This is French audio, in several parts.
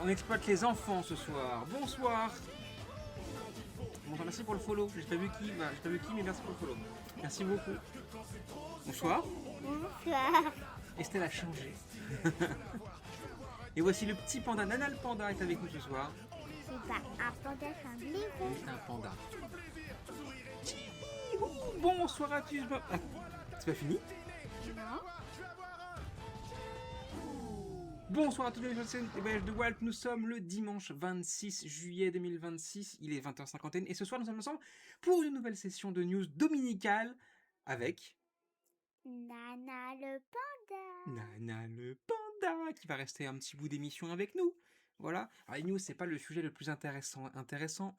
On exploite les enfants ce soir. Bonsoir. Bonsoir, merci pour le follow. J'ai pas vu qui, mais merci pour le follow. Merci beaucoup. Bonsoir. Bonsoir. Estelle a changé. Et voici le petit panda. Nana le panda est avec nous ce soir. C'est pas un panda, c'est un blaireau. C'est un panda. Bonsoir à tous. Ah, c'est pas fini? Non. Bonsoir à tous les voyages de Walt. Nous sommes le dimanche 26 juillet 2026. Il est 20h51 et ce soir nous sommes ensemble pour une nouvelle session de news dominicale avec Nana le panda. Nana le panda qui va rester un petit bout d'émission avec nous. Voilà. Alors les news c'est pas le sujet le plus intéressant,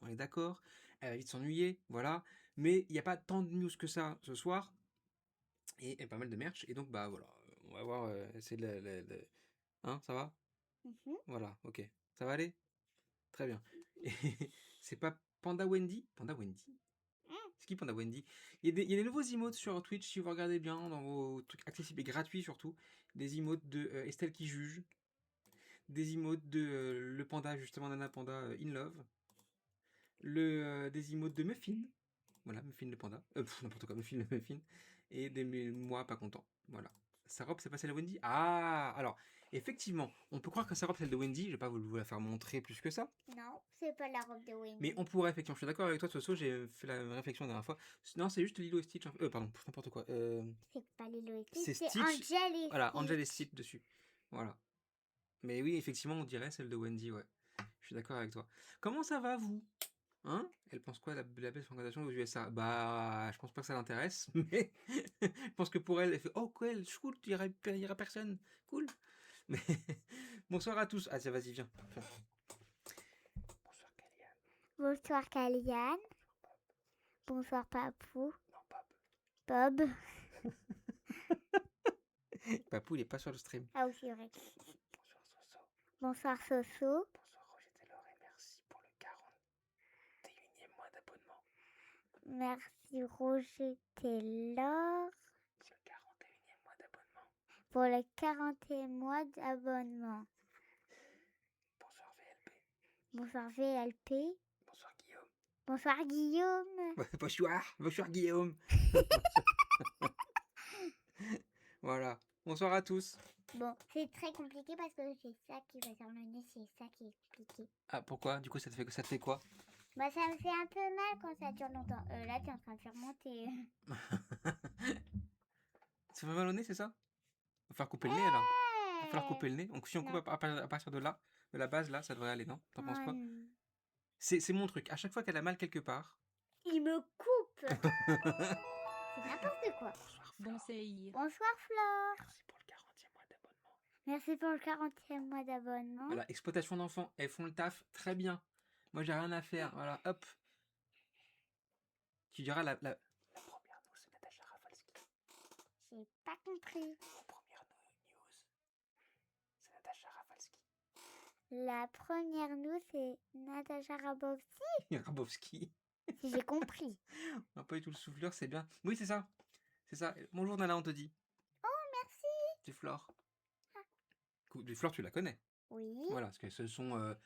on est d'accord. Elle va vite s'ennuyer, voilà. Mais il n'y a pas tant de news que ça ce soir et pas mal de merch et donc bah voilà, on va voir. C'est hein, ça va? Voilà, ok. Ça va aller? Très bien. Et c'est pas Panda Wendy? Panda Wendy? C'est qui Panda Wendy? Il y a des nouveaux emotes sur Twitch, si vous regardez bien, dans vos trucs accessibles et gratuits surtout. Des emotes de Estelle qui juge. Des emotes de le panda, justement, Nana Panda in love. Des emotes de Muffin. Voilà, Muffin le panda. N'importe quoi, Muffin le Muffin. Et des moi pas content. Voilà. Sa robe, c'est pas celle de Wendy? Ah, alors, effectivement, on peut croire que sa robe, c'est celle de Wendy. Je vais pas vous la faire montrer plus que ça. Non, c'est pas la robe de Wendy. Mais on pourrait, effectivement, je suis d'accord avec toi, Soso, j'ai fait la réflexion la dernière fois. Non, c'est juste Lilo et Stitch. Pardon, n'importe quoi. C'est pas Lilo et Stitch, C'est c'est Stitch. Angel et Voilà, Stitch. Angel et Stitch dessus. Voilà. Mais oui, effectivement, on dirait celle de Wendy, ouais. Je suis d'accord avec toi. Comment ça va, vous? Hein? Elle pense quoi, la belle fréquentation aux USA? Bah, je pense pas que ça l'intéresse, mais je pense que pour elle, elle fait oh, cool, cool, il y aura personne. Cool. Mais bonsoir à tous. Ah, tiens, vas-y, viens. Bonsoir, Kalian. Bonsoir Kalian. Bonsoir Papou. Non, Bob. Bob. Papou, il est pas sur le stream. Ah oui, c'est vrai. Bonsoir, Soso. Bonsoir Soso. Bonsoir, Roger Taylor, et merci pour le 41e mois d'abonnement. Merci Roger Taylor. Pour le 41e mois d'abonnement. Pour le 40e mois d'abonnement. Bonsoir, VLP. Bonsoir VLP. Bonsoir, Guillaume. Bonsoir Guillaume. Bonsoir Guillaume. Voilà. Bonsoir à tous. Bon, c'est très compliqué parce que j'ai ça qui va sur le nez, c'est ça qui est compliqué. Ah, pourquoi? Du coup, ça te fait quoi? Bah, ça me fait un peu mal quand ça dure longtemps. Là, t'es en train de faire monter. Ça fait mal au nez, c'est ça? Va falloir couper le nez alors. Va falloir couper le nez. Donc, si on coupe à partir de là, de la base là, ça devrait aller, non? T'en penses quoi? C'est mon truc. À chaque fois qu'elle a mal quelque part. Il me coupe. C'est n'importe quoi. Bonsoir Flore. Merci pour le 40e mois d'abonnement. Merci pour le 40e mois d'abonnement. Voilà, exploitation d'enfants, elles font le taf très bien. Moi, j'ai rien à faire. Voilà, hop. Tu diras la première news, c'est Natacha Rafalski. J'ai pas compris. La première news, c'est Natacha Rafalski. La première news, c'est Natacha Rabowski. Rabowski. Si j'ai compris. Un peu et tout le souffleur, c'est bien. Oui, c'est ça. C'est ça. Bonjour Nana, on te dit. Oh, merci. C'est Flore. Du Flore, tu la connais. Oui. Voilà, parce qu'elles se sont...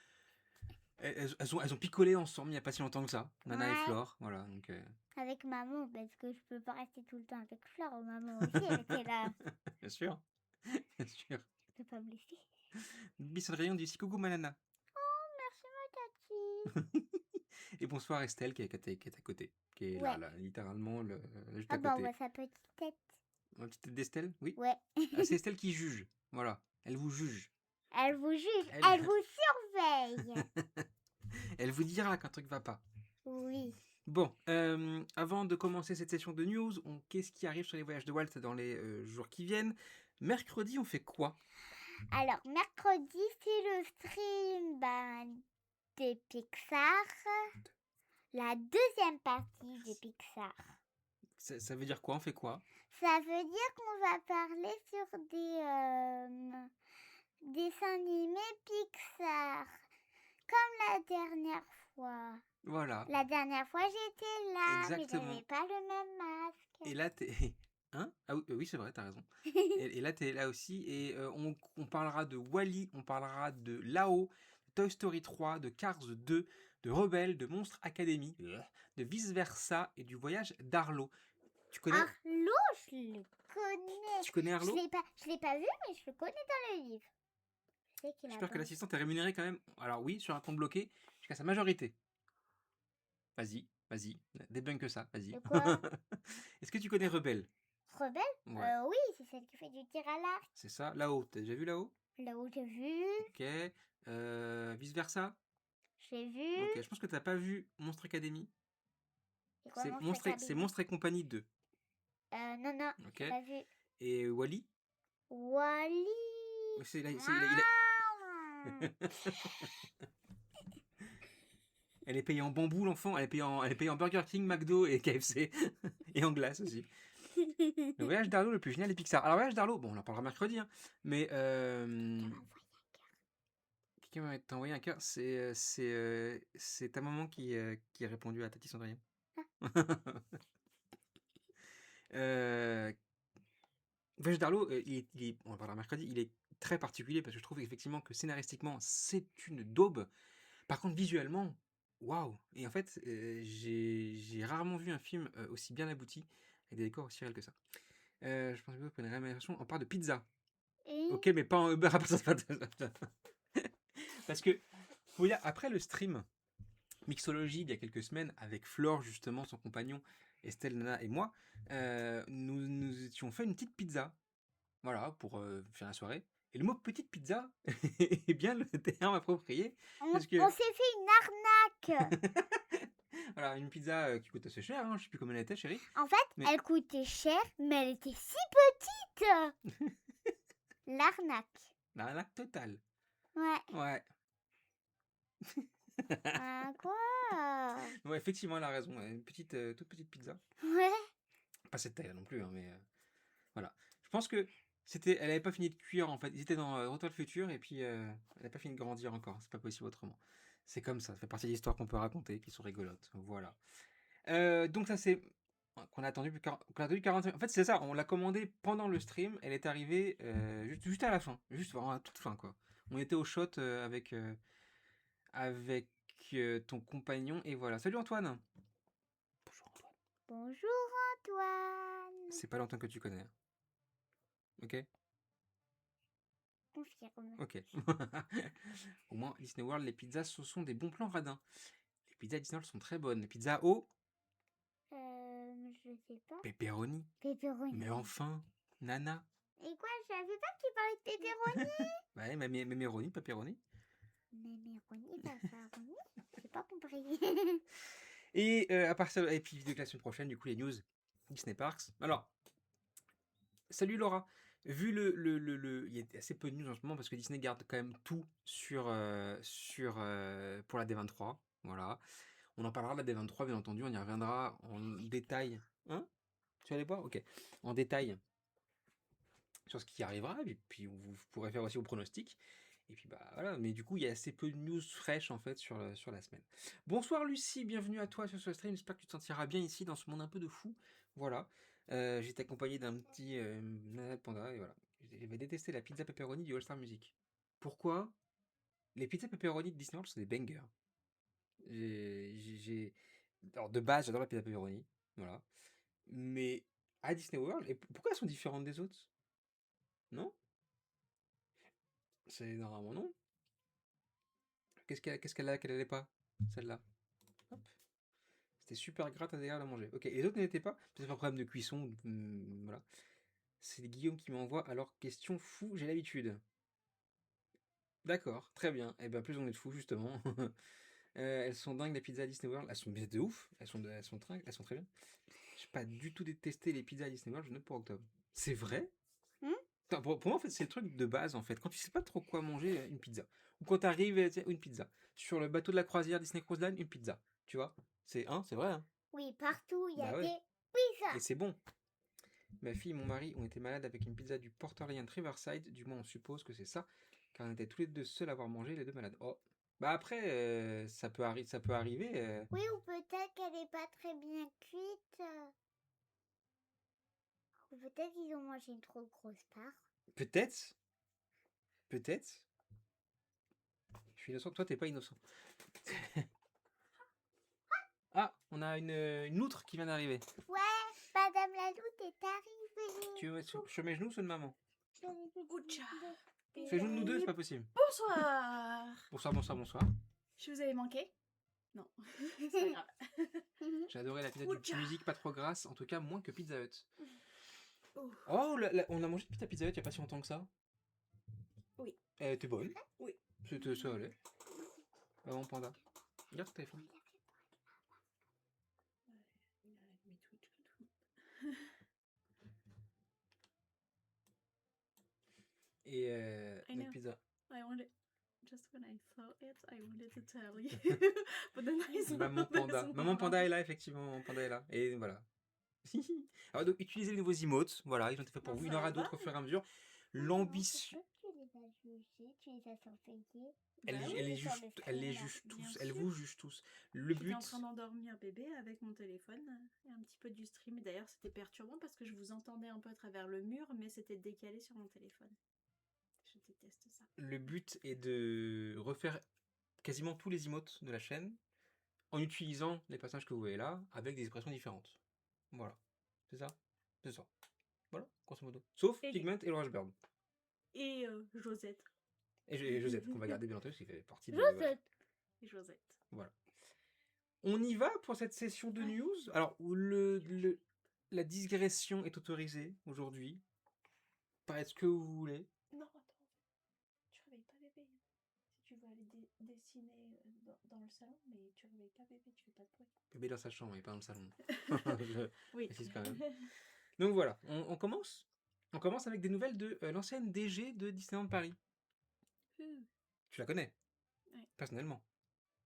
elles ont picolé ensemble il n'y a pas si longtemps que ça. Nana et Flore, voilà. Donc, avec maman, parce que je peux pas rester tout le temps avec Flore. Maman aussi, elle était là. Bien sûr. Bien sûr. Je peux pas me laisser. Bissonne dit coucou ma Nana. Oh, merci ma tati. Et bonsoir Estelle qui est à côté. Qui est là, littéralement, juste à côté. Bah, on voit sa petite tête. Ma petite tête d'Estelle? Oui. Ouais. Ah, c'est Estelle qui juge. Voilà. Elle vous juge. Elle vous juge. Elle vous surveille. Elle vous dira qu'un truc va pas. Oui. Bon, avant de commencer cette session de news, qu'est-ce qui arrive sur les voyages de Walt dans les jours qui viennent? Mercredi, on fait quoi? Alors, mercredi, c'est le stream des Pixar. La deuxième partie des Pixar. Ça veut dire quoi? On fait quoi? Ça veut dire qu'on va parler sur des dessins animés Pixar. Comme la dernière fois. Voilà. La dernière fois, j'étais là, exactement. mais j'avais pas le même masque. Et là, Hein? Ah oui, oui, c'est vrai, t'as raison. Et là, t'es là aussi. Et on parlera de Wall-E, on parlera de Lao, de Toy Story 3, de Cars 2, de Rebelle, de Monstre Academy, de Vice Versa et du voyage d'Arlo. Tu connais, Arlo, je le connais. tu connais Arlo? Je l'ai pas vu, mais je le connais dans le livre. Je sais qu'il a J'espère que pas. l'assistante est rémunérée quand même. Alors oui, sur un compte bloqué, jusqu'à sa majorité. Vas-y, vas-y, débunk ça, vas-y. De quoi? Est-ce que tu connais Rebelle? Rebelle? Ouais, Oui, c'est celle qui fait du tir à l'arc. c'est ça. Là-haut, t'as déjà vu là-haut? Là où j'ai vu. Ok. Vice versa? J'ai vu. Ok, je pense que t'as pas vu Monstre Academy. C'est quoi Monstre C'est Academy? Monstre et compagnie 2. Non, Ok. j'ai pas vu. Et Wally? Wally. Elle est payée en bambou, l'enfant. Elle est payée en Burger King, McDo et KFC. Et en glace aussi. Le voyage d'Arlo le plus génial des Pixar. Alors, le voyage d'Arlo, bon, on en parlera mercredi, hein, mais quelqu'un m'a envoyé un cœur. C'est ta maman qui a répondu à Tati Cendrillon. euh, Voyage d'Arlo, on en parlera mercredi, il est très particulier parce que je trouve effectivement que scénaristiquement, c'est une daube. Par contre, visuellement, waouh! Et en fait, j'ai rarement vu un film aussi bien abouti et des décors aussi réels que ça. Je pense que vous prenez la version. On parle de pizza. Et Ok, mais pas en Uber. Parce que, faut dire, après le stream Mixologie il y a quelques semaines, avec Flore, justement, son compagnon, Estelle, Nana et moi, nous étions fait une petite pizza. Voilà, pour faire la soirée. Et le mot petite pizza est bien le terme approprié. Parce que, on s'est fait une arnaque. voilà, une pizza qui coûte assez cher, hein, je sais plus comment elle était, chérie. En fait, Mais- elle coûtait cher, mais elle était si petite. L'arnaque. L'arnaque totale. Ouais. Ouais. Ah, quoi? Ouais, effectivement, elle a raison. Ouais, une petite, toute petite pizza. Ouais. Pas cette taille non plus, hein, mais voilà. Je pense que elle avait pas fini de cuire en fait. Ils étaient dans Retour vers le futur et puis elle n'a pas fini de grandir encore. C'est pas possible autrement. C'est comme ça fait partie des histoires qu'on peut raconter, qui sont rigolotes. Voilà. Donc ça c'est qu'on a attendu qu'on a attendu 40 minutes. En fait c'est ça, on l'a commandé pendant le stream. Elle est arrivée juste à la fin, juste vraiment à toute fin quoi. On était au shot avec ton compagnon et voilà. Salut Antoine. Bonjour Antoine. Bonjour Antoine. C'est pas longtemps que tu connais, hein. Ok. Confirme. Ok. Au moins, Disney World, les pizzas, ce sont des bons plans radins. Les pizzas Disney World sont très bonnes. Les pizzas au Je sais pas. pepperoni. Pepperoni. Mais enfin, Nana. Et quoi, je savais pas qu'il parlait de pepperoni. Ouais, Méméroni, pepperoni. Pepperoni, pepperoni. J'ai pas compris. Et à partir et puis de la semaine prochaine, du coup, les news Disney Parks. Alors, salut Laura. Vu il y a assez peu de news en ce moment parce que Disney garde quand même tout pour la D23. Voilà. On en parlera de la D23, bien entendu. On y reviendra en détail. Hein? Tu vas aller voir? Ok. En détail sur ce qui arrivera. Et puis vous pourrez faire aussi vos pronostics. Et puis bah voilà. Mais du coup, il y a assez peu de news fraîches en fait sur la semaine. Bonsoir Lucie, bienvenue à toi sur ce stream. J'espère que tu te sentiras bien ici dans ce monde un peu de fou. Voilà. J'étais accompagné d'un petit Nana Panda et voilà. J'avais détesté la pizza pepperoni du All Star Music. Pourquoi? Les pizzas pepperoni de Disney World sont des bangers. J'ai alors de base, j'adore la pizza pepperoni, voilà. Mais à Disney World, et pourquoi elles sont différentes des autres? Non? C'est normalement non. Qu'est-ce qu'elle a qu'elle n'allait pas? Celle-là. Hop. C'était super gratte à à manger. Ok, et les autres n'étaient pas? Peut-être un problème de cuisson, voilà. C'est Guillaume qui m'envoie, alors question fou, j'ai l'habitude. D'accord, très bien. Et ben plus on est de fous justement. Elles sont dingues les pizzas à Disney World. Elles sont de ouf. Elles sont très bien. J'ai pas du tout détesté les pizzas à Disney World, je note pour octobre. C'est vrai? Hmm. Putain, pour moi, en fait, c'est le truc de base, en fait. Quand tu sais pas trop quoi manger, une pizza. Ou quand t'arrives, une pizza. Sur le bateau de la croisière Disney Cruise Line, une pizza. Tu vois? C'est vrai, hein? Oui, partout, il y a Bah ouais. des pizzas. Et c'est bon. Ma fille et mon mari ont été malades avec une pizza du Port Orleans Riverside. Du moins, on suppose que c'est ça. Car on était tous les deux seuls à avoir mangé, les deux malades. Oh. Bah après, ça peut arriver. Oui, ou peut-être qu'elle est pas très bien cuite. peut-être qu'ils ont mangé une trop grosse part. Peut-être. Peut-être. Je suis innocent. Toi, t'es pas innocent. Ah, on a une loutre qui vient d'arriver. Ouais, Madame la loutre est arrivée. Tu veux sur mes genoux ou ceux de maman? Oucha. Fais genoux de nous deux, c'est pas possible. Bonsoir. Bonsoir, bonsoir, bonsoir. Je vous avais manqué? Non, c'est pas grave. J'ai adoré la pizza Oucha. du musique, pas trop grasse, en tout cas moins que Pizza Hut. Oh. Oh, on a mangé de Pizza Hut il y a pas si longtemps que ça. Oui. Elle était bonne. Oui. C'était ça allait. Maman panda. Regarde ton téléphone. Et I notre know. pizza. I wanted, just when I saw it, I wanted to tell you. But then I saw Maman panda. this Maman one. panda est là, effectivement. Maman panda est là. Et voilà. Alors, donc, utilisez les nouveaux emotes. Voilà, ils ont été faits pour Non, vous. Il y ça en aura va. d'autres au fur et à mesure. Maman, L'ambition. pourquoi tu les as jugés, tu les as surveillés. Elle, Bah oui, elle les c'est juge, sur le elle les stream, juge bien tous. sûr. Elle vous juge tous. Le J'étais but. en train d'endormir bébé avec mon téléphone et un petit peu du stream. Et d'ailleurs, c'était perturbant parce que je vous entendais un peu à travers le mur, mais c'était décalé sur mon téléphone. Je déteste ça. Le but est de refaire quasiment tous les emotes de la chaîne en utilisant les passages que vous voyez là avec des expressions différentes. Voilà. C'est ça. C'est ça. Voilà, grosso modo. Sauf Et- Pigment et l'Orange Bird. Et Josette. Et Josette, qu'on va garder bien entendu, parce qu'il fait partie de. Josette. Et Josette. Voilà. On y va pour cette session de news. Alors, où la digression est autorisée aujourd'hui. Faites ce que vous voulez. Non, attends. Tu réveilles pas bébé. Si tu veux aller dessiner dans le salon, mais tu réveilles pas bébé, tu fais pas de bruit. Bébé dans sa chambre et pas dans le salon. Oui. précise quand même. Donc voilà, on commence. On commence avec des nouvelles de l'ancienne DG de Disneyland Paris. Tu la connais? Ouais. Personnellement.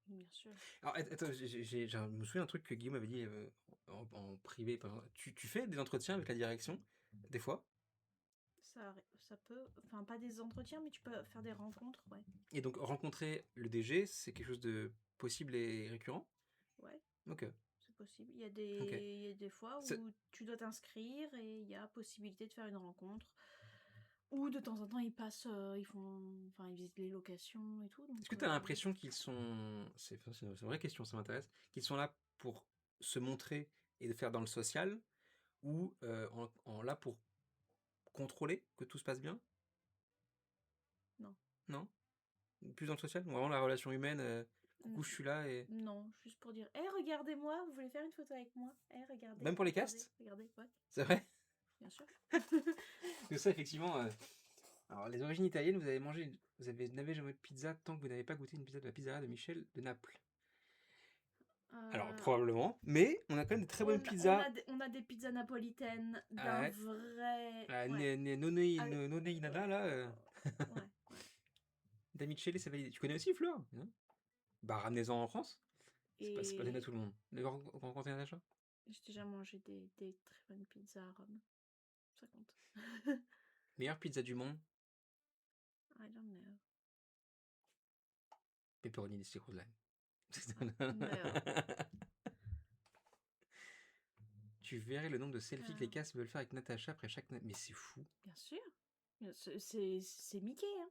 Bien sûr. Alors, attends, je me souviens d'un truc que Guillaume avait dit en privé. Tu fais des entretiens avec la direction, des fois, Ça peut, enfin pas des entretiens, mais tu peux faire des rencontres, ouais. et donc rencontrer le DG, c'est quelque chose de possible et récurrent? Ouais, Ok. c'est possible. Il y a des, Ok. il y a des fois où C'est- tu dois t'inscrire et il y a possibilité de faire une rencontre. Ou de temps en temps ils passent, ils visitent les locations et tout. Est-ce que tu as l'impression qu'ils sont. C'est une vraie question, ça m'intéresse. Qu'ils sont là pour se montrer et de faire dans le social, ou là pour contrôler que tout se passe bien? Non. Non? Plus dans le social? Ou vraiment la relation humaine, coucou, Mm. je suis là et. Non, juste pour dire, regardez-moi, vous voulez faire une photo avec moi? Regardez. Même pour les regardez, casts? Regardez, ouais, C'est vrai? bien sûr. Parce que ça, effectivement. Alors, les origines italiennes, n'avez jamais de pizza tant que vous n'avez pas goûté une pizza de la pizzeria de Michel de Naples. Alors, probablement. Mais on a quand même des très bonnes pizzas. On a des pizzas napolitaines d'un Ah ouais. vrai. Ouais. Noneinada, là. Ouais. Da Michele, ça valide. Tu connais aussi, Fleur? Non? Bah, ramenez-en en France. C'est pas donné à tout le monde. Les rencontrer un achat? J'ai déjà mangé des très bonnes pizzas à Rome. Ça compte. Meilleure pizza du monde? I don't know. Pepperoni di Secret Line. Tu verrais le nombre de selfies que les castes veulent faire avec Natacha après chaque. Mais c'est fou. Bien sûr. C'est Mickey, hein.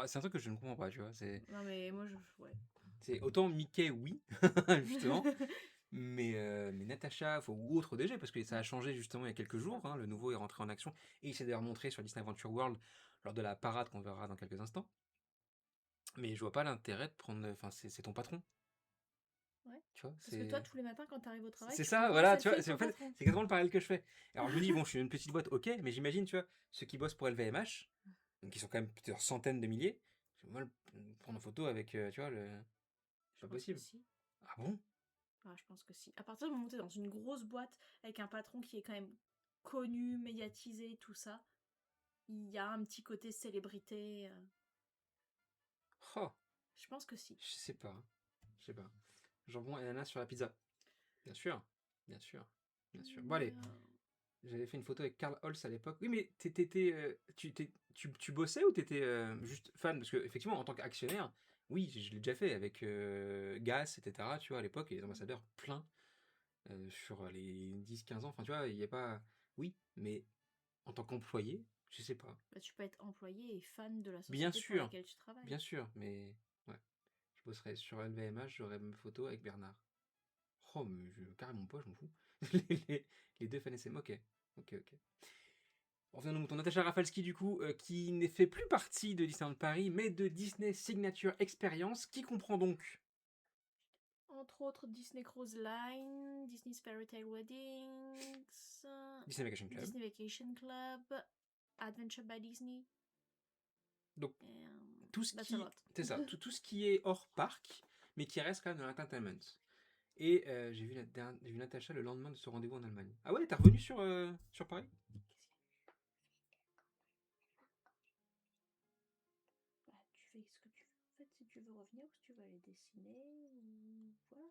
C'est un truc que je ne comprends pas, tu vois. Non, mais moi, ouais. C'est autant Mickey, oui, justement. Mais Natacha, ou autre DG, parce que ça a changé justement il y a quelques jours. Hein, le nouveau est rentré en action. Et il s'est d'ailleurs montré sur Disney Adventure World lors de la parade qu'on verra dans quelques instants. Mais je vois pas l'intérêt de prendre. Enfin, c'est ton patron. Ouais. Tu vois, Parce que toi, tous les matins, quand tu arrives au travail, c'est tu ça, prends voilà, un tu vois, selfie c'est avec ton patron. exactement le parallèle que je fais. Alors je me dis, bon, je suis une petite boîte, ok, mais j'imagine, tu vois, ceux qui bossent pour LVMH, donc qui sont quand même plusieurs centaines de milliers, moi, prendre en photo avec, tu vois, Je pas pense possible. que si. Ah bon? Ah, je pense que si. À partir du moment où tu es dans une grosse boîte avec un patron qui est quand même connu, médiatisé, tout ça, il y a un petit côté célébrité. Oh, Je pense que si. je sais pas. Jambon et ananas sur la pizza. Bien sûr, bien sûr, bien sûr. Bon allez, j'avais fait une photo avec Karl Holz à l'époque. Oui, mais tu bossais ou t'étais juste fan? Parce que effectivement, en tant qu'actionnaire, oui, je l'ai déjà fait avec Gas, etc. Tu vois, à l'époque, et les ambassadeurs pleins sur les 10-15 ans. Enfin, tu vois, il n'y a pas. Oui, mais en tant qu'employé, je sais pas. Bah, tu peux être employé et fan de la Bien société pour sûr, laquelle tu travailles. bien sûr, mais ouais. Je bosserais sur LVMH, j'aurais mes photos avec Bernard. Oh, mais carrément pas, je m'en fous. Les deux fan SM, ok. Ok, ok. Revenons à nos moutons. Natacha Rafalski, du coup, qui ne fait plus partie de Disneyland Paris, mais de Disney Signature Experience, qui comprend donc Entre autres, Disney Cruise Line, Disney's Fairy Tale Weddings, Disney Vacation Club. Disney Vacation Club, Adventure by Disney. Donc, And tout ce that's a qui, lot. c'est ça, tout ce qui est hors parc, mais qui reste quand même dans l'entertainment. Et j'ai vu, j'ai vu Natacha le lendemain de ce rendez-vous en Allemagne. Ah ouais, t'es revenu sur Paris? Bah, tu fais ce que tu veux. En fait, si tu veux revenir ou si tu veux aller dessiner, ou voilà.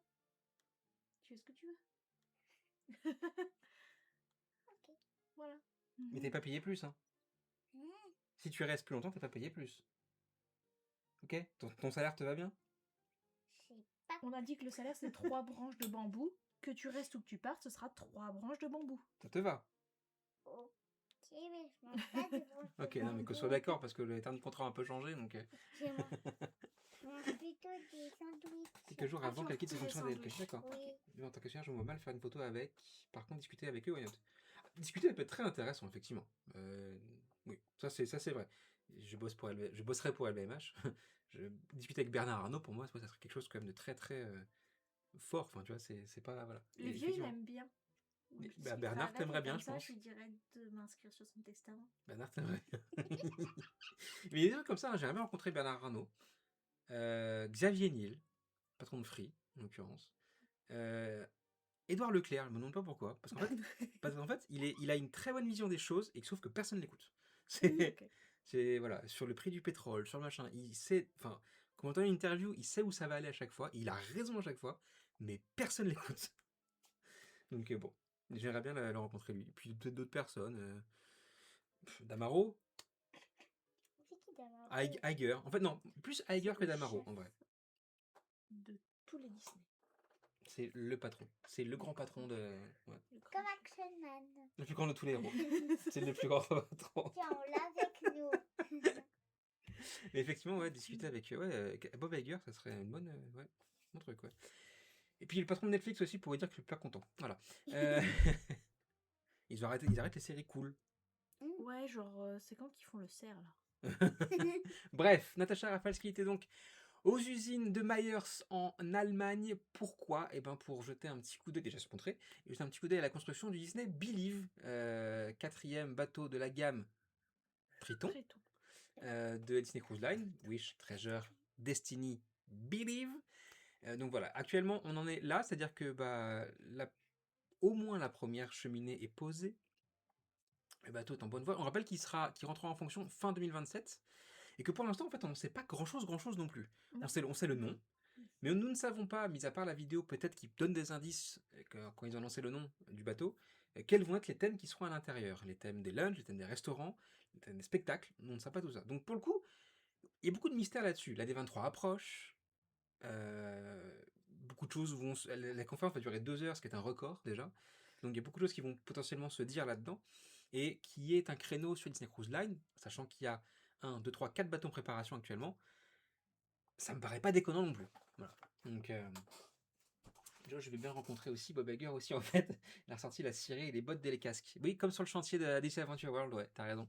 Tu fais ce que tu veux. Ok. Voilà. Mais t'es pas payé plus, hein. Hmm, Si tu restes plus longtemps, t'es pas payé plus. Ok? Ton salaire te va bien? je sais pas. On a dit que le salaire c'est 3 branches de bambou. Que tu restes ou que tu partes, ce sera 3 branches de bambou. Ça te va? Ok, mais je mange pas de branches de Ok, non, mais que ce soit bambou. d'accord, parce que le terme de contrat a un peu changé, donc Je mange, je mange plutôt des sandwichs. quelques jours Ah, avant tu qu'elle quitte ses manges des fonctions d'ALP. sandwichs. D'accord. Oui. Mais en tant que je me vois mal faire une photo avec. Par contre, discuter avec eux, why not? Discuter, ça peut être très intéressant, effectivement. Oui, ça c'est vrai. Je bosserai pour LVMH. Discuter avec Bernard Arnault, pour moi, ça serait quelque chose quand même de très très fort. Enfin, tu vois, c'est pas. Voilà. Les Et vieux, ils effectivement. aiment bien. On Mais, discutera Bernard avec t'aimerait et bien, comme je ça, pense. je lui dirais de m'inscrire sur son testament. Bernard t'aimerait bien. Mais il y a des trucs comme ça, hein, j'ai jamais rencontré Bernard Arnault. Xavier Niel, patron de Free, en l'occurrence. Édouard Leclerc, je me demande pas pourquoi. Parce qu'en fait il a une très bonne vision des choses, et sauf que personne l'écoute. C'est, Ok. c'est voilà, sur le prix du pétrole, sur le machin. Il sait, enfin, quand on entend une interview, il sait où ça va aller à chaque fois. Il a raison à chaque fois, mais personne l'écoute. Donc bon, j'aimerais bien le rencontrer lui. Et puis peut-être d'autres personnes. Damaro, C'est qui Damaro? Iger. En fait, non, plus Iger C'est que le Damaro, chef en vrai. de tous les Disney. C'est le patron. C'est le grand patron de. Ouais. Le grand Comme chef. Action Man. Le plus grand de tous les héros. C'est le plus grand patron. Tiens, on l'a avec nous. Mais effectivement, ouais, discuter avec Bob Iger, ça serait une bonne, ouais, bon truc, ouais. Et puis le patron de Netflix aussi pourrait dire que je suis pas content. Voilà. Euh, ils arrêtent les séries cool. Ouais, genre, c'est quand qu'ils font le cerf là? Bref, Natacha Rafalski était donc aux usines de Myers en Allemagne. Pourquoi? Eh ben pour jeter un petit coup d'œil, déjà se montrer, et jeter un petit coup d'œil à la construction du Disney Believe, quatrième bateau de la gamme Triton, Très tôt. de Disney Cruise Line, Wish, Treasure, Destiny, Believe. Donc voilà, actuellement on en est là, c'est-à-dire que bah, au moins la première cheminée est posée. Le bateau est en bonne voie. On rappelle qu'il rentrera en fonction fin 2027 et que pour l'instant en fait on ne sait pas grand chose non plus. Non. On sait le nom, mais nous ne savons pas, mis à part la vidéo peut-être qui donne des indices quand ils ont lancé le nom du bateau, quels vont être les thèmes qui seront à l'intérieur. Les thèmes des lunchs, les thèmes des restaurants, les thèmes des spectacles, on ne sait pas tout ça. Donc pour le coup, il y a beaucoup de mystères là-dessus. La D23 approche, beaucoup de choses vont. La conférence va durer 2 heures, ce qui est un record déjà. Donc il y a beaucoup de choses qui vont potentiellement se dire là-dedans. Et qui est un créneau sur Disney Cruise Line, sachant qu'il y a 1, 2, 3, 4 bateaux en préparation actuellement. Ça me paraît pas déconnant non plus. Voilà. Donc je vais bien rencontrer aussi Bob Iger aussi en fait. Il a ressorti la cirée et les bottes et les casques. Oui, comme sur le chantier de Disney Adventure World, ouais, t'as raison.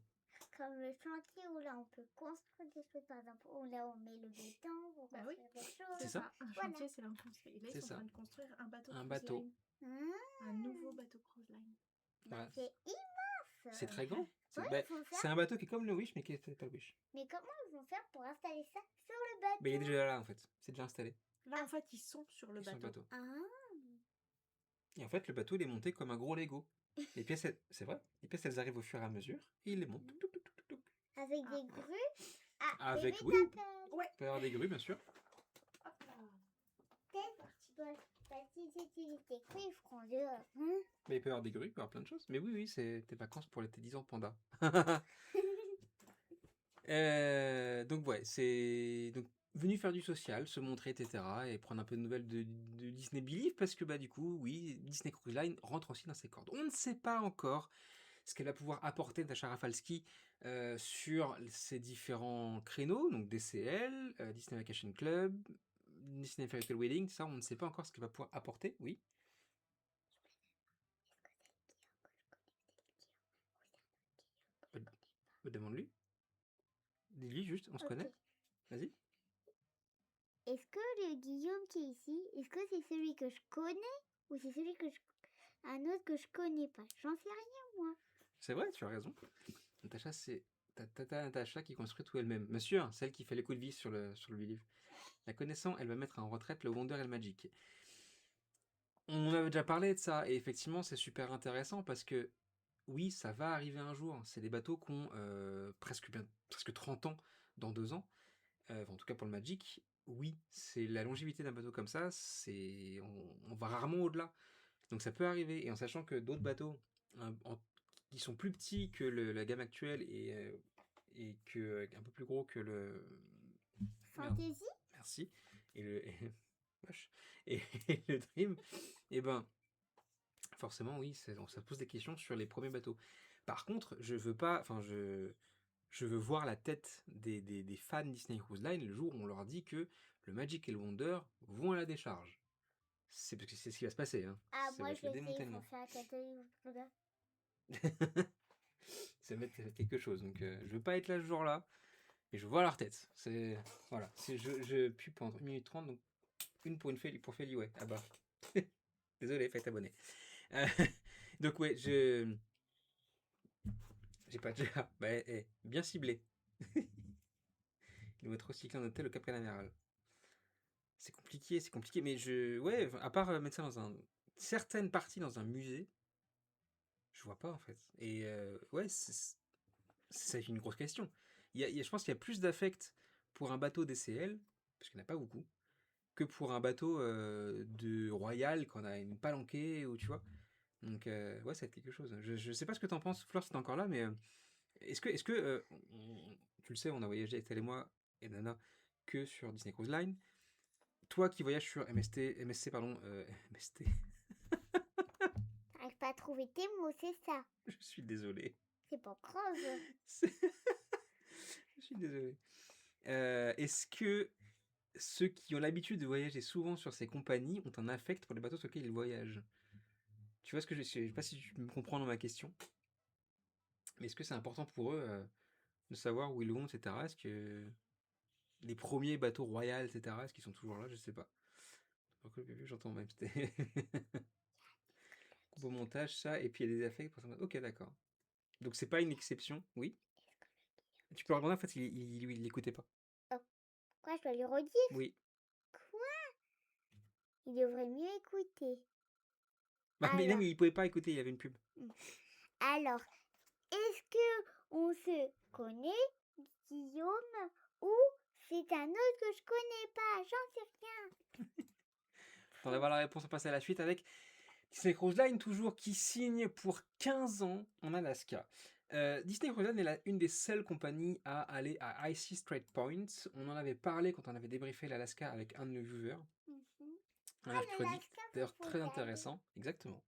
Comme le chantier où là on peut construire des choses, par exemple, où là on met le béton pour Bah oui. construire des choses. C'est ça. Un Voilà. chantier, c'est là où on construit. Et là, C'est ils sont ça. en train de construire un bateau. Un cruise bateau. line. Ah, Un nouveau bateau cruise line. bah, Ouais. c'est immense. C'est très grand. Ouais, Bah, il faut faire. c'est un bateau qui est comme le Wish, mais qui est pas le Wish. Mais comment ils vont faire pour installer ça sur le bateau? Mais il est déjà là en fait. C'est déjà installé. Là, en fait, ils sont sur le Ils sont sur bateau. le bateau. Ah, Et en fait, le bateau il est monté comme un gros Lego. Les pièces, c'est vrai. Les pièces elles arrivent au fur et à mesure et il les monte. Touc, touc, touc, touc, touc. avec Ah. des grues. Ah, Avec bébé, oui. t'as peur. Ouais. Il peut y avoir des grues bien sûr. Hop là. Si tu tes crues, ils feront dehors. Hein? Mais il peut y avoir des grues, il peut y avoir plein de choses. Mais oui, c'est tes vacances pour tes 10 ans panda. Donc ouais, c'est donc venu faire du social, se montrer, etc. et prendre un peu de nouvelles de Disney Believe parce que bah du coup, oui, Disney Cruise Line rentre aussi dans ses cordes. On ne sait pas encore ce qu'elle va pouvoir apporter Natasha Rafalski sur ces différents créneaux, donc DCL, Disney Vacation Club, Disney Fairy Tale Wedding, ça on ne sait pas encore ce qu'elle va pouvoir apporter, oui. Demande-lui. Dis-lui juste, on se connaît. Ok. Vas-y. Est-ce que le Guillaume qui est ici, est-ce que c'est celui que je connais ou c'est celui que un autre que je connais pas? J'en sais rien, moi. C'est vrai, tu as raison. Natacha, c'est ta tata Natacha qui construit tout elle-même. Monsieur, celle qui fait les coups de vis sur le livre. La connaissant, elle va mettre en retraite le Wonder et le Magic. On avait déjà parlé de ça, et effectivement, c'est super intéressant parce que, oui, ça va arriver un jour. C'est des bateaux qui ont presque 30 ans dans 2 ans. En tout cas pour le Magic. Oui, c'est la longévité d'un bateau comme ça, on va rarement au-delà. Donc ça peut arriver, et en sachant que d'autres bateaux qui sont plus petits que la gamme actuelle et un peu plus gros que le... Merde, Fantasy? merci. Et le... Wesh. Et le Dream, et ben forcément oui, ça pose des questions sur les premiers bateaux. Par contre, je veux pas, enfin je veux voir la tête des fans Disney Cruise Line le jour où on leur dit que le Magic et le Wonder vont à la décharge. C'est parce que c'est ce qui va se passer, hein. Ah, Ça va moi être je le sais, il faut démantèlement. faire un catalogue. Ça va être quelque chose. Donc je veux pas être là ce jour-là, mais je veux voir leur tête. C'est voilà. Je pue pendant 1 minute 30, donc une pour Feli, ouais. Ah bah. Désolé, faites abonner. Euh, donc ouais, j'ai pas déjà. Bah, bien ciblé. Il doit être recyclé en hôtel au Cap Canaveral. C'est compliqué, mais ouais, à part mettre ça dans certaines parties dans un musée, je vois pas en fait. Et ouais, c'est une grosse question. Je pense qu'il y a plus d'affect pour un bateau DCL, parce qu'il n'y en a pas beaucoup, que pour un bateau de Royal quand on a une palanquée ou tu vois. Donc ouais, ça va être quelque chose. Je sais pas ce que t'en penses, Flore, si t'es encore là, mais tu le sais, on a voyagé avec elle et moi et Nana que sur Disney Cruise Line. Toi qui voyages sur MSC, pardon, MST, T'arrives pas à trouver tes mots, c'est ça. je suis désolé. C'est pas grave. Je suis désolé. Est-ce que ceux qui ont l'habitude de voyager souvent sur ces compagnies ont un affect pour les bateaux sur lesquels ils voyagent? Tu vois ce que je sais pas si tu me comprends dans ma question, mais est-ce que c'est important pour eux de savoir où ils vont, etc. Est-ce que les premiers bateaux royaux, etc., est-ce qu'ils sont toujours là? Je sais pas. J'entends même. Coupe au montage, ça, et puis il y a des affects pour ça. Ok, d'accord. Donc c'est pas une exception, oui. Tu peux regarder, en fait, il l'écoutait pas. Quoi, je dois lui redire? Oui. Quoi? Il devrait mieux écouter. Bah, mais non, Alors. mais il pouvait pas écouter, il y avait une pub. Alors, est-ce que on se connaît, Guillaume, ou c'est un autre que je connais pas? J'en sais rien. On va voir la réponse, on passe à la suite avec Disney Cruise Line, toujours qui signe pour 15 ans en Alaska. Disney Cruise Line est une des seules compagnies à aller à Icy Strait Point. On en avait parlé quand on avait débriefé l'Alaska avec un de nos viewers. Un mercredi, l'Alaska, d'ailleurs faut très aller. intéressant, exactement.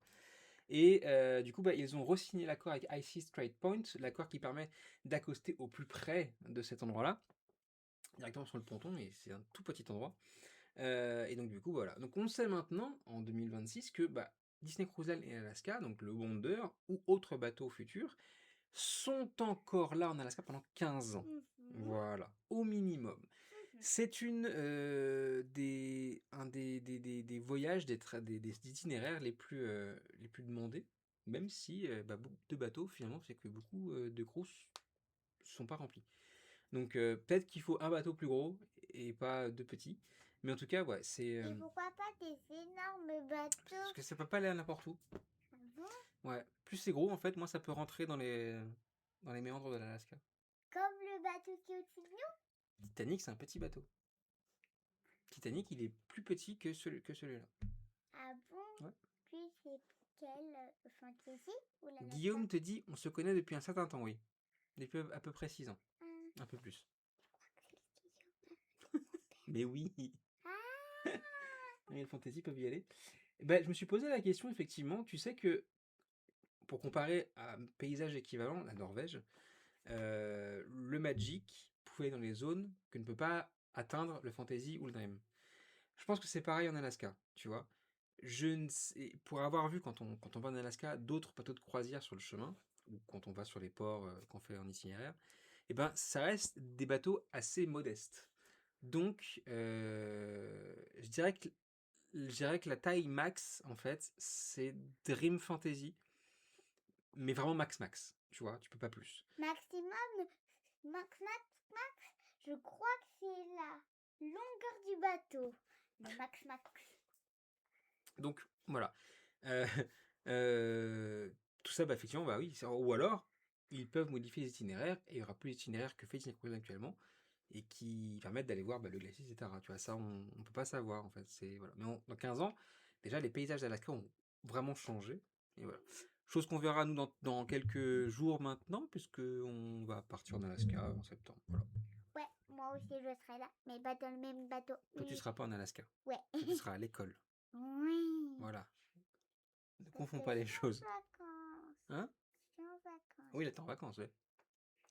Et du coup, ils ont re-signé l'accord avec Icy Strait Point, l'accord qui permet d'accoster au plus près de cet endroit-là, directement sur le ponton, et c'est un tout petit endroit. Et donc du coup, voilà. Donc on sait maintenant, en 2026, que Disney Cruise Line et Alaska, donc le Wonder ou autres bateaux futurs, sont encore là en Alaska pendant 15 ans. Voilà, au minimum. C'est un des voyages, des itinéraires les plus demandés, même si beaucoup de bateaux, finalement, c'est que beaucoup de cruises ne sont pas remplis. Donc peut-être qu'il faut un bateau plus gros et pas deux petits. Mais en tout cas, ouais, c'est... Et pourquoi pas des énormes bateaux? parce que ça peut pas aller à n'importe où. Ah bon? Ouais, plus c'est gros, en fait, moins ça peut rentrer dans les méandres de l'Alaska. Comme le bateau qui est au-dessus de nous? Titanic, c'est un petit bateau. Titanic, il est plus petit que celui-là. Ah bon? Ouais. Puis c'est quel fantasy ou l'Alaska? Guillaume te dit, on se connaît depuis un certain temps, oui. Depuis à peu près 6 ans. Un peu plus. Mais oui. Ah! Les fantasy peuvent y aller. Ben, je me suis posé la question, effectivement. Tu sais que pour comparer à un paysage équivalent, la Norvège, le Magic pouvait aller dans les zones que ne peut pas atteindre le Fantasy ou le Dream. Je pense que c'est pareil en Alaska, tu vois. Je ne sais, pour avoir vu quand on va en Alaska d'autres bateaux de croisière sur le chemin, ou quand on va sur les ports qu'on fait en itinéraire, et ben ça reste des bateaux assez modestes. Donc je dirais que la taille max en fait c'est Dream Fantasy, mais vraiment max max, tu vois, tu peux pas plus. Maximum, max, je crois que c'est la longueur du bateau. Le max. Donc voilà. Euh, tout ça, bah, effectivement, bah oui. Ou alors, ils peuvent modifier les itinéraires et il y aura plus d'itinéraires que fait Disney Cruise actuellement et qui permettent d'aller voir bah, le glacier, etc. Tu vois, ça, on peut pas savoir en fait. Voilà. Mais dans 15 ans, déjà, les paysages d'Alaska ont vraiment changé. Et voilà. Chose qu'on verra nous dans quelques jours maintenant, puisque on va partir en Alaska en septembre. Voilà. Ouais, moi aussi je serai là, mais pas dans le même bateau. Toi, tu seras pas en Alaska. Ouais. Toi, tu seras à l'école. Oui. Voilà. Ne Parce confonds que pas les je suis en choses. vacances. Hein? Je suis en vacances. Oui, là, t'es en vacances, ouais.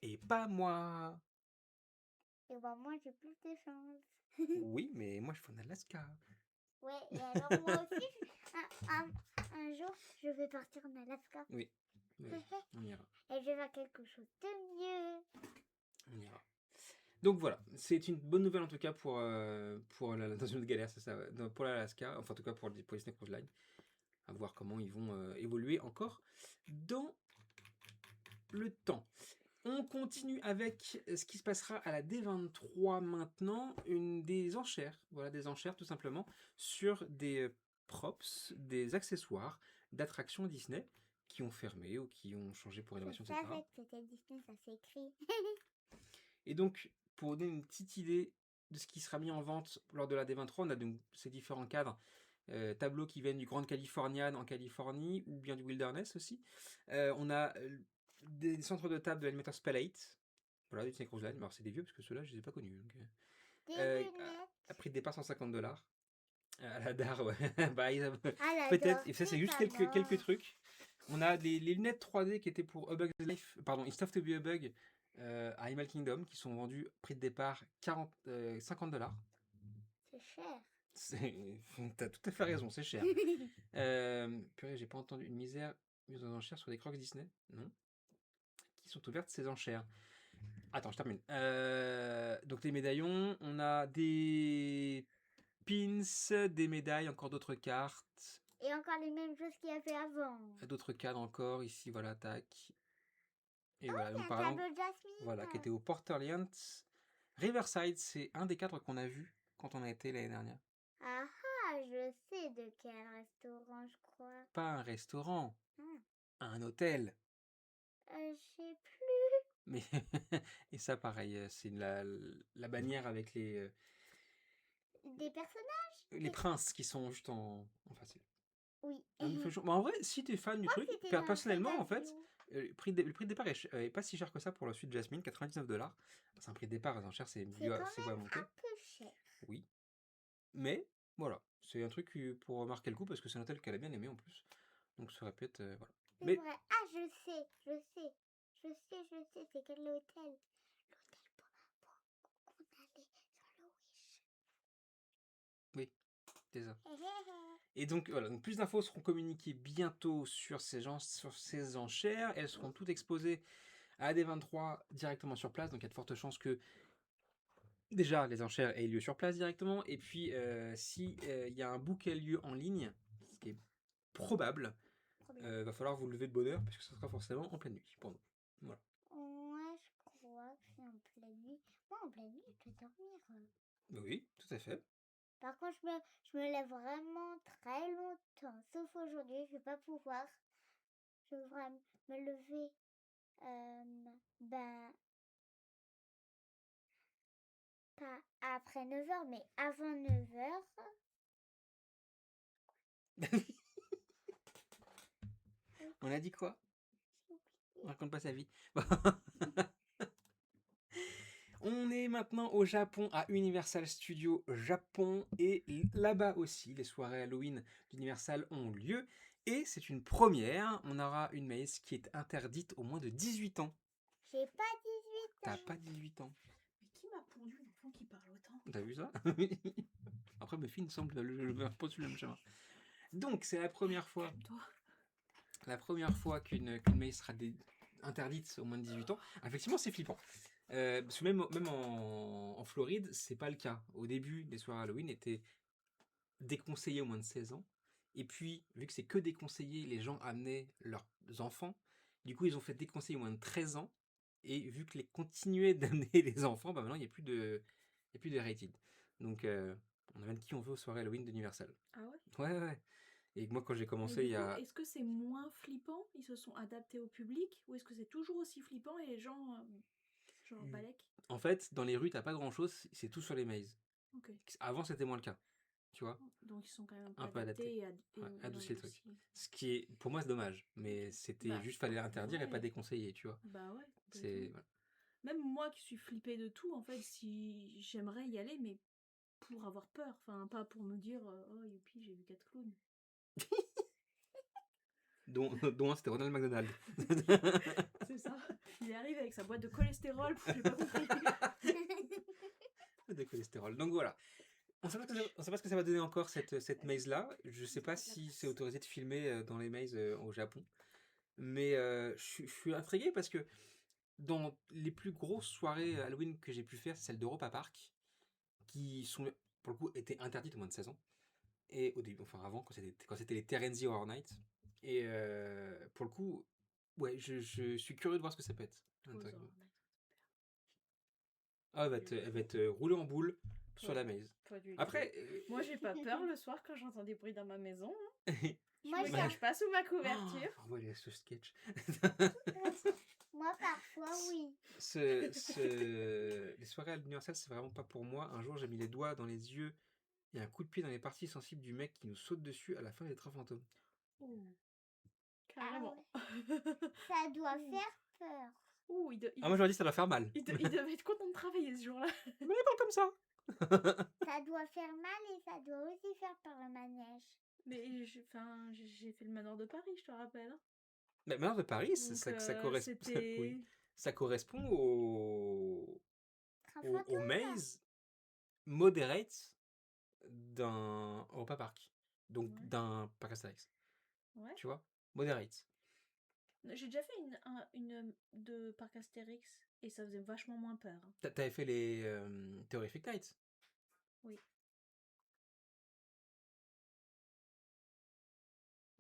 Et pas moi. Et ben moi j'ai plus de chance. Oui, mais moi, je suis en Alaska. Ouais, et alors moi aussi, un jour, je vais partir en Alaska. Oui, oui, on ira. Et je vais faire quelque chose de mieux. On ira. Donc voilà, c'est une bonne nouvelle en tout cas pour dans une autre galère, c'est ça, pour l'Alaska, enfin en tout cas pour Disney Cruise Line. À voir comment ils vont évoluer encore dans le temps. On continue avec ce qui se passera à la D23 maintenant, des enchères, voilà, des enchères tout simplement, sur des props, des accessoires d'attractions Disney qui ont fermé ou qui ont changé pour Je rénovation, etc. savais que c'était Disney, ça s'écrit. Et donc, pour donner une petite idée de ce qui sera mis en vente lors de la D23, on a donc ces différents cadres, tableaux qui viennent du Grand Californian en Californie ou bien du Wilderness aussi. On a des centres de table de l'animateur Spell8, voilà, du Disney Cruise Line. Alors, c'est des vieux parce que ceux-là, je les ai pas connus. Donc, Des à lunettes. prix de départ $150. À la DAR, ouais. Bah, Ah, la peut-être. dor, Et ça, c'est c'est juste pas quelques mort. trucs. On a les lunettes 3D qui étaient pour A Bug's Life, pardon, It's Tough to Be a Bug à Animal Kingdom, qui sont vendus prix de départ $50. C'est cher. T'as tout à fait raison, c'est cher. Purée, j'ai pas entendu une misère mise aux enchères sur des crocs Disney. Non. Qui sont ouvertes ces enchères. Attends, je termine. Donc les médaillons, on a des pins, des médailles, encore d'autres cartes, Et encore les mêmes choses qu'il y avait avant. d'autres cadres encore, ici, voilà, tac. Et voilà, Il y donc a un par exemple, tableau Jasmine. voilà, qui était au Port Orleans. Riverside, c'est un des cadres qu'on a vu quand on a été l'année dernière. Ah ah, je sais de quel restaurant, je crois. Pas un restaurant, Ah. un hôtel. Je sais plus. Mais et ça, pareil, c'est la bannière avec Des personnages. les princes qui sont juste en facile. Oui. Mais en vrai, si t'es fan du Moi, truc, c'était dans le personnellement, en fait, Fantasio. le prix de départ est pas si cher que ça pour la suite Jasmine, $99. C'est un prix de départ, les enchères, c'est C'est quand c'est même à monter. un peu cher. Oui. Mais, voilà, c'est un truc pour marquer le coup parce que c'est un hôtel qu'elle a bien aimé en plus. Donc ça répète, voilà. C'est Mais vrai. Ah, je sais. C'est quel hôtel? L'hôtel qu'on allait sur le Wish. oui, c'est ça. Hé, hé, hé. Et donc voilà, donc plus d'infos seront communiquées bientôt sur ces enchères. Elles seront toutes exposées à AD23 directement sur place. Donc il y a de fortes chances que déjà les enchères aient lieu sur place directement. Et puis si il y a un book qui a lieu en ligne, ce qui est probable, va falloir vous lever de bonne heure parce que ce sera forcément en pleine nuit pour nous. Voilà. Ouais, je crois que c'est en pleine nuit. Moi, en pleine nuit, je peux dormir. Oui, tout à fait. Par contre, je me lève vraiment très longtemps. Sauf aujourd'hui, je vais pas pouvoir. Je devrais me lever. Ben, pas après 9h, mais avant 9h. On a dit quoi? On raconte pas sa vie. On est maintenant au Japon, à Universal Studios Japon, et là-bas aussi, les soirées Halloween d'Universal ont lieu. Et c'est une première, on aura une maze qui est interdite au moins de 18 ans. J'ai pas 18 T'as ans. pas 18 ans. Mais qui m'a pondu l'enfant qui parle autant? T'as vu ça? Après, mes filles, il me semble, le pas sur le même chemin. Donc, c'est Calme-toi. la première fois qu'une maze sera interdite au moins de 18 ans. Effectivement, c'est flippant. Parce que même en Floride, c'est pas le cas. Au début, les soirées Halloween étaient déconseillées au moins de 16 ans. Et puis, vu que c'est que déconseillé, les gens amenaient leurs enfants. Du coup, ils ont fait déconseiller au moins de 13 ans. Et vu que les continuaient d'amener les enfants, bah maintenant, il n'y a plus de rated. Donc, on amène qui on veut aux soirées Halloween d'Universal. Ah ouais? Ouais, ouais. Et moi, quand j'ai Mais commencé, du il y coup, a... est-ce que c'est moins flippant? Ils se sont adaptés au public? Ou est-ce que c'est toujours aussi flippant et les gens, genre, balèques? En fait, dans les rues, t'as pas grand-chose, c'est tout sur les mazes. Ok. Avant, c'était moins le cas. Tu vois? Donc ils sont quand même un peu Un peu adapté. adaptés et Ouais, ouais, adouci le truc. aussi. Ce qui est, pour moi, c'est dommage. Mais Ok. c'était Bah, juste, fallait l'interdire et pas ouais. déconseiller, tu vois. Bah ouais, C'est... complètement. voilà. Même moi qui suis flippée de tout, en fait, si j'aimerais y aller, mais pour avoir peur, enfin pas pour me dire oh youpi j'ai vu 4 clowns. Dont un, c'était Ronald McDonald. C'est ça. Il arrive avec sa boîte de cholestérol, j'ai pas compris. De cholestérol. Donc voilà. On sait pas ce que ça va donner encore cette maze-là. Je sais pas Ça a de la si c'est place. autorisé de filmer dans les mazes au Japon. Mais je suis intrigué parce que dans les plus grosses soirées Halloween que j'ai pu faire, c'est celle d'Europa Park, qui sont, pour le coup, étaient interdites au moins de 16 ans. Et au début, enfin avant, quand c'était les Terenzi Horror Night. Et pour le coup, ouais, je suis curieux de voir ce que ça peut être. Trop Intéressant. Horror Night. Ah, elle va être roulée en boule sur Ouais. la maze. Pas du tout. Après, Moi j'ai pas peur le soir quand j'entends des bruits dans ma maison. Je Moi, me Bah, cache pas sous ma couverture. Oh, ouais, ce sketch. Moi, parfois, oui. Les soirées à l'Universal, c'est vraiment pas pour moi. Un jour, j'ai mis les doigts dans les yeux et un coup de pied dans les parties sensibles du mec qui nous saute dessus à la fin des trains fantômes. Ouh. Ah Carrément. ouais. Ça doit Ouh. faire peur. Ouh, Ah, moi, j'aurais dit ça doit faire mal. il devait être content de travailler ce jour-là. Mais il parle comme ça. Ça doit faire mal et ça doit aussi faire peur le manège. Mais j'ai fait le manoir de Paris, je te rappelle. Hein. Mais maintenant de Paris, Donc, ça correspond. c'était... Oui. Ça correspond Train au fantôme, maze moderate d'un Europa Park. Donc Ouais. d'un parc Astérix. Ouais. Tu vois? Moderate. J'ai déjà fait une de Parc Astérix et ça faisait vachement moins peur. Hein. T'avais fait les Terrific Nights? Oui.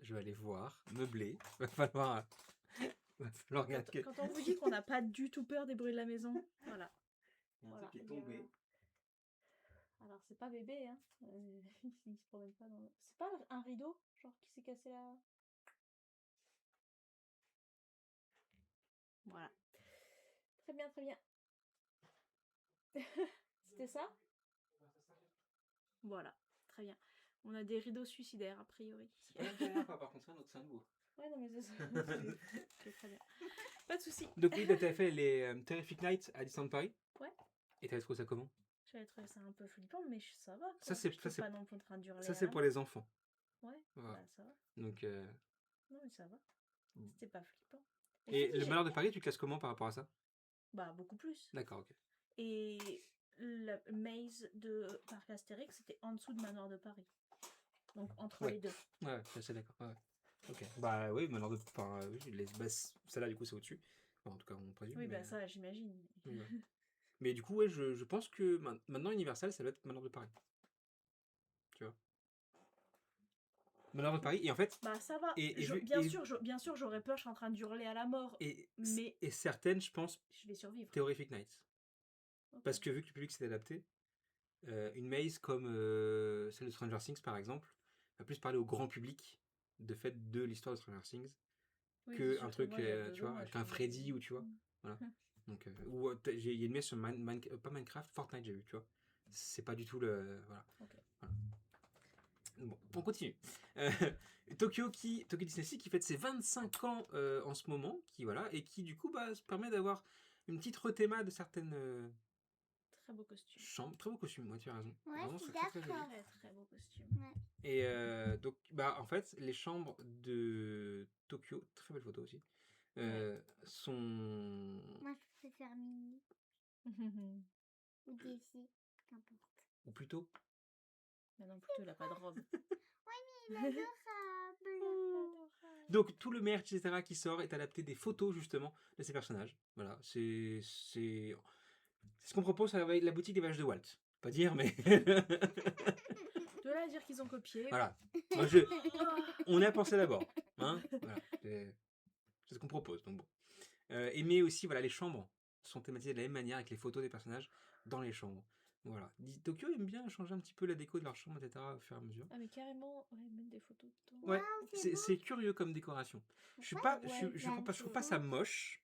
Je vais aller voir, meubler. Va falloir regarder. Quand on vous dit qu'on n'a pas du tout peur des bruits de la maison, voilà. Il y a un Voilà. truc qui est tombé. Alors c'est pas bébé, hein. Il se promène pas dans... C'est pas un rideau, genre qui s'est cassé là. Voilà. Très bien, très bien. C'était ça? Voilà, très bien. On a des rideaux suicidaires, a priori. C'est pas la dernière fois, par contre, c'est un nouveau. Ouais, non, mais c'est ça. Ok, très bien. Pas de soucis. Donc oui, t'avais fait les Terrific Nights à Disneyland Paris. Ouais. Et t'avais trouvé ça comment? J'avais trouvé ça un peu flippant, mais ça va. Quoi. Ça, c'est- J'étais ça, c'est- pas non plus en train d'hurler. Ça, à c'est la pour mort. les enfants. Ouais, Voilà. bah ça va. Donc, Non, mais ça va. Mm. C'était pas flippant. et je te le dis, malheur de Paris, tu classes comment par rapport à ça? bah, beaucoup plus. D'accord, ok. Et la maze de Parc Astérix, c'était en dessous de Manoir de Paris. Donc entre Ouais. les deux. Ouais, c'est d'accord. Ouais. Ok. Bah oui, malheur de. Enfin, oui, celle-là, du coup, c'est au-dessus. Enfin, en tout cas, on présume. Oui, mais, bah ça, j'imagine. oui, ouais. Mais du coup, ouais, je pense que maintenant, Universal, ça doit être malheur de Paris. Tu vois? Malheur de Paris, et en fait. Bah ça va. Et Bien sûr, j'aurais peur, je suis en train d'hurler à la mort. Mais et certaines, je pense, je vais survivre. Terrific Nights. Ok. Parce que vu que le public s'est adapté, une maze comme celle de Stranger Things par exemple, va plus parler au grand public de fait de l'histoire de Stranger Things Oui, que surtout un truc, moi, il y a 2 tu vois, ans, avec je un suis- Freddy ou tu vois. Voilà. Donc, ou il y a une maze sur pas Minecraft, Fortnite j'ai vu, tu vois. C'est pas du tout le. Voilà. Ok. Voilà. Bon, on continue. Tokyo Disney Sea qui fête ses 25 ans en ce moment, qui voilà, et qui du coup se permet d'avoir une petite rethéma de certaines Très beau costume. chambre, très beau costume, moi tu as raison. Ouais, Vraiment, je suis c'est très joli. d'accord. Très très beau costume. Ouais. Et donc, bah, en fait, les chambres de Tokyo, très belle photo aussi, sont... Moi, je préfère Mini ou Daisy, qu'importe. Ou plutôt... Maintenant, plutôt, il a pas de robe. Il est adorable. Donc, tout le merch, etc., qui sort est adapté des photos, justement, de ces personnages. Voilà, c'est ce qu'on propose à la boutique des vaches de Walt. Pas dire, mais... De là à dire qu'ils ont copié. Voilà. Moi, on y a pensé d'abord. Hein, voilà. C'est ce qu'on propose. Donc bon. Mais aussi, voilà, les chambres sont thématisées de la même manière avec les photos des personnages dans les chambres. Voilà. Tokyo aime bien changer un petit peu la déco de leur chambre, etc. au fur et à mesure. Ah, mais carrément, ouais, mettre des photos dedans. Ouais, c'est beau. c'est curieux comme décoration. Je suis Ouais, pas, ouais, je trouve pas ça moche.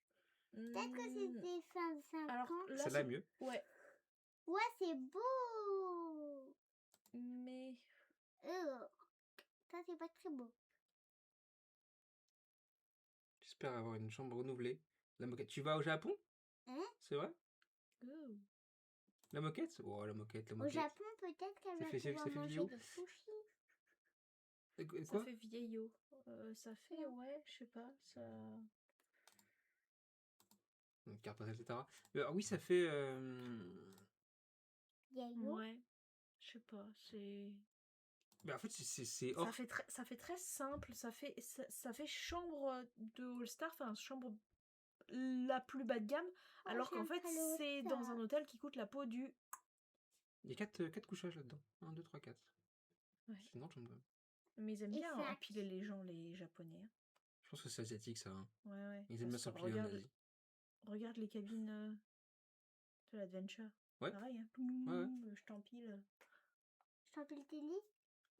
Peut-être que c'était fin de 5 Alors ans. là, Celle-là est mieux. Ouais, Ouais, c'est beau. mais Ça, c'est pas très beau. J'espère avoir une chambre renouvelée. La moquette. Tu vas au Japon? Hein? C'est vrai? oh, La moquette? Oh, la moquette, la Au moquette. Japon, peut-être qu'elle Ça va fait pouvoir manger vidéo des sushis. Et ça quoi? fait vieillot. Ça fait, ouais, je sais pas, ça... Donc, carte postale, etc. Oui, ça fait... Yayo. Ouais, je sais pas, c'est... en fait, c'est hors... Ça fait très simple, ça fait chambre de All-Star, enfin chambre la plus bas de gamme, alors qu'en j'aime fait pas le c'est dans All-Star. un hôtel qui coûte la peau du... Il y a 4 couchages là-dedans. 1, 2, 3, 4. Ouais. C'est une grande chambre quand même. Mais ils aiment Et bien ça- empiler les gens, les japonais. Hein. Je pense que c'est asiatique ça. Hein. Ouais, ouais. Ils aiment bien Ça se- s'empiler en Asie. regarde les cabines de l'adventure. Ouais. Pareil, hein. Ouais. Je t'empile. Je t'empile tes lits.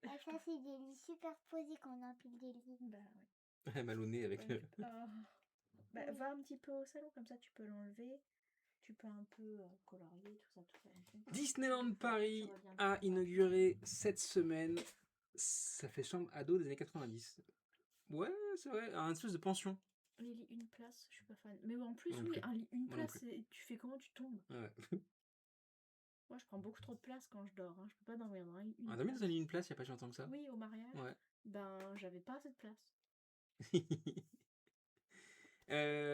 Ah, ça, c'est des lits superposés quand on empile des lits. Bah ouais. Ouais. Mal au nez avec Ouais, le... Bah, va un petit peu au salon, comme ça tu peux l'enlever. Tu peux un peu colorier, tout ça. Disneyland Paris Tu reviens. a inauguré cette semaine. Ça fait chambre ado des années 90. Ouais, c'est vrai. Un espèce de pension. Les lits une place, je suis pas fan. Mais en plus, Moi non oui, plus. un lit une Moi non place, tu fais comment tu tombes? Ouais. Moi, je prends beaucoup trop de place quand je dors. Hein. Je peux pas dormir dans un lit une On a mis place. dans un lit une place il y a pas si longtemps que ça. Oui, au mariage. Ouais. Ben, j'avais pas assez de place.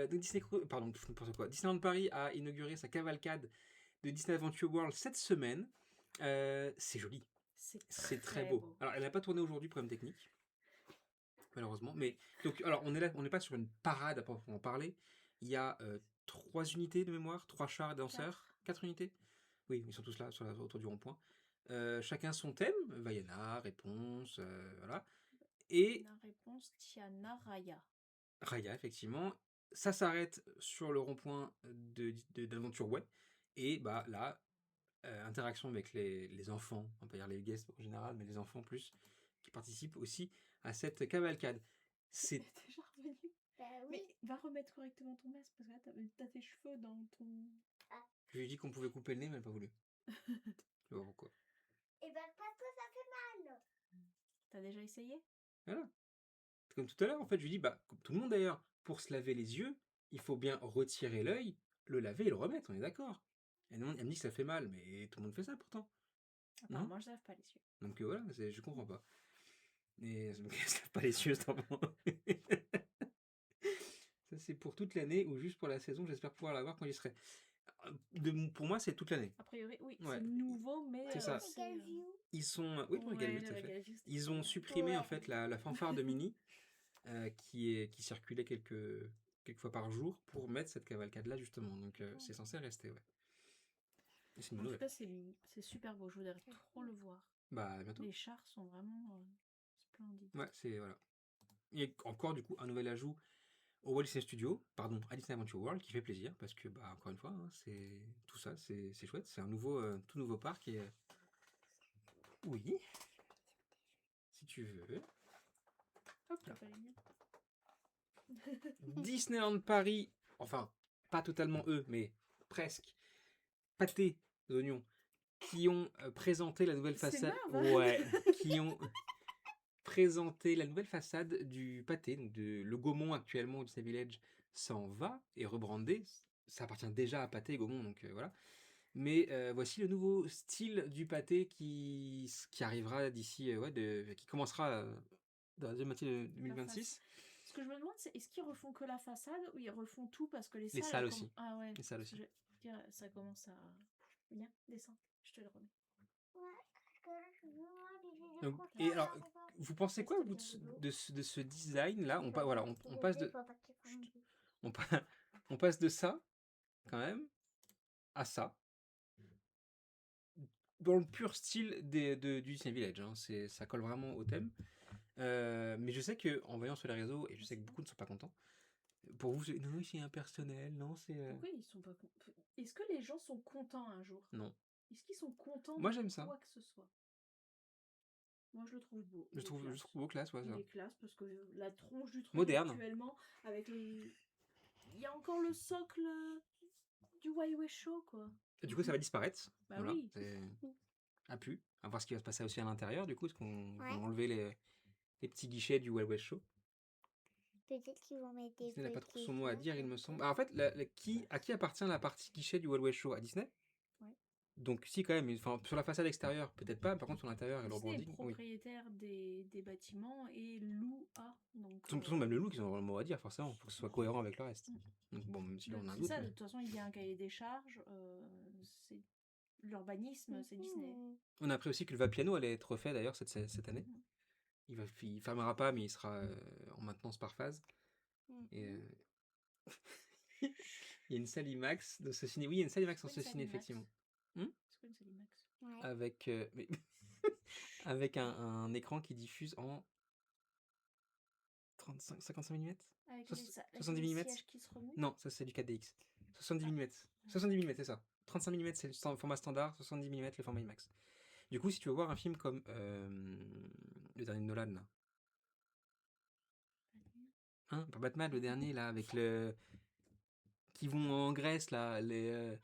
Donc pardon, n'importe quoi. Disneyland Paris a inauguré sa cavalcade de Disney Adventure World cette semaine. C'est joli. C'est très beau. Alors, elle n'a pas tourné aujourd'hui, problème technique, malheureusement. Mais donc, alors, on est là, on n'est pas sur une parade à proprement parler. Il y a 3 unités de mémoire, 3 chars et danseurs, 4 unités. Oui, ils sont tous là, autour du rond-point. Chacun son thème, Vaiana, réponse, voilà. Et La réponse, Tiana Raya. Raya, effectivement. Ça s'arrête sur le rond-point d'Adventure Way. Et bah là, interaction avec les enfants, on va pas dire les guests en général, mais les enfants plus, qui participent aussi à cette cavalcade. C'est T'es déjà revenu. Bah oui. Mais va remettre correctement ton masque parce que là t'as tes cheveux dans ton... Je lui ai dit qu'on pouvait couper le nez, mais elle n'a pas voulu. Je sais pas pourquoi. Et ben, parce que ça fait mal. T'as déjà essayé? Voilà. Comme tout à l'heure, en fait, je lui dis, bah, comme tout le monde d'ailleurs, pour se laver les yeux, il faut bien retirer l'œil, le laver et le remettre, on est d'accord. Et non, elle me dit que ça fait mal, mais tout le monde fait ça pourtant. Enfin, moi je lave pas les yeux. Donc voilà, je comprends pas. Et ça me casse pas les yeux, c'est Ça, c'est pour toute l'année ou juste pour la saison, j'espère pouvoir l'avoir quand j'y serai. Pour moi, c'est toute l'année. A priori, oui, Ouais. c'est nouveau, mais... C'est ça. Ils sont... Oui, pour les Galvus, tout à fait. Galvus, Ils ont supprimé Ouais. en fait la fanfare de Minnie qui circulait quelques fois par jour pour mettre cette cavalcade-là justement. Donc c'est censé rester, ouais. Et c'est une En bonne tout nouvelle. cas, c'est super beau. Je voudrais trop le voir. Bah, à bientôt. Les chars sont vraiment splendides. Ouais, c'est... Voilà. Et encore du coup, un nouvel ajout au Walt Disney Studio, pardon, à Disney Adventure World, qui fait plaisir, parce que, bah, encore une fois, hein, c'est tout ça, c'est chouette. C'est un tout nouveau parc et... Oui, si tu veux. Hop là. Disneyland Paris, enfin, pas totalement eux, mais presque. Pâté d'oignons, qui ont présenté la nouvelle C'est façade. Marv, hein. Ouais, qui ont présenté la nouvelle façade du Pâté, donc le Gaumont actuellement au Disney Village s'en va et rebrandé. Ça appartient déjà à Pâté et Gaumont, donc voilà. Mais voici le nouveau style du pâté qui arrivera d'ici, qui commencera dans la deuxième moitié de La 2026. Ce que je me demande, c'est est-ce qu'ils refont que la façade ou ils refont tout parce que les Les salles. salles aussi. Ah ouais. Les salles parce que aussi. je veux dire, ça commence à. Viens, descends, je te le remets. Ouais, parce que là, je veux moi les Donc, couleurs, et alors, là, vous pensez quoi vous, de ce design-là? On passe de, on, pa- on passe de ça, quand même, à ça, dans le pur style du Disney Village. Hein. Ça colle vraiment au thème. Mais je sais que en voyant sur les réseaux, et je sais que beaucoup ne sont pas contents, pour vous, non, c'est impersonnel, non, c'est... Pourquoi ils sont pas contents? Est-ce que les gens sont contents un jour? Non. Est-ce qu'ils sont contents Moi, de j'aime ça. quoi que ce soit? Moi, je le trouve beau. Je trouve beau classe, ouais, Il ça. est classe parce que la tronche du truc Moderne. actuellement, avec le. Il y a encore le socle du Wai Show, quoi. Et du coup, ça va disparaître. Bah Voilà. oui. A plus. À voir ce qui va se passer aussi à l'intérieur, du coup, parce qu'on Ouais. va enlever les petits guichets du Wild West Show. Peut-être qu'ils vont mettre des Disney n'a pas trop petits son mot à socles dire, il et me semble. tout. Ah, en fait, à qui appartient la partie guichet du Wild West Show? À Disney? Ouais. Donc, si, quand même. Enfin, sur la façade extérieure, peut-être pas. Par contre, sur l'intérieur et le Disney est rebranding, oui. propriétaire des bâtiments et loue a. Donc, De toute façon, même le look, ils ont le mot à dire, forcément. Il faut que ce soit cohérent avec le reste. Mm. Donc, bon, même si là, on a un c'est doute. ça, Mais... de toute façon, il y a un cahier des charges. C'est l'urbanisme, c'est Disney. On a appris aussi que le Vapiano allait être refait, d'ailleurs, cette année. Il fermera pas, mais il sera en maintenance par phase. Et il y a une salle IMAX dans ce ciné. Oui, il y a une salle IMAX dans ce ciné, effectivement. C'est quoi une salle IMAX? Ouais. Avec, avec un écran qui diffuse en 55 mm. Avec 70 les mm. sièges qui se remuent? Non, ça c'est du 4DX. 70 mm. 70 mm, c'est ça. 35 mm, c'est le format standard. 70 mm, le format IMAX. Du coup, si tu veux voir un film comme le dernier de Nolan, là. Hein, pas Batman, le dernier, là, avec le... qui vont en Grèce, là, les...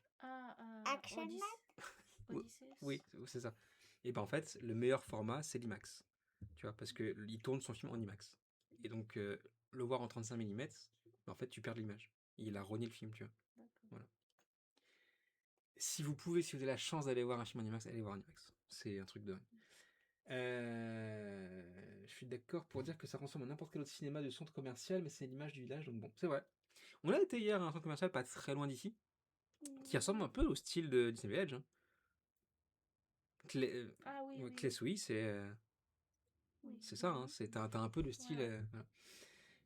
Action Man? Odysseus. Oui, c'est ça. Et ben en fait, le meilleur format, c'est l'IMAX. Tu vois, parce que il tourne son film en IMAX. Et donc, le voir en 35 mm, en fait, tu perds l'image. Il a rogné le film, tu vois. Voilà. Si vous avez la chance d'aller voir un film en IMAX, allez voir en IMAX. C'est un truc de dingue. Je suis d'accord pour dire que ça ressemble à n'importe quel autre cinéma de centre commercial, mais c'est l'image du village, donc bon, c'est vrai. On a été hier à un centre commercial pas très loin d'ici, qui ressemble un peu au style de Disney Village. Hein. Clé-Souris, c'est ça, hein, t'as un peu le style. Voilà.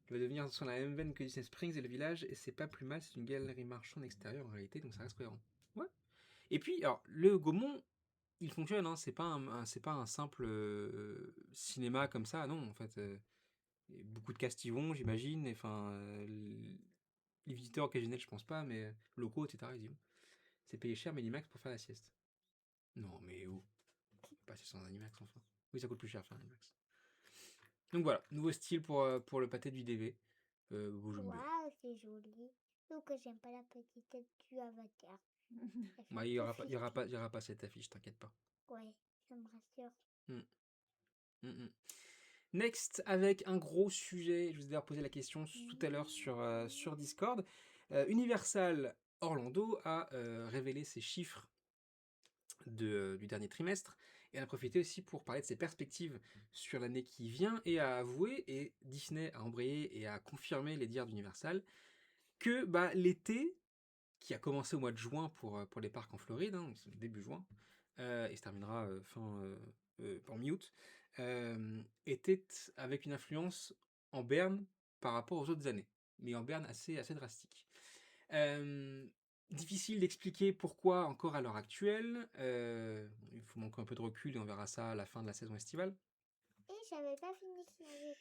Il va devenir sur la même veine que Disney Springs et le village, et c'est pas plus mal, c'est une galerie marchande extérieure en réalité, donc ça reste cohérent. Ouais. Et puis, alors, le Gaumont, il fonctionne, hein, c'est pas un simple cinéma comme ça, non, en fait. Beaucoup de castes y vont, j'imagine, enfin, les visiteurs occasionnels, je pense pas, mais locaux, etc., ils y vont. C'est payé cher, mais l'IMAX pour faire la sieste. Non, mais où? Passer sans un IMAX, enfin. Oui, ça coûte plus cher faire un IMAX. Donc voilà, nouveau style pour le pâté du DV. Waouh, c'est joli. Sauf que j'aime pas la petite tête du avatar. Bah, il y aura pas cette affiche, t'inquiète pas. Ouais, ça me rassure. Next, avec un gros sujet, je vous ai d'ailleurs posé la question tout à l'heure sur Discord. Universal Orlando a révélé ses chiffres du dernier trimestre et a profité aussi pour parler de ses perspectives sur l'année qui vient et a avoué, et Disney a embrayé et a confirmé les dires d'Universal, que bah, l'été, qui a commencé au mois de juin pour les parcs en Floride, hein, début juin, et se terminera en mi-août, était avec une influence en berne par rapport aux autres années, mais en berne assez drastique. Difficile d'expliquer pourquoi encore à l'heure actuelle. Il faut manquer un peu de recul et on verra ça à la fin de la saison estivale. Et j'avais pas fini avec.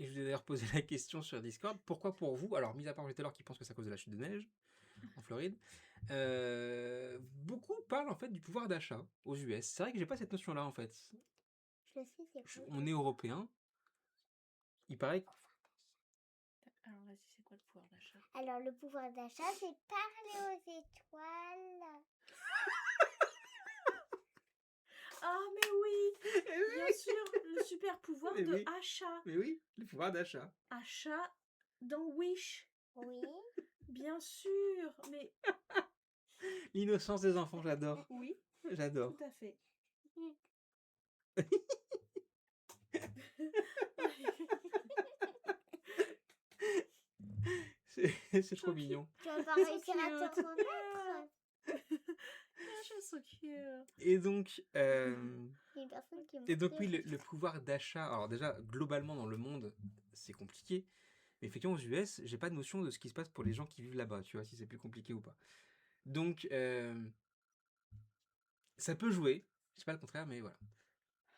Et je vous ai d'ailleurs posé la question sur Discord, pourquoi pour vous, alors mis à part Taylor qui pense que c'est à cause de la chute de neige en Floride, beaucoup parlent en fait du pouvoir d'achat aux US. C'est vrai que j'ai pas cette notion là en fait. Je sais, c'est quoi. On est européen. Il paraît que... Alors vas-y, c'est quoi le pouvoir d'achat? Alors le pouvoir d'achat, c'est parler aux étoiles. Ah mais oui, bien sûr, le super pouvoir Mais de oui. achat. Mais oui, le pouvoir d'achat. Achat dans Wish. Oui. Bien sûr, mais L'innocence des enfants, j'adore. Oui, J'adore. tout à fait. C'est trop So cute. mignon. Tu vas pas So réussir à te cute. remettre. Yeah, she's so cute. Et donc, Il y a une personne qui et donc monte oui, le pouvoir d'achat. Alors déjà, globalement dans le monde, c'est compliqué. Mais effectivement, aux US, j'ai pas de notion de ce qui se passe pour les gens qui vivent là-bas, tu vois, si c'est plus compliqué ou pas. Donc, ça peut jouer. Je sais pas le contraire, mais voilà.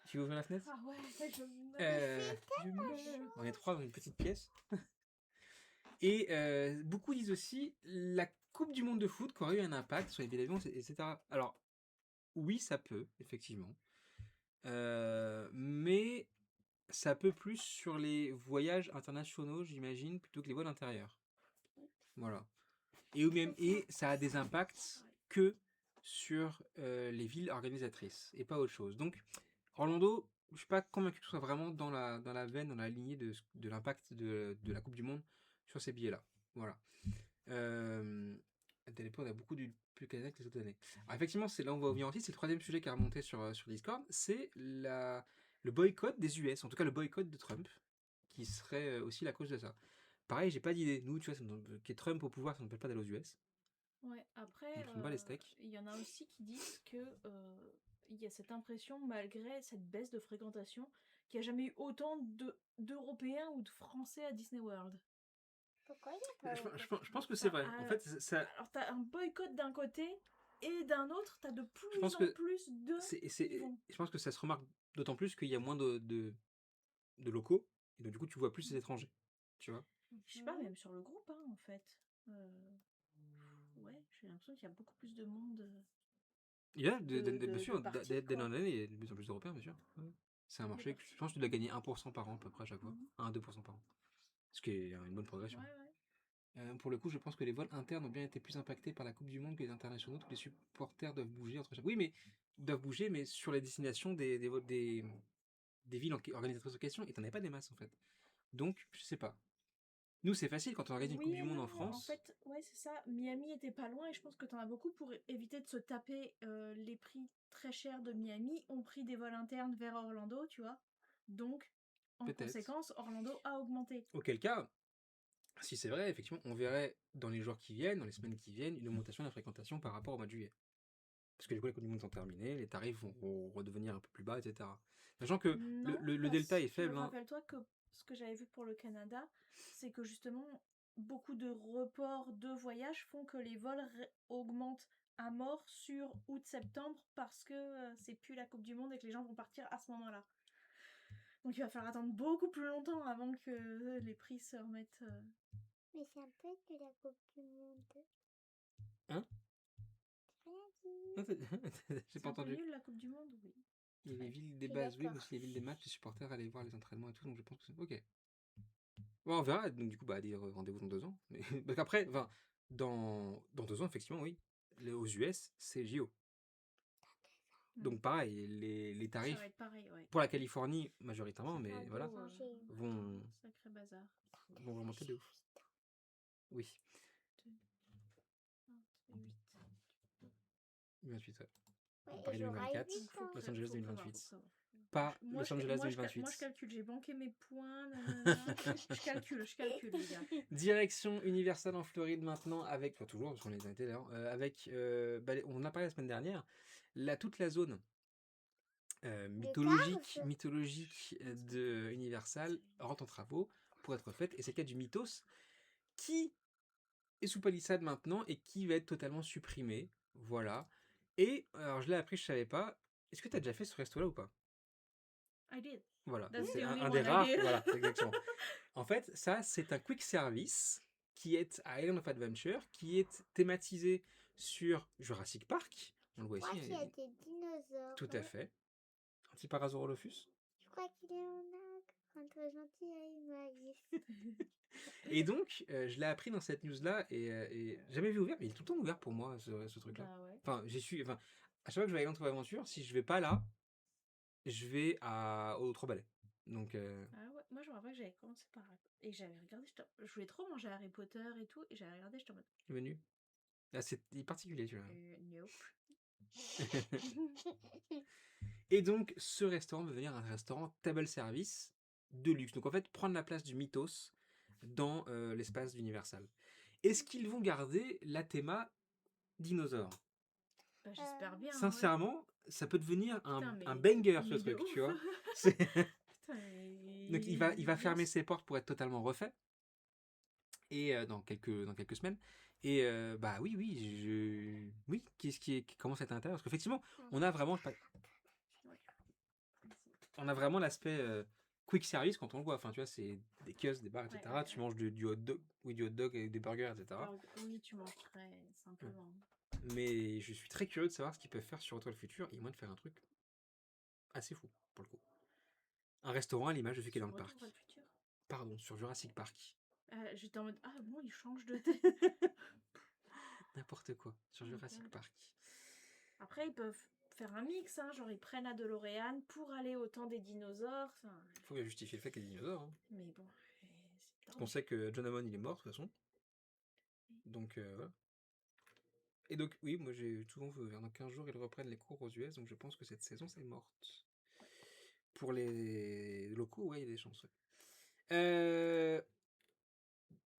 Tu veux ouvrir la fenêtre? Ah ouais, je On est trois dans une petite pièce. Et beaucoup disent aussi la Coupe du Monde de foot qui aurait eu un impact sur les billets d'avion, etc. Alors, oui, ça peut, effectivement. Mais ça peut plus sur les voyages internationaux, j'imagine, plutôt que les vols intérieurs. Voilà. Et ça a des impacts que sur les villes organisatrices et pas autre chose. Donc, Orlando, je suis pas convaincu que ce soit vraiment dans la veine, dans la lignée de l'impact de la Coupe du Monde sur ces billets-là. Voilà. À tel point, on a beaucoup du plus Canada que les autres années. Alors, effectivement, c'est là où on va revenir aussi. C'est le troisième sujet qui a remonté sur Discord. C'est le boycott des US, en tout cas le boycott de Trump, qui serait aussi la cause de ça. Pareil, j'ai pas d'idée. Nous, tu vois, qui est Trump au pouvoir, ça ne nous empêche pas d'aller aux US. Ouais, après, On ne pas les steaks. il y en a aussi qui disent que il y a cette impression, malgré cette baisse de fréquentation, qu'il n'y a jamais eu autant d'Européens ou de Français à Disney World. Pourquoi il n'y a pas Je pense que c'est vrai. En fait, ça, Alors, t'as un boycott d'un côté, et d'un autre, t'as de je plus pense en que plus de qui vont. je pense que ça se remarque d'autant plus qu'il y a moins de locaux. Et donc, du coup, tu vois plus ces étrangers. Tu vois? Je sais pas, même sur le groupe, hein, en fait. Ouais, j'ai l'impression qu'il y a beaucoup plus de monde. Il y a, bien de sûr, parties, d'année quoi. en année, il y a de plus en plus d'Européens, bien sûr. Ouais. C'est un marché que je pense que tu dois gagner 1% par an, à peu près, à chaque fois. Mhm. 1 à 2% par an. Ce qui est une bonne progression. Ouais, ouais. Pour le coup, je pense que les vols internes ont bien été plus impactés par la Coupe du Monde que les internationaux. Tous les supporters doivent bouger entre chaque. Oui, mais doivent bouger, mais sur les destinations des villes organisatrices en question, et t'en as pas des masses en fait. Donc, je sais pas. Nous, c'est facile quand on organise une Coupe Oui du et Monde non, en en France. fait, ouais, c'est ça. Miami était pas loin et je pense que t'en as beaucoup pour éviter de se taper les prix très chers de Miami, ont pris des vols internes vers Orlando, tu vois. Donc, en Peut-être. conséquence, Orlando a augmenté. Auquel cas, si c'est vrai, effectivement, on verrait dans les jours qui viennent, dans les semaines qui viennent, une augmentation de la fréquentation par rapport au mois de juillet. Parce que du coup, les Coupes du Monde sont terminées, les tarifs vont redevenir un peu plus bas, etc. Sachant que Non, le parce delta est que faible. Hein. rappelle-toi que ce que j'avais vu pour le Canada, c'est que justement, beaucoup de reports de voyages font que les vols augmentent à mort sur août-septembre parce que c'est plus la Coupe du Monde et que les gens vont partir à ce moment-là. Donc il va falloir attendre beaucoup plus longtemps avant que les prix se remettent. Mais c'est un peu que la Coupe du Monde. Hein? Rien dit. J'ai C'est pas un peu entendu. nul la Coupe du Monde, oui. Il y a les Ouais. villes des Je suis bases, oui, mais d'accord. aussi les villes des matchs, les supporters allaient voir les entraînements et tout, donc je pense que c'est. Ok. Bon, on verra, donc du coup, bah, dire rendez-vous dans 2 ans. Mais, parce qu'après, enfin, dans 2 ans, effectivement, oui. Aux US, c'est JO. Donc pareil, les Ça tarifs va être pareil, ouais. pour la Californie majoritairement, mais Chicago, voilà, j'ai- vont, Sacré bazar. vont remonter de ouf. Oui, 28. 28, ouais. Ouais, Paris j'aurai 2024, 8 ans. Los Angeles Faut prévoir 2028. pour savoir. Pas Moi, Los Angeles moi, je 2028. calcule, j'ai banqué mes points, nanana. je calcule, les gars. Direction Universal en Floride maintenant avec, enfin toujours parce qu'on les a été d'ailleurs, avec, on en a parlé la semaine dernière, toute la zone Cars mythologique de Universal rentre en travaux pour être faite et c'est le cas du Mythos qui est sous palissade maintenant et qui va être totalement supprimé, voilà. Et alors je l'ai appris, je savais pas. Est-ce que tu as déjà fait ce resto là ou pas? I did. Voilà, That's c'est the only un des one I rares, did. voilà, exactement. En fait, ça, c'est un quick service qui est à Island of Adventure, qui est thématisé sur Jurassic Park. On le voit Je crois ici, qu'il y a des dinosaures. tout à fait. Un petit Parasaurolophus. Je crois qu'il est en arc. Un très gentil animaliste. Et donc, je l'ai appris dans cette news-là et jamais vu ouvert, mais il est tout le temps ouvert pour moi, ce truc-là. Bah ouais. Enfin, à chaque fois que je vais à Island of Adventure, si je vais pas là, je vais au Trois Balais. Donc, Ah ouais. Moi, je me rappelle que j'avais commencé par. Et j'avais regardé, je voulais trop manger Harry Potter et tout, et j'avais regardé, j'étais en mode. venu. Ah, il est particulier, celui-là. Nope. Et donc, ce restaurant va devenir un restaurant table service de luxe. Donc, en fait, prendre la place du Mythos dans l'espace d'Universal. Est-ce qu'ils vont garder la théma dinosaure? Bah, j'espère bien, ouais. Sincèrement, ça peut devenir Putain, un mais- banger, ce mais de truc, tu ouf. vois. C'est- Putain, mais- Donc, il va fermer ses portes pour être totalement refait. Et dans quelques semaines. Et bah oui, oui, comment c'est à l'intérieur? Parce qu'effectivement, on a vraiment, on a vraiment l'aspect quick service quand on le voit. Enfin, tu vois, c'est des kiosques, des bars, etc. Ouais, Tu manges du hot dog, oui, du hot dog avec des burgers, etc. Alors, oui, tu manges très simplement. Mais je suis très curieux de savoir ce qu'ils peuvent faire sur Retour le futur. Et moins de faire un truc assez fou, pour le coup. Un restaurant à l'image de celui qui est dans le Sur parc. Retour vers le futur. Pardon, sur Jurassic Park. J'étais en mode, ah bon, il change de tête. N'importe quoi, sur Oh my Jurassic God. Park. Après, ils peuvent faire un mix, hein, genre ils prennent la DeLorean pour aller au temps des dinosaures. Enfin, Il faut bien justifier le fait qu'il y ait des dinosaures. Hein. mais bon, c'est Parce qu'on sait que John Hammond il est mort de toute façon. Donc voilà. Et donc oui, moi j'ai souvent vu dans 15 jours ils reprennent les cours aux US, donc je pense que cette saison c'est morte. Pour les locaux, ouais, il y a des chances. Ouais.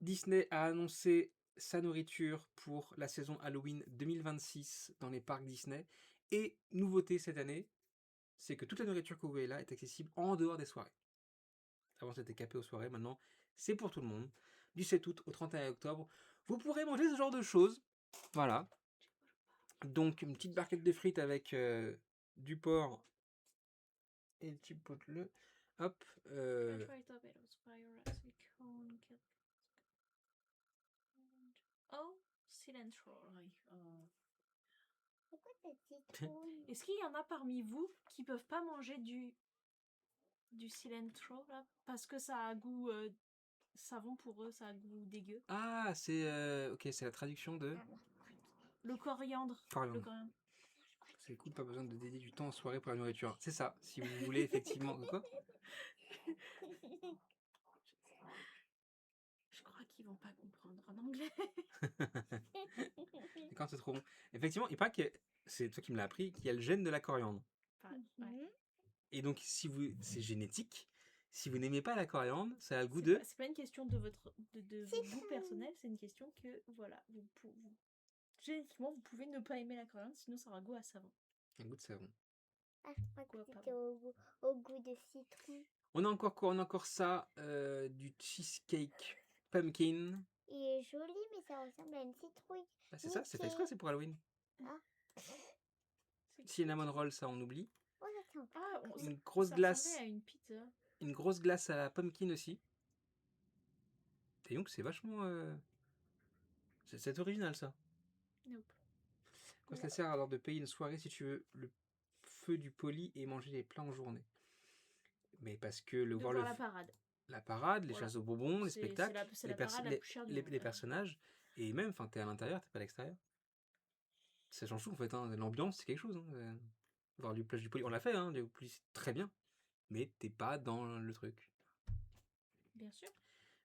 Disney a annoncé sa nourriture pour la saison Halloween 2026 dans les parcs Disney. Et nouveauté cette année, c'est que toute la nourriture que vous voyez là est accessible en dehors des soirées. Avant c'était capé aux soirées, maintenant c'est pour tout le monde. Du 7 août au 31 octobre, vous pourrez manger ce genre de choses. Voilà. Donc une petite barquette de frites avec du porc et le petit poteleux. Hop. Oh, cilantro. Pourquoi t'as citrouille? Est-ce qu'il y en a parmi vous qui peuvent pas manger du cilantro là parce que ça a un goût savon pour eux, ça a un goût dégueu. Ah, c'est ok, c'est la traduction de Le coriandre. Coriandre. Le coriandre. C'est cool, pas besoin de dédier du temps en soirée pour la nourriture. C'est ça, si vous voulez effectivement. Quoi? Je crois qu'ils vont pas comprendre en anglais. Et quand c'est trop bon. Effectivement, il paraît que c'est toi qui me l'as appris, qu'il y a le gène de la coriandre. Ouais. Et donc, si vous, c'est génétique. Si vous n'aimez pas la coriandre, ça a le goût de. C'est pas une question de votre goût personnel, c'est une question que voilà, génétiquement vous pouvez ne pas aimer la coriandre, sinon ça aura goût à savon. Un goût de savon. Ah, je crois que Quoi, c'était au goût de citron. On a encore quoi? On a encore ça, du cheesecake pumpkin. Il est joli, mais ça ressemble à une citrouille. Bah, c'est ça, c'est fait exprès, c'est pour Halloween. Ah. Cinnamon roll, ça on oublie. Oh, ça sent Ah, Une grosse ça glace. ressemblait à une pizza. Une grosse glace à la pumpkin aussi. Et donc c'est vachement. C'est original ça. Nope. Quoi ça sert alors de payer une soirée si tu veux le feu du poli et manger les plats en journée? Mais parce que De voir la parade. La parade, les Voilà. chasses aux bonbons, les C'est spectacles, c'est la parade la plus chère du monde. les personnages, et même, enfin, t'es à l'intérieur, t'es pas à l'extérieur. Ça change tout en fait, hein. L'ambiance c'est quelque chose. Hein. Voir du plage du poli, on l'a fait, hein, du poli c'est très bien, mais t'es pas dans le truc. Bien sûr.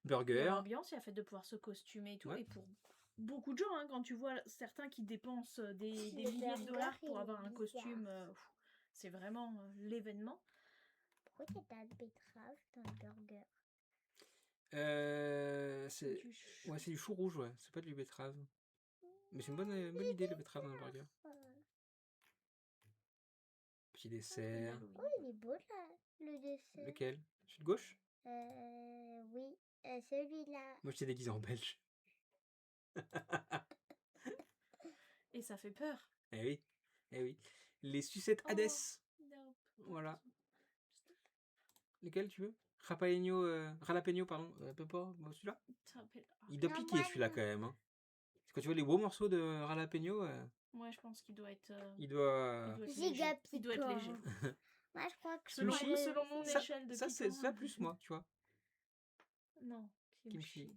Burger. L'ambiance, il y a le fait de pouvoir se costumer et tout. Ouais. Et pour beaucoup de gens, hein, quand tu vois certains qui dépensent des milliers de dollars pour avoir un costume, c'est vraiment l'événement. Pourquoi t'as pas de betterave dans le burger? C'est ouais, c'est du chou rouge, ouais. C'est pas du betterave. Mais c'est une bonne idée, le betterave dans le burger. Petit dessert. Oh, il est beau là, le dessert. Lequel? Celui de gauche? Oui, celui-là. Moi, j'étais déguisé en belge. Et ça fait peur. Eh oui, eh oui. Les sucettes Oh. Hades. No. Voilà. Lequel tu veux? Jalapeno, pardon. Pas celui-là. Il doit Non, piquer moi, celui-là non. quand même. Hein. Quand tu vois les gros morceaux de jalapeno, Ouais, je pense qu'il doit être. il doit. Giga léger. Il doit être léger. Moi, je crois que Selon mon échelle de Ça, piquant. c'est plus moi, tu vois. Non. Kimchi.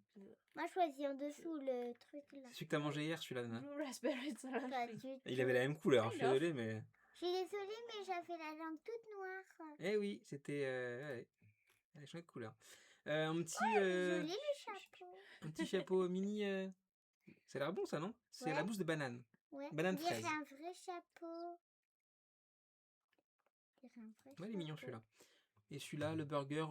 Moi, je choisis en dessous le truc là. C'est celui que t'as mangé hier, celui-là, Nana. Blue raspberry salad. Pas du Il tout. avait la même couleur, hein, je suis Enough. désolé, mais. Je suis désolée, mais j'avais la langue toute noire. Eh oui, c'était. Ouais. Elle a changé de couleur. Un petit. Joli le chapeau. Un petit chapeau mini. Ça a l'air bon, ça, non? C'est la Ouais. mousse de banane. Ouais. Banane On dirait fraise. un vrai chapeau. On dirait un vrai Ouais, il est mignon, chapeau. celui-là. Et celui-là, le burger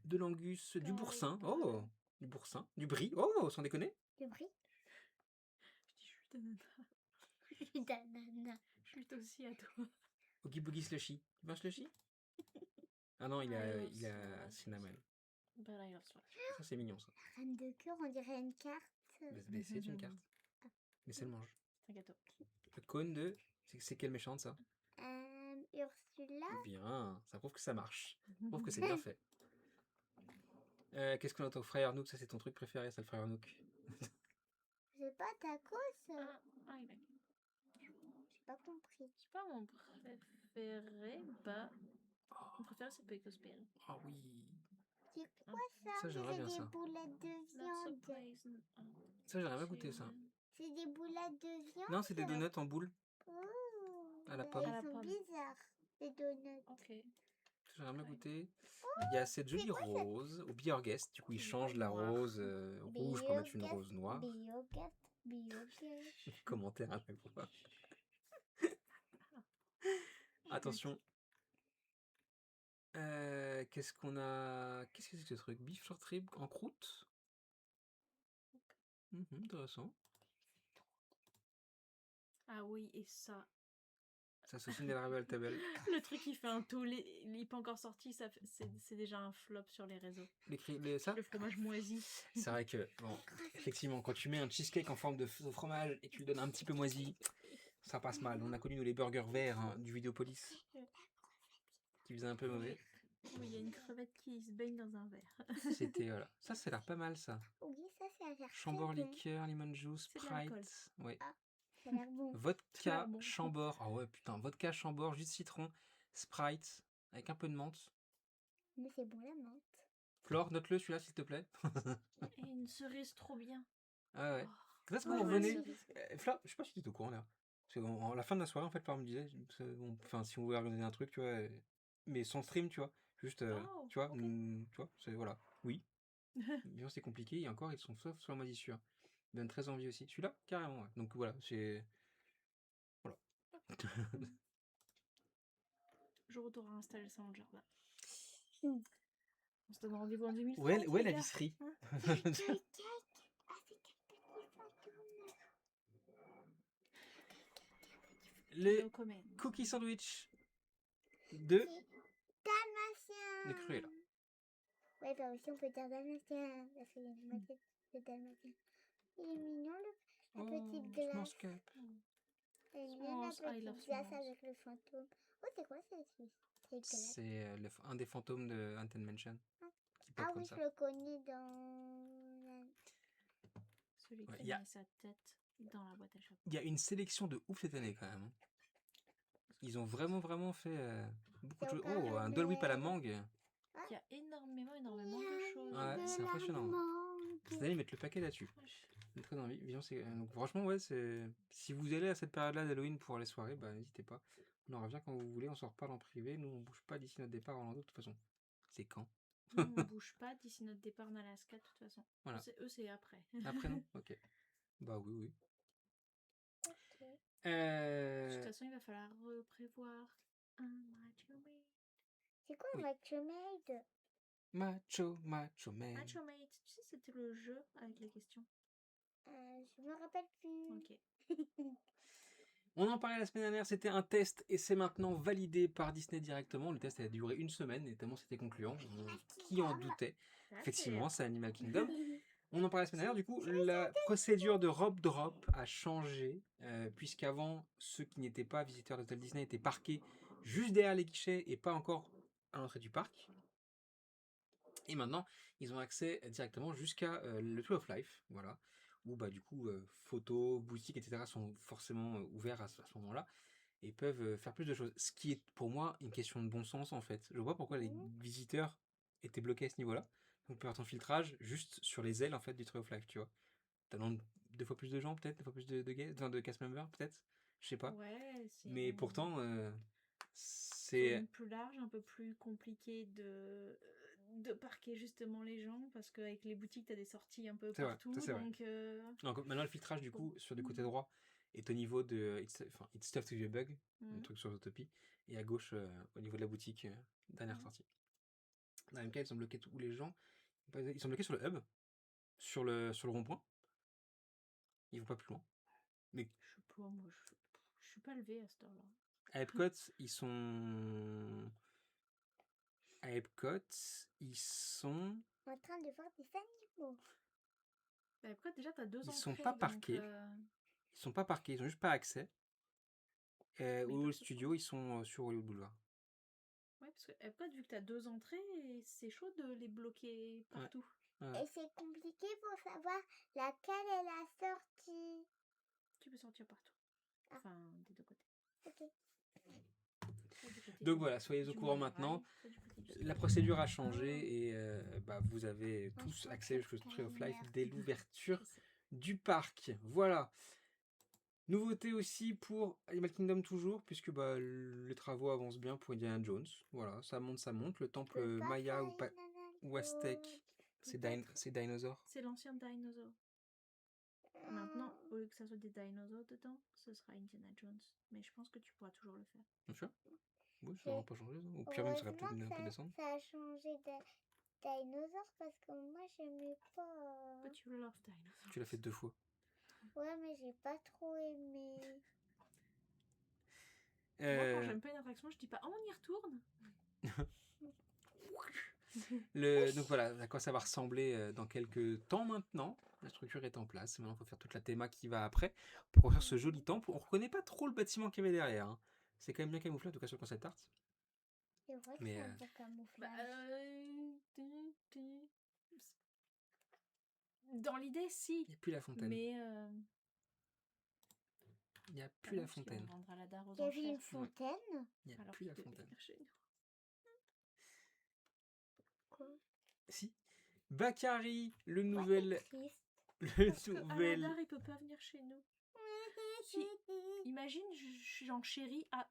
de l'angus, du boursin. Oh! Du boursin. Du brie. Oh, sans déconner. Le brie. Je dis chut, ananas. D'ananas. Chut aussi à toi. Oogie Boogie Slushy. Tu veux un slushy? Ah non, il a cinnamon. But I love sweat. Ça, c'est mignon, ça. Reine de cœur, on dirait une carte. Mais c'est une carte. Mais ça le mange. C'est un gâteau. Le cône de... C'est quelle méchante, ça? Ursula. Bien. Ça prouve que ça marche. Ça prouve que c'est bien fait. Qu'est-ce qu'on a au frère Nook? Ça, c'est ton truc préféré, ça, le frère Nook. J'ai pas tacos. Ah, il a... J'ai pas compris. C'est pas mon préféré, bah... Mon préféré, c'est Pecos Bear. Ah oui. C'est quoi ça? Ça, j'aimerais bien C'est ça. des boulettes de viande. Ça, j'aimerais bien goûter ça. C'est des boulettes de viande? Non, c'est des donuts en boule. Oh, À la bah, pomme. ils À la sont pomme. bizarres, les donuts. Ok. Ça, j'aimerais bien goûter. Il y a cette jolie quoi, ça? rose au Be Our Guest. Du coup, ils changent la Noir. rose rouge pour mettre une Biogas, rose noire. Biogas, Biogas. Commentaire à chaque fois. Attention. Qu'est-ce qu'on a? Qu'est-ce que c'est que ce truc? Beef short rib en croûte? Intéressant. Ah oui, et ça. Ça saucisse des ravioli al tabel. Le truc qui fait un tollé, il n'est pas encore sorti, c'est déjà un flop sur les réseaux. Ça? Le fromage moisi. C'est vrai que, bon, effectivement, quand tu mets un cheesecake en forme de fromage et que tu le donnes un petit peu moisi, ça passe mal. On a connu, nous, les burgers verts du Vidéopolis, qui faisaient un peu mauvais. Oui, il y a une crevette qui se baigne dans un verre. C'était, voilà. Ça a l'air pas mal, ça. Oui, ça a l'air Chambord très bon. liqueur, lemon juice, C'est de l'alcool. Sprite. Ouais. Ça a l'air bon. Ça a Vodka l'air bon. Chambord. Ah ouais, putain, vodka Chambord, jus de citron, Sprite, avec un peu de menthe. Mais c'est bon la menthe. Flore, note-le celui-là, s'il te plaît. Et une cerise trop bien. Ah ouais. Oh. Quand est-ce Ouais, qu'on ouais, revenait cerise. Flore, je sais pas si tu étais au courant là. Parce qu'à la fin de la soirée, en fait, Flore me disait, enfin, si on voulait organiser un truc, tu vois, mais sans stream, tu vois, juste, Oh, tu vois, ok. tu vois, c'est voilà. Oui, bien c'est compliqué, et encore, ils sont sauf sur la moisissure. Ils donnent très envie aussi. Celui-là, carrément, ouais. Donc voilà, c'est. Voilà. Jour où t'auras installé ça dans le jardin. Mm. On se donne rendez-vous en 2030. Ouais, les la gars. visserie. Hein Quel cake. Ah, c'est quel petit fantôme. Les No comment. cookie sandwich de Dalmatien. Cruella. Ouais, bah aussi on peut dire dalmatien. Parce qu'il y a une moitié de dalmatien. Il est mignon la petite glace. Scape. Elle est mignonne la S'mores, I love petite glace s'mores. avec le fantôme. Oh, c'est quoi cette glace? C'est un des fantômes de Haunted Mansion. Qui pop Ah comme oui, ça. je le connais dans... Celui Ouais, qui y a- met sa tête dans la boîte à chapeau. Il y a une sélection de ouf cette année quand même. Hein. Ils ont vraiment fait beaucoup de C'est choses. au Oh, un Dole Whip à la caramel. mangue. Il y a énormément de choses. Ouais, c'est impressionnant. Cette année, ils mettent le paquet là-dessus. J'ai très envie. Donc, franchement, ouais, c'est. Si vous allez à cette période-là d'Halloween pour les soirées, bah n'hésitez pas. On en revient quand vous voulez, on s'en reparle en privé. Nous, on bouge pas d'ici notre départ à Orlando de toute façon. C'est quand? Nous, on bouge pas d'ici notre départ en Alaska de toute façon. Voilà. Eux, c'est après. Après, non? Ok. Bah oui. Ok. De toute façon, il va falloir prévoir un macho maid. C'est quoi Oui. Macho Maid? Macho Man. Macho maid, tu sais, c'était le jeu avec les questions. Je me rappelle plus. Ok. On en parlait la semaine dernière, c'était un test et c'est maintenant validé par Disney directement. Le test a duré une semaine et tellement c'était concluant. Qui en doutait? Effectivement, c'est Animal Kingdom. On en parlait la semaine dernière, du coup, la procédure de robe drop a changé, puisqu'avant, ceux qui n'étaient pas visiteurs d'hôtel Disney étaient parqués juste derrière les guichets et pas encore à l'entrée du parc. Et maintenant, ils ont accès directement jusqu'à le Tree of Life, voilà, où bah, du coup, photos, boutiques, etc. sont forcément ouverts à ce moment-là et peuvent faire plus de choses. Ce qui est pour moi une question de bon sens en fait. Je vois pas pourquoi les visiteurs étaient bloqués à ce niveau-là. Donc, tu peux faire ton filtrage juste sur les ailes en fait du Tree of Life, tu vois. T'as deux fois plus de gens peut-être, deux fois plus de cast members peut-être, je sais pas. Ouais, Mais pourtant, zone c'est plus large, un peu plus compliqué de parquer justement les gens parce qu'avec les boutiques, t'as des sorties un peu C'est vrai, partout. ça, c'est vrai. Donc, Donc, maintenant, le filtrage, du coup, sur le côté droit, est au niveau de It's Tough to Be a Bug, le truc sur Zootopie, et à gauche, au niveau de la boutique, dernière sortie. Dans le même cas, ils sont bloqués tous les gens. Ils sont bloqués sur le hub, sur le rond-point. Ils vont pas plus loin. Mais je sais pas, moi, je suis pas levée à cette heure-là. à Epcot, ils sont. À Epcot, ils sont. En train de voir des animaux. Bah, après, déjà, t'as 2 Ils entrées. sont pas donc, parqués. Ils sont pas parqués, ils ont juste pas accès. ils Au peuvent se studio, ils sont sur Hollywood Boulevard. Ouais, parce que Epcot, vu que t'as 2 entrées, c'est chaud de les bloquer partout. Ouais. Et c'est compliqué pour savoir laquelle est la sortie. Tu peux sortir partout. Ah. Enfin, des deux côtés. Ok. Soit du côté Donc du- voilà, soyez au du courant monorail, maintenant. soit du côté du La ski. procédure a changé et vous avez Moi, tous je accès préfère jusqu'au Tree of Life Timer. dès l'ouverture Je sais. du parc. Voilà. Nouveauté aussi pour Animal Kingdom toujours, puisque les travaux avancent bien pour Indiana Jones. Voilà, ça monte. Le temple Peux pas Maya faire ou Aztèque, c'est dinosaures. C'est l'ancien dinosaure. Maintenant, au lieu que ça soit des dinosaures dedans, ce sera Indiana Jones. Mais je pense que tu pourras toujours le faire. Bien sûr. Oui, ça n'aura pas changé. Ça. Au pire, même, ça aurait peut-être un peu descendre. Ça a changé de dinosaure parce que moi j'aimais pas. But you love dinosaurs. Tu l'as fait 2 fois. Ouais, mais j'ai pas trop aimé. Moi, quand j'aime pas une attraction, je dis pas « Oh, on y retourne !» Donc voilà, à quoi ça va ressembler dans quelques temps maintenant. La structure est en place. Maintenant, il faut faire toute la théma qui va après pour construire ce joli temple. On reconnaît pas trop le bâtiment qu'il y avait derrière. Hein. C'est quand même bien camouflé, en tout cas sur le concept art. C'est vrai que Mais, c'est un beau camouflage. Dans l'idée, si. Il n'y a plus la fontaine. Mais Il n'y a plus la fontaine. On vendra la dalle aux Il y avait enchères. une fontaine. Il n'y a Alors plus qu'il la devait fontaine. venir chez nous. Quoi? Si. Bakary, le nouvel. Triste. Le Parce que nouvel. Aladar, il peut pas venir chez nous. Si. Imagine, j'en chéris à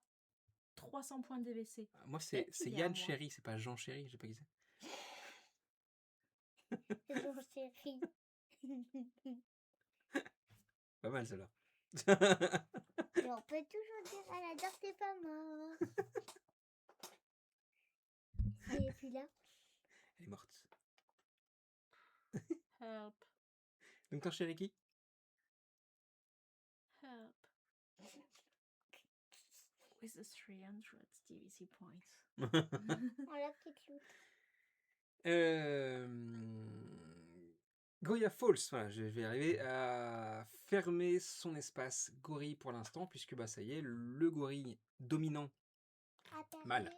300 points de DVC. Moi, c'est Et il y a Yann moi. Chéri, c'est pas Jean Chéri, je sais pas qui c'est. Jean Chéri. Pas mal celle-là. Et on peut toujours dire à la dame, t'es pas mort. Elle est plus là. Elle est morte. Help. Donc ton chéri qui? Help. With the 300 DVC points. On l'a petite loupe. Goya Falls, voilà, je vais arriver à fermer son espace gorille pour l'instant, puisque ça y est, le gorille dominant mâle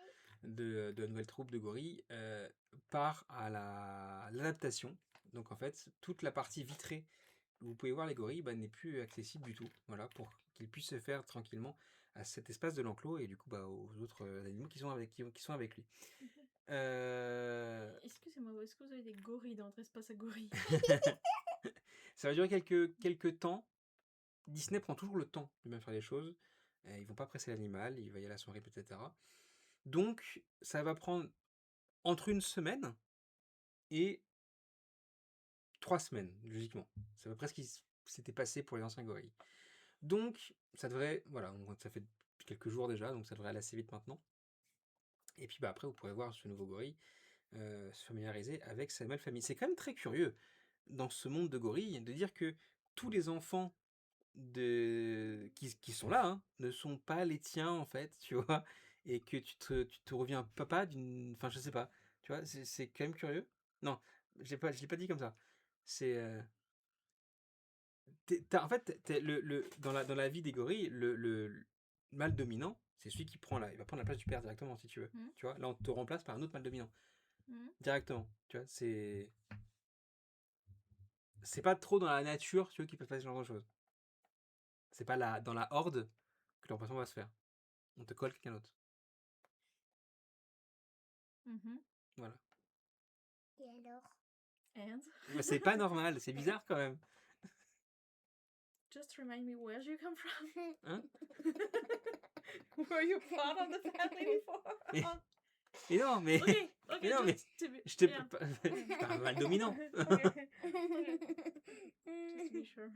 de la nouvelle troupe de gorilles part à l'adaptation. Donc en fait, toute la partie vitrée où vous pouvez voir les gorilles n'est plus accessible du tout, voilà, pour qu'ils puissent se faire tranquillement à cet espace de l'enclos et du coup aux autres animaux qui sont avec lui. Excusez-moi, est-ce que vous avez des gorilles dans votre espace à gorilles? Ça va durer quelques temps. Disney prend toujours le temps de bien faire les choses. Ils vont pas presser l'animal, il va y aller à son rythme, etc. Donc, ça va prendre entre 1 semaine et 3 semaines, logiquement. C'est à peu près ce qui s'était passé pour les anciens gorilles. Donc, ça devrait, voilà, ça fait quelques jours déjà, donc ça devrait aller assez vite maintenant. Et puis après, vous pourrez voir ce nouveau gorille se familiariser avec sa nouvelle famille. C'est quand même très curieux dans ce monde de gorilles de dire que tous les enfants qui sont là ne sont pas les tiens en fait, tu vois, et que tu te reviens papa d'une. Enfin, je sais pas, tu vois, c'est quand même curieux. Non, je l'ai pas dit comme ça. C'est. En fait, dans la vie des gorilles, le mâle dominant, c'est celui qui il va prendre la place du père directement si tu veux. Tu vois, là on te remplace par un autre mâle dominant. Directement, tu vois, c'est pas trop dans la nature, tu vois, qu'ils peuvent faire ce genre de choses. C'est pas dans la horde que l'emplacement va se faire. On te colle quelqu'un d'autre. Voilà. Et alors? Mais c'est pas normal, c'est bizarre quand même. Just remind me where you come from. Hein? Were you part of the family before? Et non, mais... Ok, ok, Mais non, mais je t'ai bien. pas... T'as un mal dominant. Ok. Just to be sure.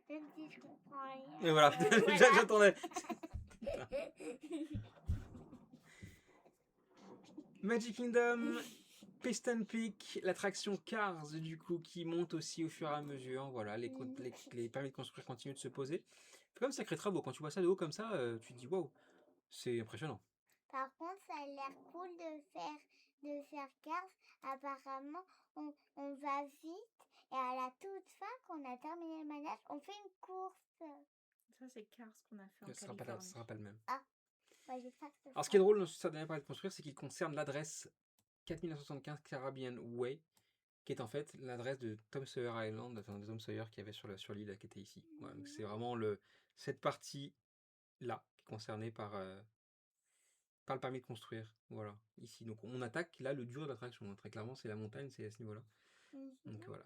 Même si je comprends rien. Et voilà, Voilà. j'attendais. Magic Kingdom, Piston Peak, l'attraction Cars, du coup, qui monte aussi au fur et à mesure. Voilà, les permis de construire continuent de se poser. C'est comme sacré travaux. Quand tu vois ça de haut comme ça, tu te dis waouh, c'est impressionnant. Par contre, ça a l'air cool de faire Cars. Apparemment, on va vite et à la toute fin, quand on a terminé le manège, on fait une course. Ça, c'est Cars qu'on a fait en Ce sera Californie. ce sera pas le même. Ouais, j'espère que ce Alors, ce sera qui est drôle dans ce dernier permis de construire, c'est qu'il concerne l'adresse 4975 Caribbean Way, qui est en fait l'adresse de Tom Sawyer Island, enfin de Tom Sawyer qui avait sur l'île qui était ici. Voilà, donc c'est vraiment cette partie-là qui est concernée par le permis de construire. Voilà, ici. Donc on attaque là le dur de l'attraction. Très clairement, c'est la montagne, c'est à ce niveau-là. Donc voilà.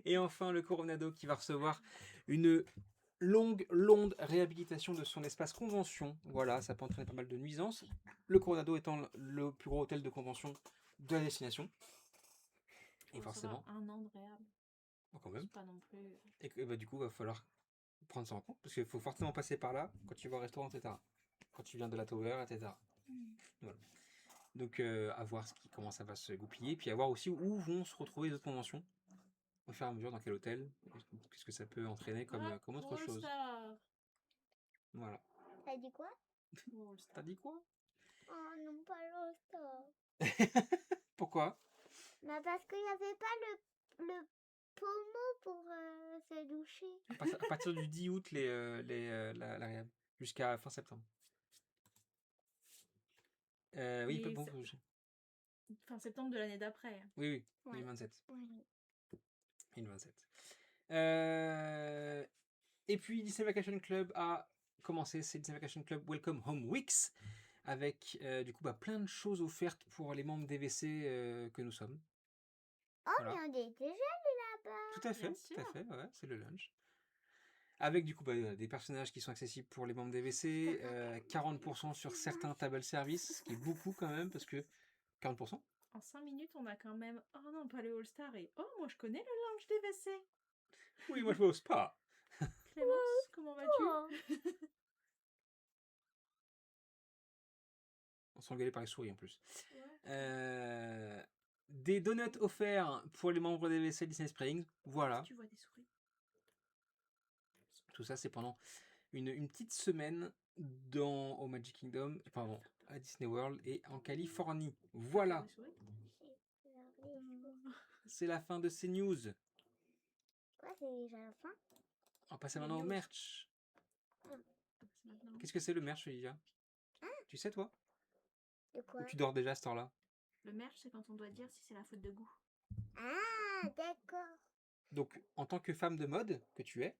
Et enfin, le Coronado qui va recevoir une longue réhabilitation de son espace convention. Voilà, ça peut entraîner pas mal de nuisances. Le Coronado étant le plus gros hôtel de convention de la destination. Et Bon, ça va, forcément, 1 an de réhab. quand même. C'est pas non plus. Et bah, du coup, il va falloir prendre ça en compte. Parce qu'il faut forcément passer par là quand tu vas au restaurant, etc. Quand tu viens de la Tower, etc. Voilà. Donc, à voir comment ça va se goupiller. Puis à voir aussi où vont se retrouver les autres conventions. Au fur et à mesure, dans quel hôtel. Qu'est-ce que ça peut entraîner comme autre chose. All-Star. Voilà. T'as dit quoi? All-Star. T'as dit quoi? Oh non, pas l'All-Star. Pourquoi? Bah parce qu'il n'y avait pas le pommeau pour se doucher. À partir du 10 août, la réhab. Jusqu'à fin septembre. Oui, Mais bon. Fin septembre de l'année d'après. Oui, Ouais. 2027. Oui. 2027. Et puis Disney Vacation Club a commencé, c'est Disney Vacation Club Welcome Home Weeks, avec du coup plein de choses offertes pour les membres DVC que nous sommes. Oh, Voilà. mais on est déjà là-bas. Tout à fait, Bien tout à sûr. fait, ouais, c'est le lunch. Avec du coup des personnages qui sont accessibles pour les membres DVC, 40% sur certains table service, ce qui est beaucoup quand même, parce que 40%. En 5 minutes, on a quand même. Oh non, pas le All-Star et. Oh, moi je connais le lounge DVC. Oui, moi je vais au spa. Clémence, comment vas-tu? Oh. On s'engueulait par les souris en plus. Ouais. Des donuts offerts pour les membres DVC Disney Springs. Voilà. Tu vois des souris. Tout ça, c'est pendant une petite semaine au Magic Kingdom, pardon, à Disney World et en Californie. Voilà, Des souris. c'est la fin de ces news. Quoi, c'est déjà la fin? On va passer Les maintenant au news. merch. C'est maintenant. Qu'est-ce que c'est le merch, Olivia? Tu sais, toi? De quoi? Ou tu dors déjà à cette heure-là? Le merch, c'est quand on doit dire si c'est la faute de goût. Ah, d'accord. Donc, en tant que femme de mode que tu es,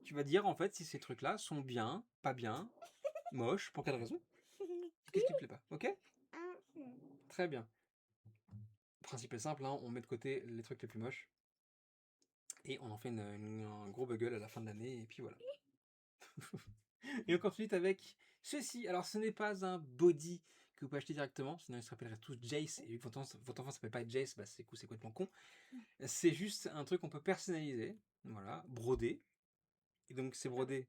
tu vas dire en fait si ces trucs-là sont bien, pas bien, moches, pour quelle raison? Qu'est-ce qui te plaît pas? Ok? Très bien. Le principe est simple, hein, on met de côté les trucs les plus moches. Et on en fait un gros bugle à la fin de l'année, et puis voilà. Et on continue avec ceci. Alors, ce n'est pas un body que vous pouvez acheter directement, sinon ils se rappelleraient tous Jace. Et vu que votre enfant s'appelle pas Jace, bah, c'est complètement con. C'est juste un truc qu'on peut personnaliser, voilà, broder. Et donc, c'est brodé,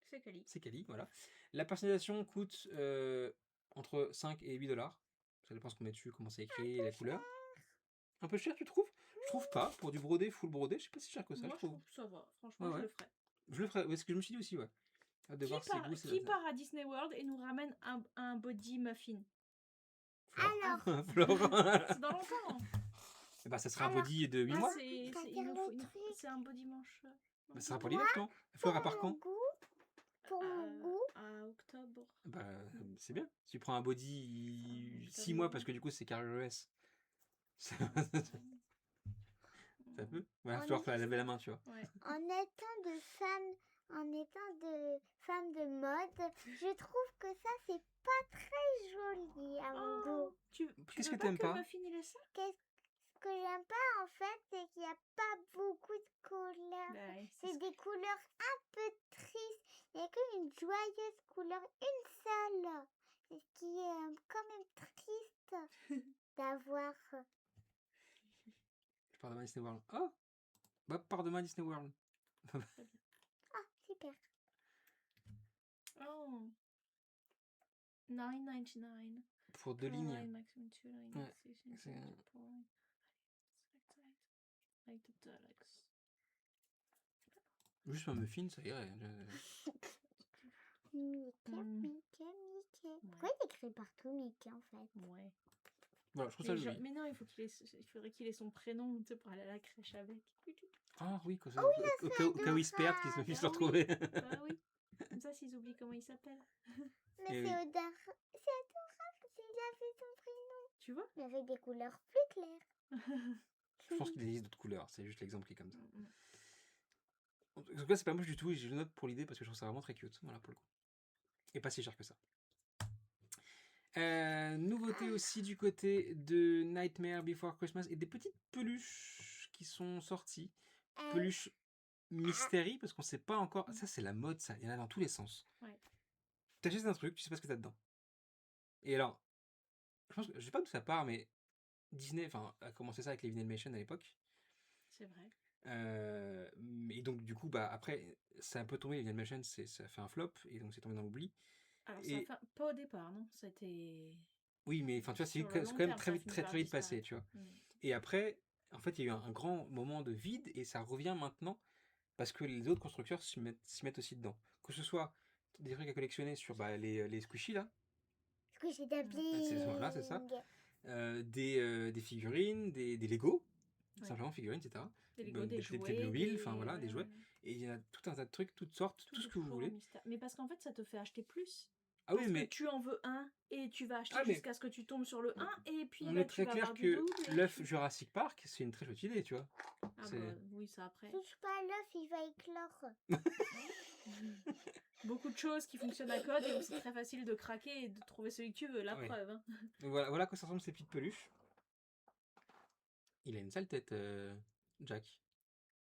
C'est Cali. c'est Kali, voilà. La personnalisation coûte entre 5 et 8 $. Ça dépend ce qu'on met dessus, comment c'est écrit, la couleur. Un peu cher, tu trouves? Je trouve pas. Pour du brodé, full brodé, je sais pas si cher que ça, Moi, je je trouve. trouve que ça va. Franchement, Ouais, je ouais. le ferais. Je le ferais, ouais, c'est ce que je me suis dit aussi, ouais. Hâte de voir ses goûts, ses Qui part à Disney World et nous ramène un body muffin? Alors. Florent. C'est dans longtemps. Et bah, ça sera un Alors, body de 8 mois. C'est un body manche. Bah, ça sera pour l'hiver, non? Flora, par quand? Pour mon goût. À octobre. Bah, c'est bien. Si tu prends un body 6 mois, parce que du coup, c'est Carrier S. Ça peut. Ouais, tu dois laver la main, tu vois. Ouais. En étant de femme de mode, je trouve que ça c'est pas très joli à mon goût. Tu Qu'est-ce veux que t'aimes pas? Muffin il est ça? Qu'est-ce que j'aime pas en fait, c'est qu'il n'y a pas beaucoup de couleurs. Bah ouais, C'est des couleurs un peu tristes. Il n'y a qu'une joyeuse couleur, une seule. C'est ce qui est quand même triste d'avoir. Je pars demain à Disney World. Oh, bah pars demain à Disney World. Ah, super. Oh, 9,99. Pour 2 lignes. Line maximum 2 line Ouais, station c'est- to point. Like the deluxe. Juste un muffin, ça irait. Mickey, Hmm. Mickey, Mickey. Pourquoi il écrit partout Mickey en fait? Ouais. Voilà, je trouve ça Mais, joli. mais non, il faudrait qu'il ait son prénom, tu sais, pour aller à la crèche avec. Ah oui, Oh oui, ça au serait cas où ils se perdent, qu'ils adorable. puissent se Bah oui. retrouver. Bah oui. Comme ça, s'ils oublient comment il s'appelle. Mais Eh c'est oui. adorable. C'est adorable. Il a fait son prénom. Tu vois? Mais avec des couleurs plus claires. Je pense qu'il existe d'autres couleurs, c'est juste l'exemple qui est comme ça. Mm, mm. En tout cas, c'est pas moche du tout et je le note pour l'idée parce que je trouve ça vraiment très cute. Voilà, pour le coup. Et pas si cher que ça. Nouveauté aussi du côté de Nightmare Before Christmas et des petites peluches qui sont sorties. Peluches mystery parce qu'on sait pas encore. Ça, c'est la mode, ça. Il y en a dans tous les sens. Ouais. T'achètes un truc, tu sais pas ce que t'as dedans. Et alors, je pense que je sais pas d'où ça part, mais Disney a commencé ça avec les Vinylmation à l'époque. C'est vrai. Et donc, du coup, bah, après, c'est un peu tombé, les Vinylmation, ça a fait un flop et donc c'est tombé dans l'oubli. Alors, Et- ça fait... pas au départ, non? C'était... Oui, mais enfin, tu vois, c'est Sur le quand long même terme, très ça vite, finit très, par très vite passé, disparaître. tu vois. Mm. Et après, en fait, il y a eu un grand moment de vide et ça revient maintenant parce que les autres constructeurs s'y mettent aussi dedans. Que ce soit des trucs à collectionner sur bah, les squishies là, Squishy Dumpling. voilà, c'est ça. Des figurines, des Lego, Ouais. simplement figurines, etc. Des Lego, des jouets, Playmobil, enfin voilà, ouais, des jouets. ouais. Et il y a tout un tas de trucs, toutes sortes, tout ce est que vous toujours un voulez. mystère. Mais parce qu'en fait, ça te fait acheter plus. Ah oui, Parce mais que tu en veux un et tu vas acheter Ah, mais- jusqu'à ce que tu tombes sur le 1 et puis on bah, est tu très vas clair avoir du que double. et l'œuf tu- Jurassic Park, c'est une très chouette idée, tu vois. Ah c'est- bah oui, ça après. Touche pas à l'œuf, il va éclore. Beaucoup de choses qui fonctionnent à code et où c'est très facile de craquer et de trouver celui que tu veux, la Ouais. preuve. Hein. Donc voilà à quoi ça ressemble ces petites peluches. Il a une sale tête, Jack.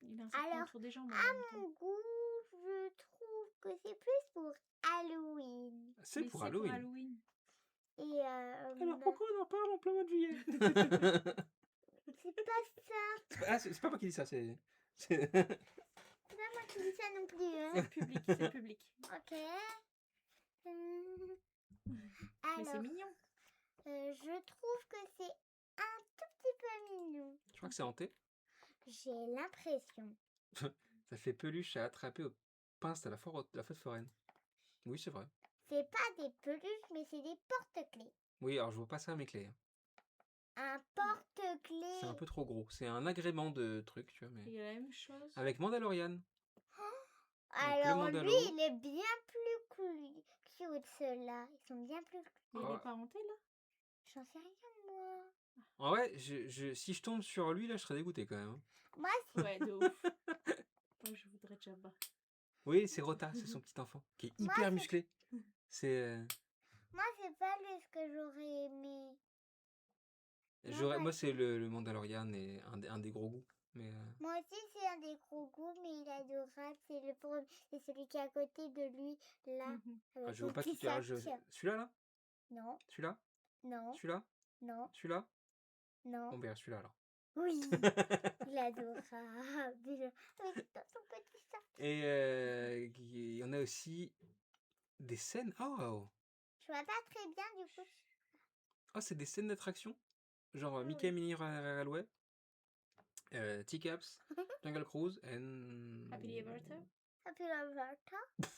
Il a un serpent Alors, entre des jambes. en à même temps. mon goût, je trouve que c'est plus pour Halloween. C'est Mais pour c'est Halloween. Et Alors pourquoi on en parle en plein mois de juillet c'est pas ça. Ah, c'est pas moi qui dis ça, c'est. C'est pas moi qui dis ça non plus. C'est Hein. le public, c'est le public. Ok. Mais c'est Alors, mignon. je trouve que c'est un tout petit peu mignon. Je crois que c'est hanté. J'ai l'impression. Ça fait peluche à attraper au pince à la fête foraine. Oui, c'est vrai. C'est pas des peluches, mais c'est des porte-clés. Oui, alors je vois pas ça à mes clés. Un porte-clés. C'est un peu trop gros. C'est un agrément de truc, tu vois, Il mais. y a la même chose. Avec Mandalorian. Alors le lui, Mandalo. il est bien plus cute, ceux-là. Ils sont bien plus Il Oh. est pas hanté là? J'en sais rien, moi. En vrai, si je tombe sur lui, là, je serais dégoûté quand même. Hein. Moi, Ouais, de ouf. Moi, je voudrais Jabba. Oui, c'est Rota, c'est son petit enfant, qui est hyper musclé. C'est. moi c'est pas lui ce que j'aurais aimé. Moi, c'est le Mandalorian et un des gros goûts. Mais. Moi aussi, c'est un des gros goûts, mais il est adorable. C'est celui qui est à côté de lui, là. Mhm. Avec Je son vois pas petit qui tire. sac. Celui-là, là Non, Celui-là non, Celui-là non, Celui-là non. On verra celui-là alors. Oui, il est adorable. Avec son petit sac. Et il y en a aussi des scènes. Oh, Je vois pas très bien, du coup. c'est des scènes d'attraction. Genre Ah Mickey oui. Minnie Railway, Teacups, Jungle Cruise, and. Happily Ever After? Happy birthday.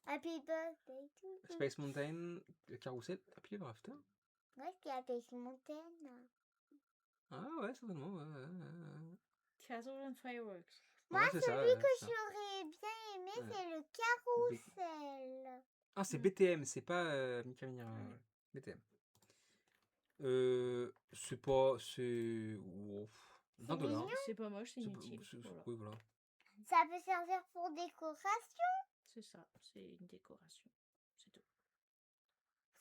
Happy birthday to you. Space Mountain, Carousel, Happy Ever After. Ouais, ce qu'il y a Space Mountain. Ah ouais, certainement. Ouais. Castle and Fireworks. Moi, Ouais, c'est ça, celui que c'est ça. j'aurais bien aimé, Ouais. c'est le carrousel. Ah, c'est Mm. BTM, c'est pas Mickey Minnie Railway. BTM. C'est pas. C'est. Ouf, 20 $. mignon. C'est pas moche, c'est C'est pas- inutile. Voilà. Oui, voilà. Ça peut servir pour décoration. C'est ça, c'est une décoration. C'est tout.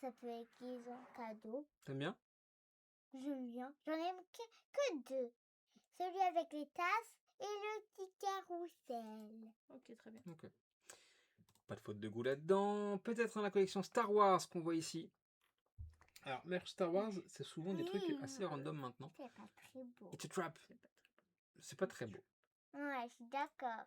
Ça peut être qu'ils ont cadeau. T'aimes bien J'aime bien. J'en aime que deux. celui avec les tasses et le petit carrousel. Ok, très bien. Ok. Pas de faute de goût là-dedans. Peut-être dans la collection Star Wars qu'on voit ici. Alors, merch Star Wars, c'est souvent des trucs assez random maintenant. C'est pas très beau. It's a trap. C'est pas très C'est pas très beau. Ouais, je suis d'accord.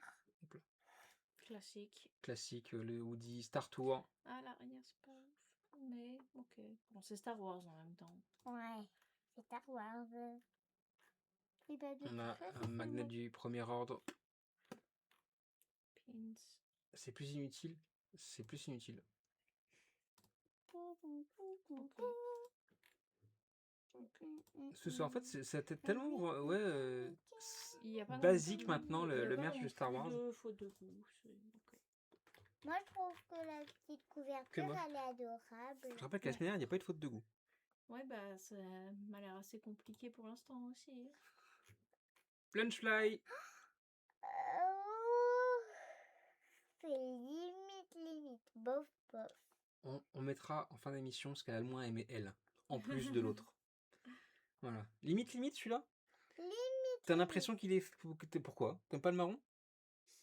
classique. Classique, le Woody Star Tour. Ah, l'arrière, c'est pas ouf. Mais, ok. Bon, c'est Star Wars en même temps. Ouais, c'est Star Wars. Et bah, de On a toute façon, un c'est magnet moi. du premier ordre. Pins. C'est plus inutile. C'est plus inutile. En fait, c'était tellement Il y a pas non basique plus- maintenant il y a le pas merch non de Star plus Wars. de faute de goût. Ok. Moi, je trouve que la petite couverture, moche. elle est adorable. Je rappelle que la semaine dernière, il n'y a pas eu de faute de goût. Ouais, bah, ça m'a l'air assez compliqué pour l'instant aussi. Lunchfly. Oh, c'est limite. Bof, bof. On mettra en fin d'émission ce qu'elle a le moins aimé, elle. En plus de l'autre. Voilà. Limite celui-là. Limite. T'as l'impression qu'il est... Pourquoi? T'aimes pas le marron?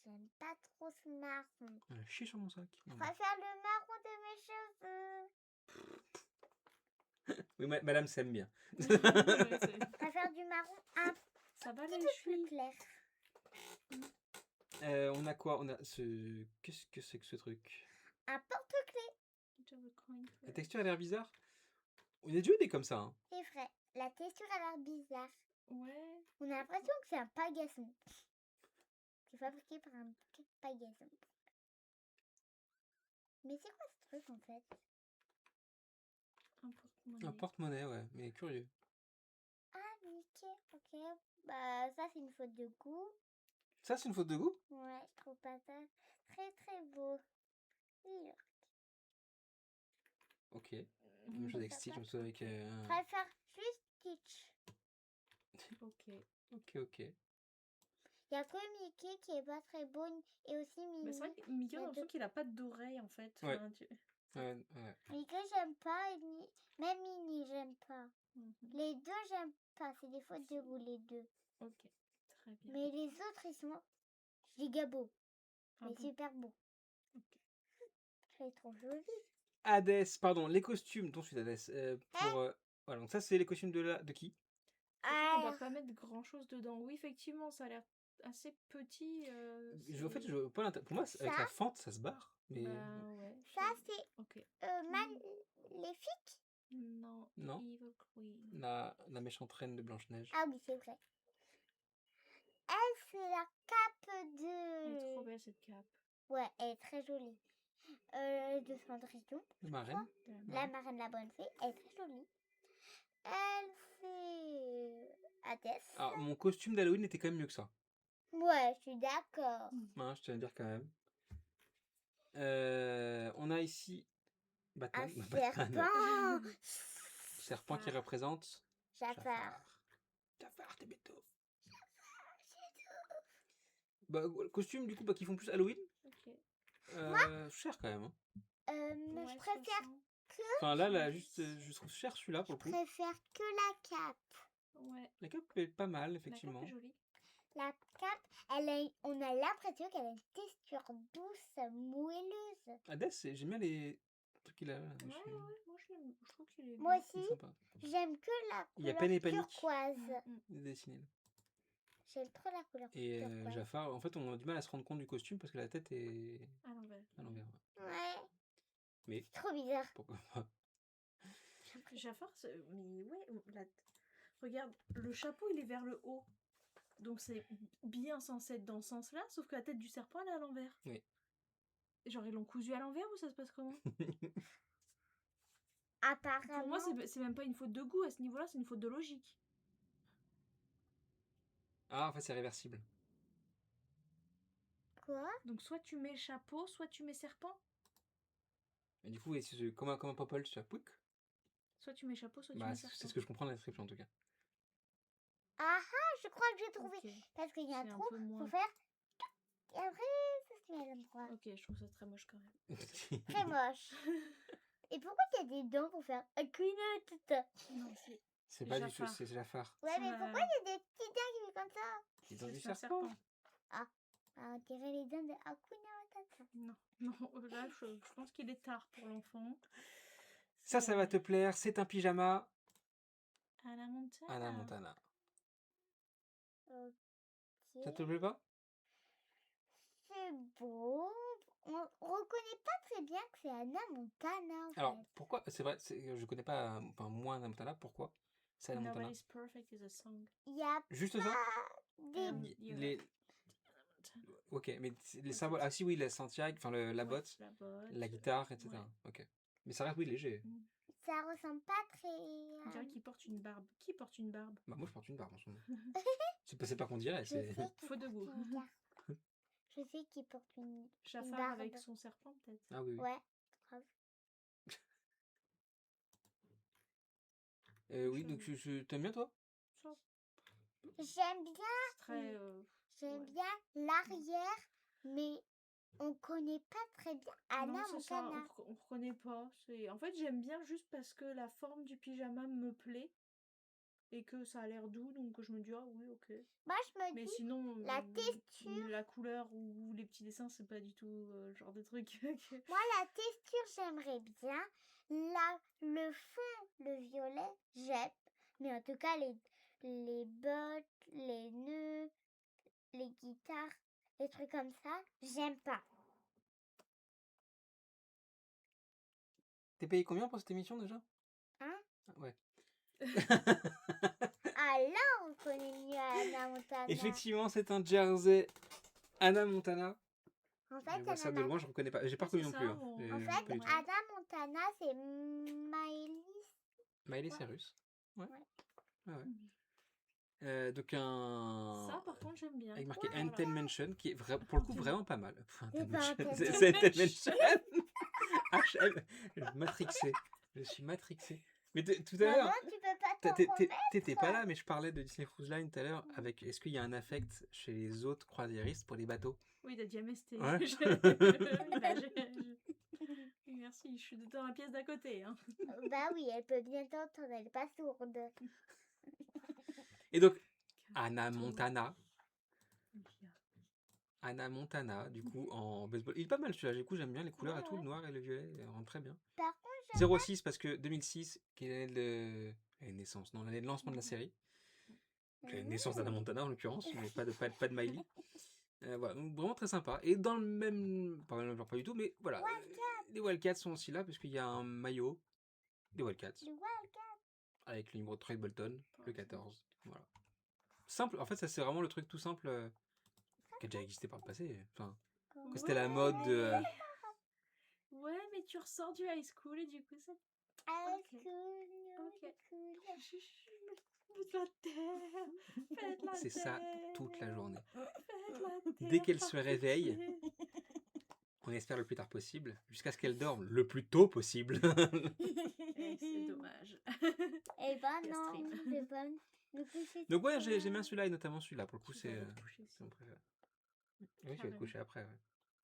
J'aime pas trop ce marron. Elle a chié sur mon sac. Je préfère le marron de mes cheveux. Oui, madame s'aime bien. Ouais, Je préfère du marron un ça va les peu plus chevilles. clair. On a quoi? On a ce... Qu'est-ce que c'est que ce truc? Un porte-clés. La texture a l'air bizarre. On a déjà eu des comme ça. Hein. C'est vrai. La texture a l'air bizarre. Ouais. On a l'impression que c'est un paillasson. C'est fabriqué par un paillasson. Mais c'est quoi ce truc en fait? Un porte-monnaie. Un porte-monnaie, ouais. Mais curieux. Ah, Mickey. Ok. Bah, ça, c'est une faute de goût. Ça, c'est une faute de goût? Ouais, je trouve pas ça très beau. Oui, Ok. Même chose avec Stitch, je me souviens avec... je préfère juste Stitch. Ok. Ok. Il y a que Mickey qui est pas très beau et aussi Minnie. Mais c'est vrai que Mickey, on a l'impression qu'il a pas d'oreille en fait. Ouais. Enfin, Ouais. Mickey, j'aime pas. Même Minnie, j'aime pas. Mhm. Les deux, j'aime pas. C'est des fautes de goût, les deux. Ok, très bien. Mais les autres, ils sont giga beaux. Ah Mais bon. super beaux. Ok. Je les trouve jolis. Hades, pardon, les costumes, ton suite Hades. Voilà, donc ça, c'est les costumes de qui? On doit pas mettre grand chose dedans. Oui, effectivement, ça a l'air assez petit. En fait, je vois pas l'intérêt. Pour moi, avec la fente, ça se barre. Mais... Bah ouais. Ça, c'est Ok. Maléfique. Non. Non. Evil Queen. La méchante reine de Blanche-Neige. Ah oui, c'est vrai. Elle, c'est la cape Elle est trop de... belle cette cape. Ouais, elle est très jolie. De Cendrillon. De ma reine. La marraine, la bonne fée, elle est très jolie. Elle fait Hades. Alors, mon costume d'Halloween était quand même mieux que ça. Ouais, je suis d'accord. Hein, je tiens à dire quand même. On a ici Batman. Un Batman. serpent. Serpent qui représente Jafar. Jafar, t'es béto. Bah, costume du coup qui font plus Halloween. Ok. Cher quand même. Hein. Mais je préfère Enfin là juste je trouve cher celui-là pour le coup. préfère que la cape. Ouais. La cape est pas mal effectivement. La cape est jolie. La cape, on a l'impression qu'elle a une texture douce, moelleuse. Hades, j'aime bien les trucs qu'il a là. Ouais, moi je trouve qu'il est Moi bien. aussi, Sympa. j'aime que la Il y a couleur Peine et Panique. turquoise. Il est dessiné. J'aime trop la couleur Et turquoise. Jafar, en fait on a du mal à se rendre compte du costume parce que la tête est À l'envers. à l'envers. Ouais. Mais C'est trop bizarre. pourquoi pas. Jafar, mais ouais, regarde, le chapeau il est vers le haut. Donc c'est bien censé être dans ce sens-là, sauf que la tête du serpent elle est à l'envers. Oui. Genre ils l'ont cousu à l'envers ou ça se passe comment? Apparemment. Pour moi c'est même pas une faute de goût à ce niveau-là, c'est une faute de logique. Ah en fait c'est réversible. Quoi? Donc soit tu mets chapeau, soit tu mets serpent. Et du coup comme un Popol tu as pouic. Soit tu mets chapeau, soit tu Bah mets c'est serpent. ce que je comprends de la description en tout cas. Ah ah, je crois que j'ai trouvé. Ok. Parce qu'il y a un C'est un trou, peu moins. faut faire. Et après, ça se met à l'endroit. Ok, je trouve ça très moche quand même. Très moche. Et pourquoi il y a des dents pour faire un clignote? Non, C'est C'est pas du tout, Jafar. c'est Jafar. Ouais, Ça mais m'a- pourquoi il y a des petits dents qui font comme ça? Ils ont du c'est un serpent. Ah, on dirait les dents de Hakuna Matata. Non, non, là, je pense qu'il est tard pour l'enfant. Ça va te plaire. C'est un pyjama Anna Montana. Anna Montana. Ça Ok. te plaît pas? C'est beau. On reconnaît pas très bien que c'est Anna Montana en Alors, fait. pourquoi? C'est vrai, je connais pas, enfin, moins Anna Montana. Pourquoi? C'est Anna Montana. Nobody's Perfect is a song. Il y a Juste ça? pas des... Les... Ok, mais les symboles. Ah si, oui, la Santiago, enfin la botte, La botte. la guitare, etc. Ouais. Ok. Mais ça reste, oui, léger. Ça ressemble pas très... On dirait qu'il porte une barbe. Qui porte une barbe? Bah, moi, je porte une barbe en ce moment. C'est pas qu'on dirait, Je c'est. sais qu'il Faut de porte goût. une garde. Je sais qu'il porte une Jafar barbe. avec son serpent, peut-être. Ah oui, oui. Ouais, grave. Oui, donc t'aimes bien, toi? Ça, J'aime bien, c'est très. j'aime ouais. bien l'arrière, mais on connaît pas très bien Anna Non, c'est ça, Montana. on reconnaît pas. En fait, j'aime bien juste parce que la forme du pyjama me plaît et que ça a l'air doux, donc je me dis, ah oui, ok. Moi, je me Mais dis, sinon, la texture, la couleur ou les petits dessins, c'est pas du tout le genre de truc. moi, la texture, j'aimerais bien. Le fond, le violet, j'aime. Mais en tout cas, les bottes, les nœuds, les guitares, les trucs comme ça, j'aime pas. T'es payé combien pour cette émission déjà? Hein? Ah, ouais. Ah là, on connaît mieux Anna Montana. Effectivement, c'est un jersey Anna Montana. En Je fait, vois ça de loin, je reconnais pas. J'ai pas reconnu non plus. Hein. En Pas fait, du tout. Anna Montana, c'est Miley. Miley Ouais. Cyrus. Ouais. Ouais. Ah ouais. Donc un. Ça, par contre, j'aime bien. Avec marqué Voilà. Until Mention, qui est pour le coup vraiment pas mal. C'est pas Until C'est Until Mention. HM. Matrixé. Je suis matrixé. Mais tout à l'heure, Maman, tu peux pas t'en remettre. t'étais pas là, mais je parlais de Disney Cruise Line tout à l'heure. Avec est-ce qu'il y a un affect chez les autres croisiéristes pour les bateaux? Oui, t'as dit MST. Ouais. Merci, je suis dans la pièce d'à côté. Hein. Bah oui, elle peut bien t'entendre, elle est pas sourde. Et donc, Anna Montana. Anna Montana, du coup, en baseball. Il est pas mal celui-là, du coup, j'aime bien les couleurs et tout, le noir et le violet, il rentre très bien. Par contre, 06 parce que 2006, qui est l'année de. L'année de naissance, non, l'année de lancement de la série. L'année de naissance d'Anna Montana en l'occurrence, mais pas de Miley. Voilà, donc vraiment très sympa. Et dans le même. Pas le même genre, pas du tout, mais voilà. Les Wildcats sont aussi là parce qu'il y a un maillot des Wildcats. Avec le numéro de Troy Bolton, le 14. Voilà. Simple, en fait, ça c'est vraiment le truc tout simple qui a déjà existé par le passé. Enfin, que c'était la mode de. Ouais, mais tu ressors du high school et du coup, ça. High Ok. school. Faites la terre. Faites la C'est ça terre. toute la journée. Faites la terre. Dès qu'elle se réveille, on espère le plus tard possible, jusqu'à ce qu'elle dorme le plus tôt possible. Et c'est dommage. Eh ben non, Gastrite. c'est pas me coucher. Donc ouais, j'aime bien celui-là et notamment celui-là. Pour le coup, Tu c'est vas aller te coucher aussi. mon préféré. Oui, tu vas te coucher après. Ouais.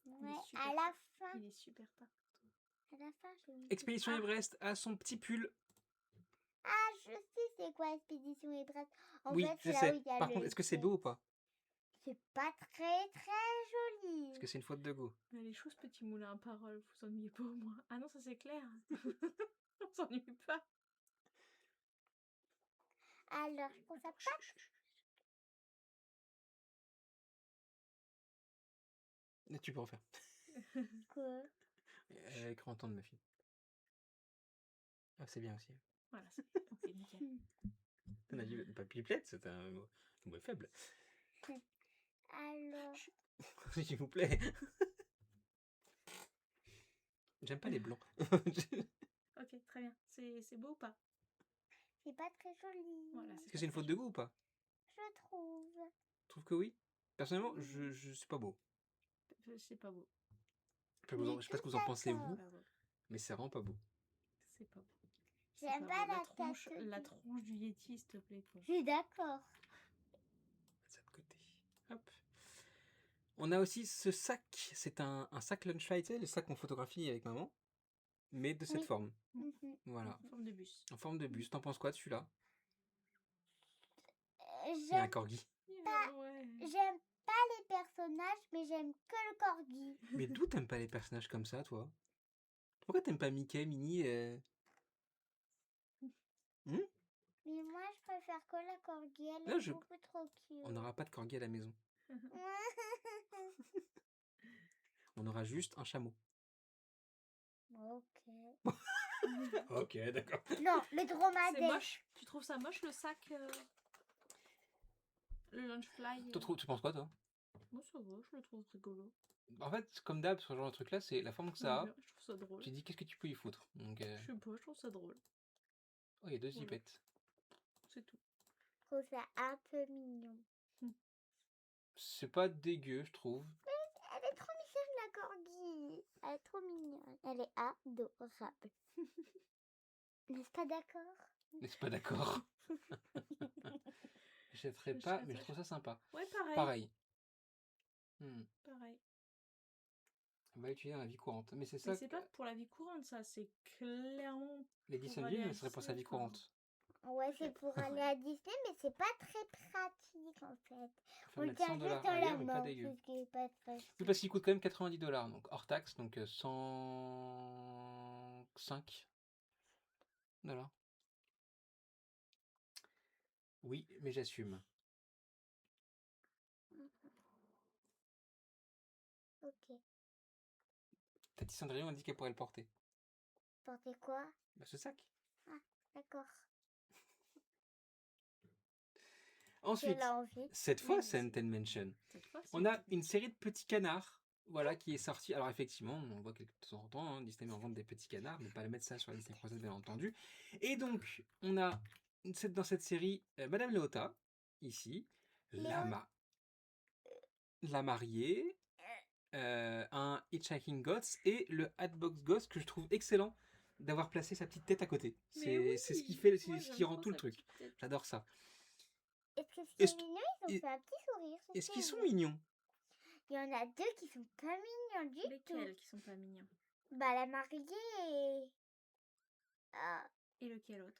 Ouais, Il est super à la fin. Il est super tard. À la fin, je me Expédition Ah. Everest a son petit pull. Ah, je sais c'est quoi Expédition Everest. En Oui, fait, je c'est là sais. où il y a Par le contre, est-ce que c'est ciel. beau ou pas? C'est pas très joli. Est-ce que c'est une faute de goût? Mais les choses petits moulins à parole, vous ennuyez pas au moins. Ah non, ça c'est clair. On s'ennuie pas. Alors, je pense à pas. Tu peux refaire. Quoi Écran temps de ma fille. Ah, c'est bien aussi. Voilà, c'est nickel. T'en as dit pas pipelette, c'est un mot faible. Alors, S'il vous plaît. J'aime pas les blancs. Ok, très bien. C'est beau ou pas? c'est pas très joli. Voilà, Est-ce que c'est une faute de goût ou pas? Je trouve. Je trouve que oui. Personnellement, je c'est pas beau. C'est pas beau. Je sais pas ce que vous en pensez d'accord. vous, Pas beau. mais c'est vraiment pas beau. C'est pas beau. J'aime C'est pas beau. la tronche, tête la du- tronche du Yeti, s'il te plaît. Quoi. Je suis d'accord. Ça de côté. Hop. On a aussi ce sac. C'est un sac Lunchlight, tu sais, le sac qu'on photographie avec maman, mais de cette Oui. forme. Mhm. Voilà. En forme de bus. En forme de bus. T'en penses quoi de celui-là? Il y a un j'aime corgi. Ouais. j'aime pas les personnages, mais j'aime que le corgi. Mais d'où t'aimes pas les personnages comme ça, toi? Pourquoi t'aimes pas Mickey, Minnie Hmm. Mais moi, je préfère que la corgi, elle Non, est beaucoup trop On cute. n'aura pas de corgi à la maison. On aura juste un chameau. Ok. Ok, d'accord. Non, le C'est dromadaire. moche. Tu trouves ça moche le sac le lunch fly Tu penses quoi, toi? Moi ça va, je le trouve rigolo. En fait, comme d'hab, ce genre de truc-là, c'est la forme que J'aime ça a. bien, je trouve ça drôle. Tu dis, qu'est-ce que tu peux y foutre? Donc, Je sais pas, je trouve ça drôle. oh, il y a deux Voilà. zipettes. C'est tout. Je trouve ça un peu mignon. C'est pas dégueu, je trouve. Elle est trop mignonne, la corgi. Elle est trop mignonne. Elle est adorable. N'est-ce pas d'accord? N'est-ce pas d'accord? J'achèterais Je pas, sais mais pas. je trouve ça sympa. Ouais, pareil. Pareil. Hmm. Pareil. On va l'utiliser dans la vie courante. Mais c'est Mais ça, c'est pas pour la vie courante, ça. C'est clairement Lady pour aller Sunbeam, à ce serait pour sa Disney, vie enfin. courante. Ouais, c'est pour aller à Disney, mais c'est pas très pratique en fait. Faut On le mettre tient 100 juste dollars dans la ailleurs, mais pas main, dégueu. ce qui est pas très Oui, parce qu'il coûte quand même 90 dollars, donc hors taxe, donc 105 dollars. Oui, mais j'assume. Ok. Tati Cendrillon a dit qu'elle pourrait le porter. Portez quoi? Bah, ce sac. D'accord. Ensuite, J'ai envie. cette fois, Oui, c'est aussi. Haunted Mansion. Cette fois, On a une série de petits canards, voilà, qui est sortie. Alors effectivement, on voit quelques de temps en temps, hein, Disney met en vente des petits canards, mais pas le mettre ça sur la Disney Princess, bien entendu. Et donc, on a dans cette série Madame Léota, ici, la, Léo- la mariée, un Hitchhiking Ghost et le Hatbox Ghost que je trouve excellent d'avoir placé sa petite tête à côté. Mais C'est ce qui oui, fait, c'est moi, ce j'aime qui rend trop tout le sa truc. petite tête. J'adore ça. Est-ce que Est-ce c'est mignon? Ils ont est- fait un petit sourire. c'est Est-ce qu'ils sont mignon. mignons? Il y en a deux qui sont pas mignons du tout. Lesquels qui sont pas mignons? Bah, la mariée et... Ah, Et lequel autre?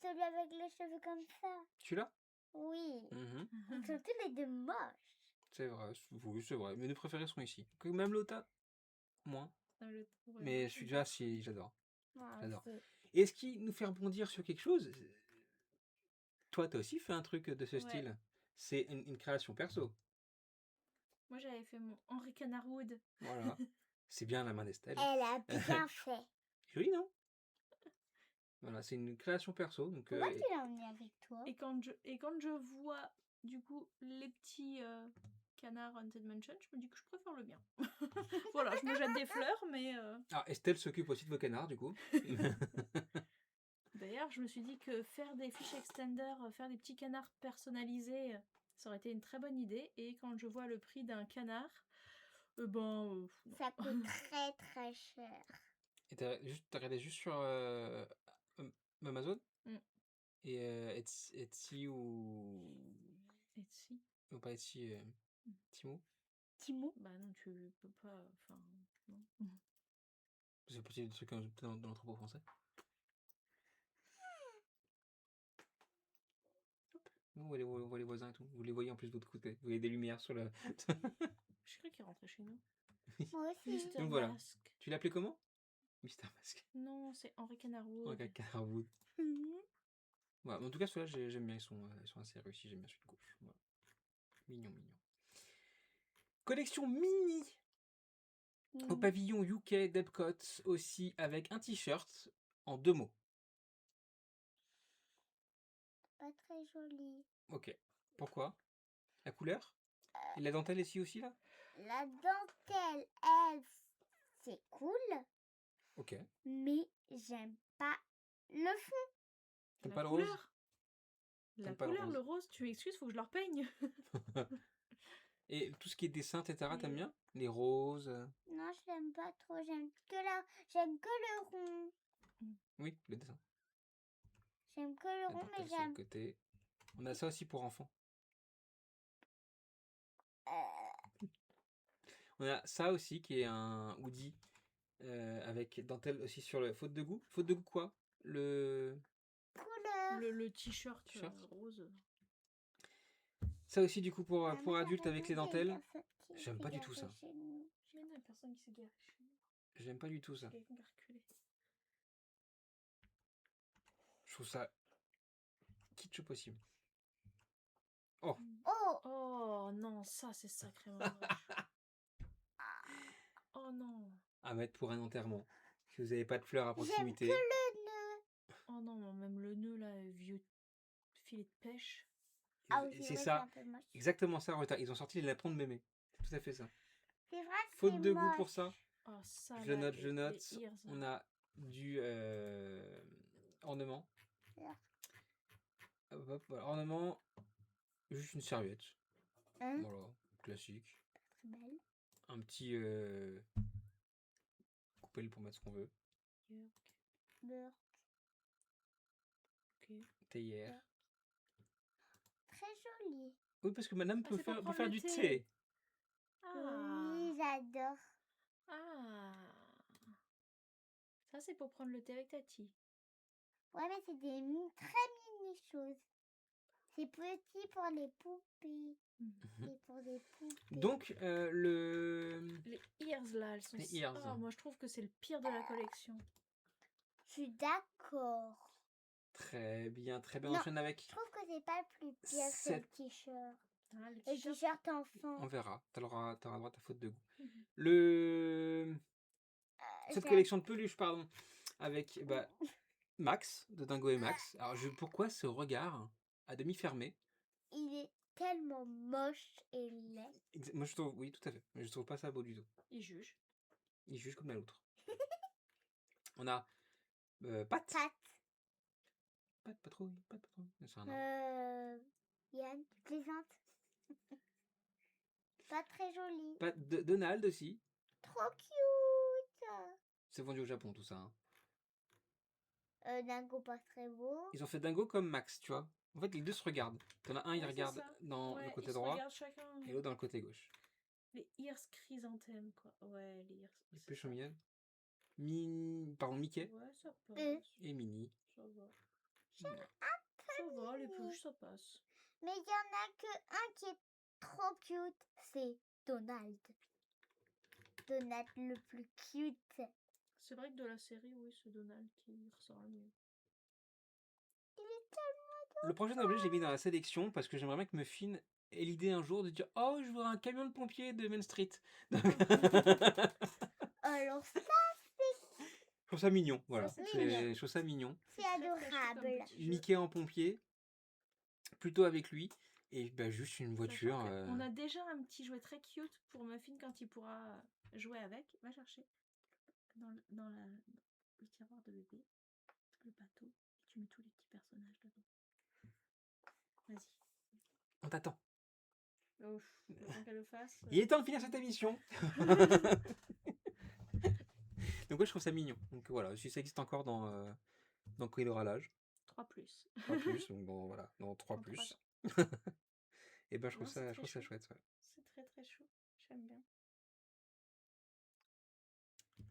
celui avec les cheveux comme ça. Celui-là? Oui. Mhm. Ils sont tous les deux moches. C'est vrai, oui, c'est vrai. Mes deux préférés sont ici. Que même Lota, moins. Mais celui-là, si, j'adore. Moi J'adore. aussi. Et ce qui nous fait rebondir sur quelque chose, toi, t'as aussi fait un truc de ce Ouais. style. C'est une création perso. Moi, j'avais fait mon Henri Canarwood. Voilà. C'est bien la main d'Estelle. Elle a bien fait. Joli, non? Voilà, c'est une création perso. Donc, Pourquoi tu l'as emmené avec toi? Et quand je vois, du coup, les petits canards Haunted Mansion, je me dis que je préfère le mien. Voilà, je me jette des fleurs, mais... Ah, Estelle s'occupe aussi de vos canards, du coup. D'ailleurs, je me suis dit que faire des fiches extender, faire des petits canards personnalisés, ça aurait été une très bonne idée. Et quand je vois le prix d'un canard, non. Ça coûte très très cher. Et t'as regardé juste sur Amazon? Mm. Et Etsy ou... Etsy. Ou pas Etsy, Timo? Timo? Bah non, tu peux pas... Enfin, non. C'est possible des trucs dans l'entrepôt français. On voit les voisins et tout. Vous les voyez en plus de l'autre côté. Vous voyez des lumières sur le... Je crois qu'il rentrait chez nous. Moi aussi. Mister Donc voilà. Mask. Tu l'appelais comment? Mister Mask. Non, c'est Henri Canarwood. Ok, Canarwood. Voilà. En tout cas, ceux-là, j'aime bien. Ils sont assez réussis. J'aime bien celui de gauche. Voilà. Mignon, mignon. Collection mini au pavillon UK d'Epcot aussi avec un t-shirt en 2 mots. Pas très joli. Ok. Pourquoi? La couleur? Et la dentelle ici aussi là? La dentelle, elle, c'est cool, Ok. mais j'aime pas le fond. T'aimes La pas le couleur. rose? La T'aimes pas le couleur, rose. le rose, tu m'excuses, faut que je leur peigne. Et tout ce qui est dessin, etc., Mais- t'aimes bien? Les roses? Non, je l'aime pas trop. J'aime que le rond. Oui, le dessin. J'aime que le La rond, mais dentelle sur le j'aime. côté. On a ça aussi pour enfants. On a ça aussi qui est un hoodie avec dentelle aussi sur le... Faute de goût? Faute de goût quoi? Le... Couleur. Le t-shirt T-shirt. rose. Ça aussi, du coup, pour Maman, adultes t'as avec les raison, il y a une dentelles, personne qui j'aime s'est pas du tout garée ça. chez nous. J'ai une personne qui s'est garée chez nous. J'aime pas du tout ça. Quelqu'un qui a reculé. Je trouve ça kitsch au possible. Oh, Oh, Oh non, ça c'est sacrément moche. Oh non. à mettre pour un enterrement. Si vous avez pas de fleurs à j'aime que proximité. le nœud. Oh non, même le nœud là, vieux filet de pêche. Ah oui, C'est vrai, ça, c'est un peu moche. exactement ça, Rota. Ils ont sorti les lapins de mémé. C'est tout à fait ça. C'est vrai que Faute c'est de goût pour moche. ça. Oh ça Je là, note, je les note. ears. On a du ornement. Alors. Hop, hop, voilà. Ornement, juste une serviette. Hein, Voilà, classique. très belle. Un petit coupelle pour mettre ce qu'on veut. Yerk. Beurre. Ok. Théière. Très joli. Oui, parce que madame Ah, peut c'est pour faire, prendre faire le du thé. thé. Ah. Oui, j'adore. Ah. Ça c'est pour prendre le thé avec Tati. Ouais, mais c'est des très mini choses. C'est petit pour les poupées. C'est pour des poupées. Donc, Les ears là, elles sont. Les ears. Ah, moi je trouve que c'est le pire de la collection. Je suis d'accord. Très bien, très bien. Non. On enchaîne avec. Je trouve que c'est pas le plus pire, c'est le Sept. t-shirt. Ah, le Le t-shirt. t-shirt enfant. On verra. T'auras droit à ta faute de goût. Mhm. Cette J'ai- collection de peluches, pardon, avec Max, de Dingo et Max. Alors, pourquoi ce regard à demi fermé? Il est tellement moche et laid. Moi, je trouve, oui, tout à fait. Mais je trouve pas ça beau du tout. Il juge. Il juge comme l'autre. On a Pat. Pat. Pat Patrouille. Pat Patrouille. C'est un nom. Yann, tu plaisantes. Pas très joli. Pat Donald aussi. Trop cute. C'est vendu au Japon, tout ça. Hein. Dingo pas très beau. Ils ont fait Dingo comme Max, tu vois. En fait, les deux se regardent. T'en as un, il Ouais, c'est regarde ça. dans Ouais, le côté ils se droit regardent chacun. et l'autre dans le côté gauche. Les ears chrysanthèmes, quoi. Ouais, les ears. Les c'est peluches ça. en miel. Pardon, Mickey Ouais, ça passe. et Minnie. Ça va. Voilà. Ça va, les Minnie. peluches, ça passe. Mais il y en a que un qui est trop cute. C'est Donald. Donald le plus cute. C'est vrai que de la série, oui, c'est Donald qui ressort le mieux. Il est tellement Le prochain objet, je l'ai mis dans la sélection parce que j'aimerais bien que Muffin ait l'idée un jour de dire oh, je voudrais un camion de pompiers de Main Street. Donc, Alors ça, je trouve ça mignon. Voilà. c'est mignon. Je trouve ça mignon. c'est très, très chou comme adorable. petit jeu. Mickey en pompier, plutôt avec lui. Et juste une voiture. Sachant que on a déjà un petit jouet très cute pour Muffin quand il pourra jouer avec. Va chercher dans le tiroir de bébé, le bateau, et tu mets tous les petits personnages dedans. Vas-y. On t'attend. Ouf, le temps qu'elle le fasse. Il est temps de finir cette émission. Donc ouais, je trouve ça mignon. Donc voilà, si ça existe encore dans quand il aura l'âge. 3 plus. 3 plus, donc bon, voilà, dans 3 Dans plus. 3 ans. Et ben je trouve Non, ça, c'est je trouve ça très chouette. Ouais. C'est très très chou. J'aime bien.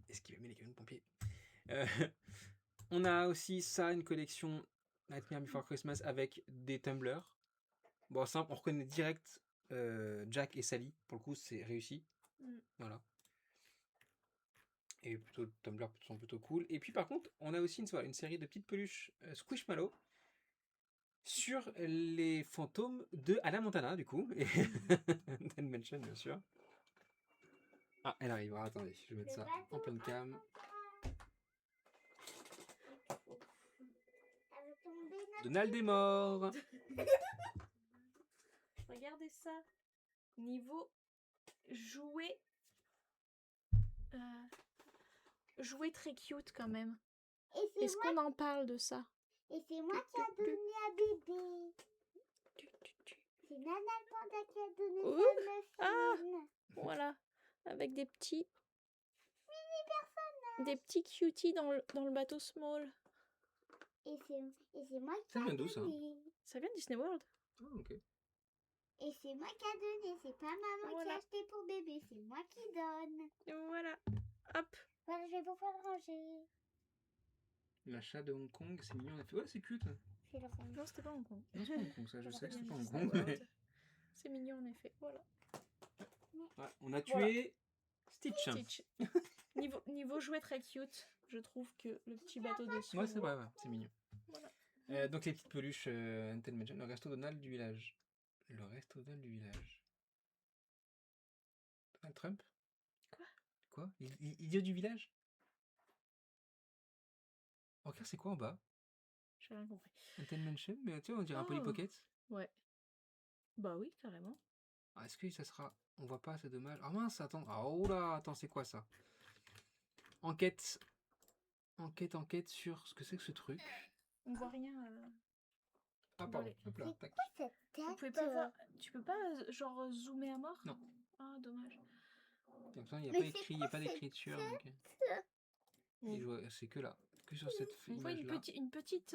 Est-ce qu'il va aimer les camions de pompiers On a aussi ça, une collection Nightmare Before Christmas avec des tumblers. Bon, simple, on reconnaît direct Jack et Sally. Pour le coup, c'est réussi. Mm. Voilà. Et plutôt, les tumblers sont plutôt cool. Et puis par contre, on a aussi une série de petites peluches Squishmallow sur les fantômes de Hannah Montana, du coup. Et Dan Mansion, bien sûr. Ah, elle arrive. Alors, attendez, je vais mettre ça en pleine cam. Elle va tomber notre- Donald est mort. Regardez ça. Niveau jouet. Jouet très cute quand même. Et c'est Est-ce moi, qu'on en parle de ça? et c'est moi qui a donné à bébé. C'est Nana le panda qui a donné Ouh, ça à ah. Muffin. Voilà. Avec des petits. Des petits cuties dans le bateau small. Et c'est moi qui Ça a vient d'où, ça donné. Ça vient de Disney World. Ah, ok. Et c'est moi qui a donné. C'est pas maman qui Voilà. a acheté pour bébé. C'est moi qui donne. Voilà. Hop. Voilà, je vais pouvoir le ranger. L'achat de Hong Kong, c'est mignon. On a fait, ouais, c'est cute. Je vais le ranger. Non, c'était pas Hong Kong. Non, c'est pas Hong Kong, ça, je sais que Ça c'est pas vient Hong de Disney Kong. Mais... World. C'est mignon en effet. Voilà. Ouais, on a Voilà. tué Stitch. Stitch. Niveau jouet très cute, je trouve que le petit bateau dessus. Ouais, c'est vrai, ouais, c'est mignon. Voilà. Donc les petites peluches Until Mansion, le resto Donald du village. Le resto Donald du village. Donald Trump? Quoi? Idiot du village? Regarde, c'est quoi en bas? J'ai rien compris. Until Mansion? Mais tu vois, on dirait un Polly Oh. Pocket. Ouais. Bah oui, carrément. Ah, est-ce que ça sera... On voit pas, c'est dommage. Ah mince, attends. Ah, oh là, attends, c'est quoi ça? Enquête. Enquête sur ce que c'est que ce truc. On voit rien. Ah, pardon. Hop là, tac. Cette tête. Vous pouvez pas voir. Tu peux pas genre zoomer à mort? Non. Ah, dommage. Comme ça, il n'y a Mais pas c'est écrit, il n'y quoi a pas d'écriture. donc, Mm. c'est que là. Que sur cette On voit image là. une petite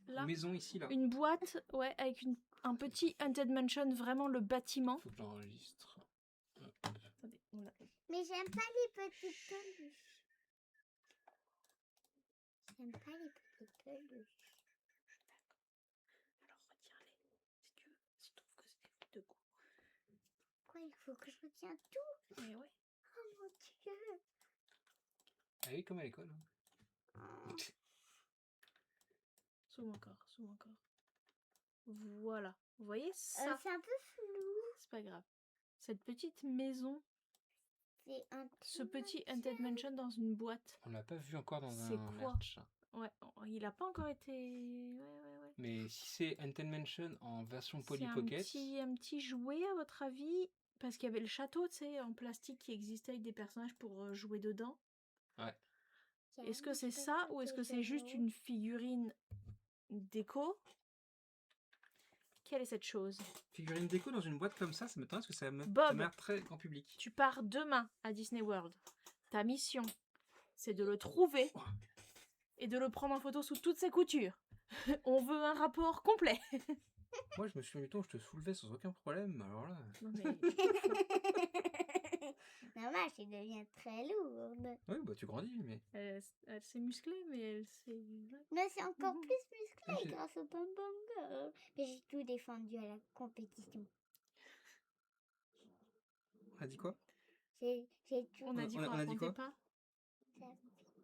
là. Maison ici, là. Une boîte, ouais, avec un petit Haunted Mansion, vraiment le bâtiment. Faut que j'enregistre. Attendez, on l'a. Mais j'aime pas les petites peluches. J'aime pas les petites peluches. Alors retire-les, si tu veux, si tu trouves que c'est de goût. Quoi, il faut que je retienne tout? Mais ouais. Oh mon Dieu. Ah oui, comme à l'école. hein. Oh. Zoom encore. Voilà. Vous voyez ça? C'est un peu flou. C'est pas grave. Cette petite maison, C'est un ce petit Haunted Mansion dans une boîte. On l'a pas vu encore dans C'est un quoi? merch. Ouais, il a pas encore été. Ouais. Mais si c'est Until Mansion en version Polly C'est Pocket, un petit jouet à votre avis? Parce qu'il y avait le château, tu sais, en plastique qui existait avec des personnages pour jouer dedans. Est-ce que c'est ça ou est-ce que c'est juste une figurine déco? Quelle est cette chose? figurine déco dans une boîte comme ça m'étonne parce que ça m'a Bob. l'air très grand public. Tu pars demain à Disney World. Ta mission, c'est de le trouver et de le prendre en photo sous toutes ses coutures. On veut un rapport complet. Moi, je me suis du temps, je te soulevais sans aucun problème. Alors là, Non mais Normal, je deviens très lourde. oui, bah tu grandis, mais elle s'est musclée, mais elle s'est... Mais c'est encore Mhm. plus musclé J'ai- grâce au bonbon girl. Mais j'ai tout défendu à la compétition. on a dit quoi? J'ai tout. On a dit on a- qu'on on a dit racontait quoi pas. Ça-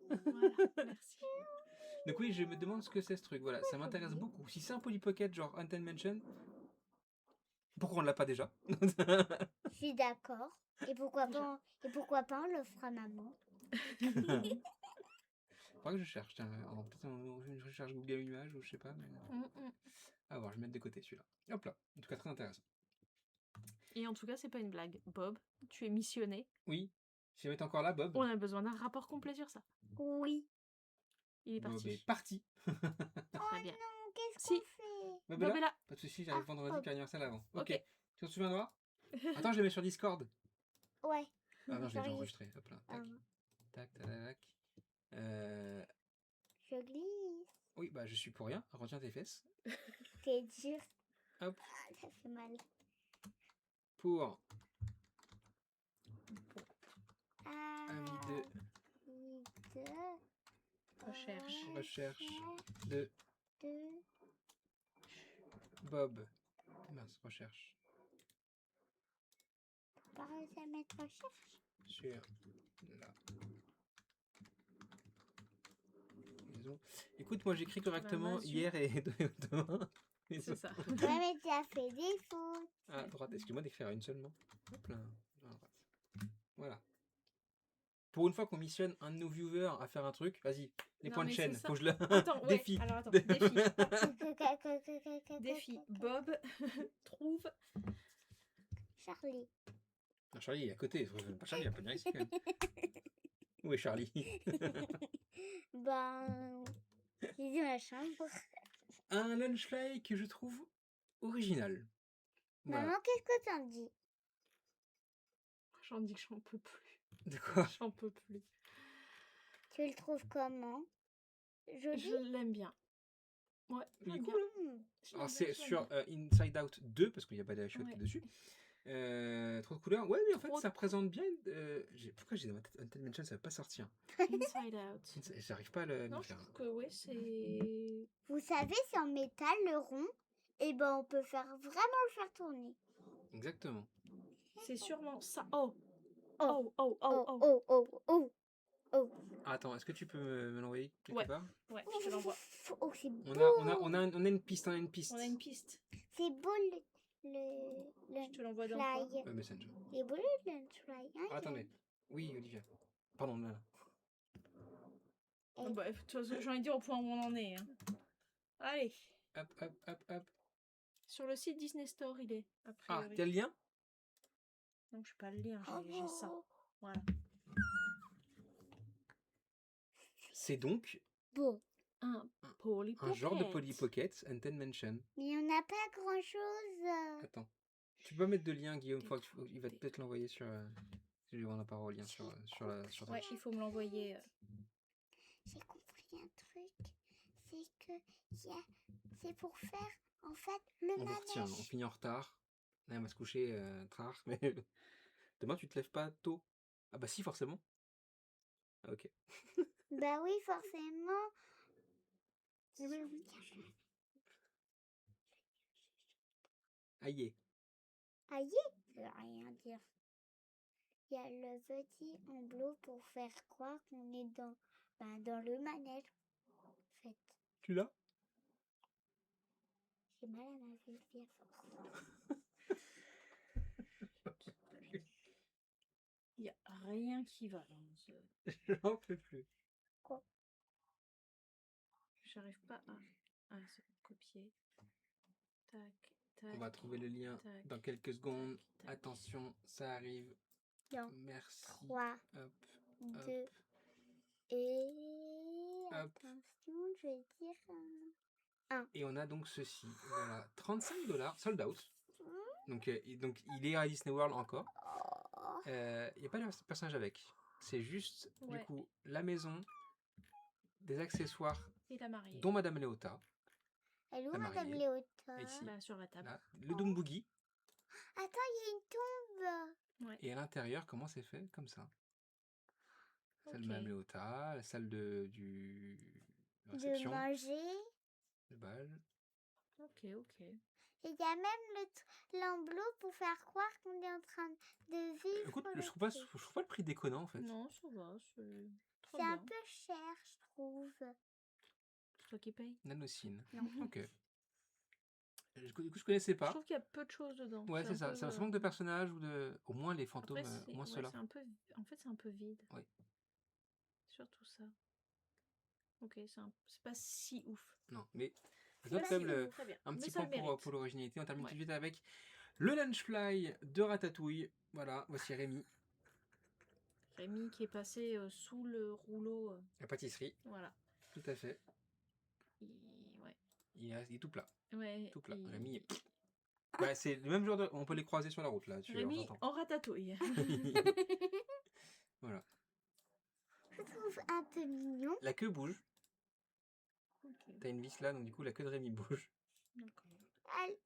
Voilà, merci. Donc oui, je me demande ce que c'est ce truc. Voilà, ça j'ai m'intéresse oublié. beaucoup. Si c'est un Polly Pocket genre Until Mansion, pourquoi on l'a pas déjà? Je suis d'accord. Et pourquoi pas on le fera maman. Faudrait que je cherche. Tiens, peut-être une recherche Google Images ou je sais pas. Mais... Ah bon, je vais mettre de côté celui-là. Hop là. En tout cas, très intéressant. Et en tout cas, c'est pas une blague. Bob, tu es missionné. Oui. Si vous êtes encore là, Bob. On a besoin d'un rapport complet sur ça. Oui. Il est Bob parti. est parti. Très bien. Non, qu'est-ce Si. qu'on fait? Bob Bob est est là. là. Pas de soucis, j'arrive Ah, vendredi, ok. puis anniversaire avant. Ok. Ok. Tu t'en souviendras? Attends, je le mets sur Discord. Ouais. Ah non, je l'ai déjà J'arrive. enregistré. Hop là. Tac, tac, tac, tac. Je glisse. Oui, bah je suis pour rien. Retiens tes fesses. C'est dur. Hop. Ah, ça fait mal. Pour Ah, avis de recherche de Bob. Mince, recherche. Pas réussi à mettre recherche. Sur la maison. Écoute, moi j'écris correctement maison. hier et demain. C'est ça. Ouais, mais tu as fait des fautes. Ah, à droite, excuse-moi d'écrire une seulement. Hop là, à droite. Voilà. Pour une fois qu'on missionne un de nos viewers à faire un truc, vas-y, les Non, points de mais chaîne, c'est ça. faut que je le... Attends, ouais. Défi. Alors attends, défi. Défi. Défi. Bob trouve. Charlie. Non, Charlie il est à côté, pas Charlie, il va pas venir ici quand même. Où est Charlie? Ben, il est dans la chambre. Un lunchfly que je trouve original. Voilà. Maman, qu'est-ce que t'en dis? J'en dis que j'en peux plus. De quoi? J'en peux plus. Tu le trouves comment? Joli? Je l'aime bien. Ouais, Il est j'aime cool, bien. Hmm. Je Alors l'aime c'est bien, je l'aime sur bien. Inside Out 2, parce qu'il n'y a pas d'HOT Ouais. dessus. Trop de couleurs. Ouais, mais en fait, Trop ça de- représente bien... Pourquoi j'ai dans ma tête Until Mansion, ça va pas sortir? Inside Out. J'arrive pas à le Non, m'y je faire. trouve que ouais, c'est. Vous savez, c'est en métal, le rond. Et ben, on peut vraiment le faire tourner. Exactement. C'est sûrement ça. Oh, Oh, oh, oh, oh, oh, oh. oh, oh, oh, oh. Attends, est-ce que tu peux me l'envoyer quelque Ouais. part? Ouais, je te l'envoie. Oh, c'est beau. On a une piste, on a une piste. On a une piste. C'est beau le Je te l'envoie dans quoi? fly. Messenger. C'est beau le lunch fly. Hein, Ah, attendez. Oui, Olivia. Pardon, là. Oh, bah, de toute façon, j'ai envie de dire au point où on en est. Hein. Allez. Hop, hop, hop, hop. Sur le site Disney Store, il est. A Ah, priori. t'as le lien? Non, je peux pas le lire, j'ai ça. Voilà. C'est donc Beau. Un Polly un genre de Pocket. Polly Pocket and Ten Mansion. Mais on n'a pas grand chose. Attends. Tu peux mettre de lien, Guillaume, il va peut-être l'envoyer sur. On n'a pas au lien sur ta Ouais, il faut me l'envoyer. J'ai compris un truc. C'est que c'est pour faire en fait le On vous retient, on manège. finit en retard. Là, on va se coucher tard, mais demain tu te lèves pas tôt. Ah bah si, forcément. Ah, ok. Bah oui, forcément. Aïe. Aïe, ça veut rien dire. Il y a le petit emblot pour faire croire qu'on est dans le manège. En fait, Tu l'as? j'ai mal à ma vie, dire. Il n'y a rien qui va dans ce... J'en peux plus. J'arrive pas à copier. Tac, tac. On va trouver le lien tac, dans quelques secondes. tac. Attention, ça arrive. Dans Merci. 3, Hop, 2, et... Hop. Attention, je vais dire... Et on a donc ceci. Voilà, $35, sold out. Donc il est à Disney World encore. Il n'y a pas de personnage avec. C'est juste, Ouais. du coup, la maison, des accessoires, Et la mariée. dont Madame Léota. Elle est où, La Madame mariée. Léota? Ici. Bah, sur la table. Là, le Doom Boogie. Attends, il y a une tombe. Ouais. Et à l'intérieur, comment c'est fait? Comme ça. La salle de Ok. Madame Léota, la salle de De réception, manger. le bal. Ok. Et il y a même l'emblot pour faire croire qu'on est en train de vivre. Écoute, le je trouve pas le prix déconnant en fait. Non, ça va, c'est très C'est un bien. peu cher, je trouve. C'est toi qui paye. Nanocine. Non. Ok. Du coup, je connaissais Je pas. trouve qu'il y a peu de choses dedans. Ouais, c'est un ça. peu, Ça manque de personnages ou de. Au moins les fantômes, Après, au moins ouais, ceux-là. c'est un peu... En fait, c'est un peu vide. Oui. Surtout ça. Ok, c'est pas si ouf. Non, mais C'est je note pas quand si même ouf, très bien. un Mais petit ça point le mérite. pour l'originalité. On termine tout de Ouais. suite avec le Lunchfly de Ratatouille. Voilà, voici Rémi, Rémi qui est passé sous le rouleau. la pâtisserie. Voilà. Tout à fait. Ouais. Il est tout plat. Ouais. Tout plat. Rémi est... Bah, c'est le même genre de... On peut les croiser sur la route là. Rémi en ratatouille. Voilà. Je trouve un peu mignon. La queue bouge. Ok. T'as une vis là, donc du coup la queue de Rémi bouge. D'accord.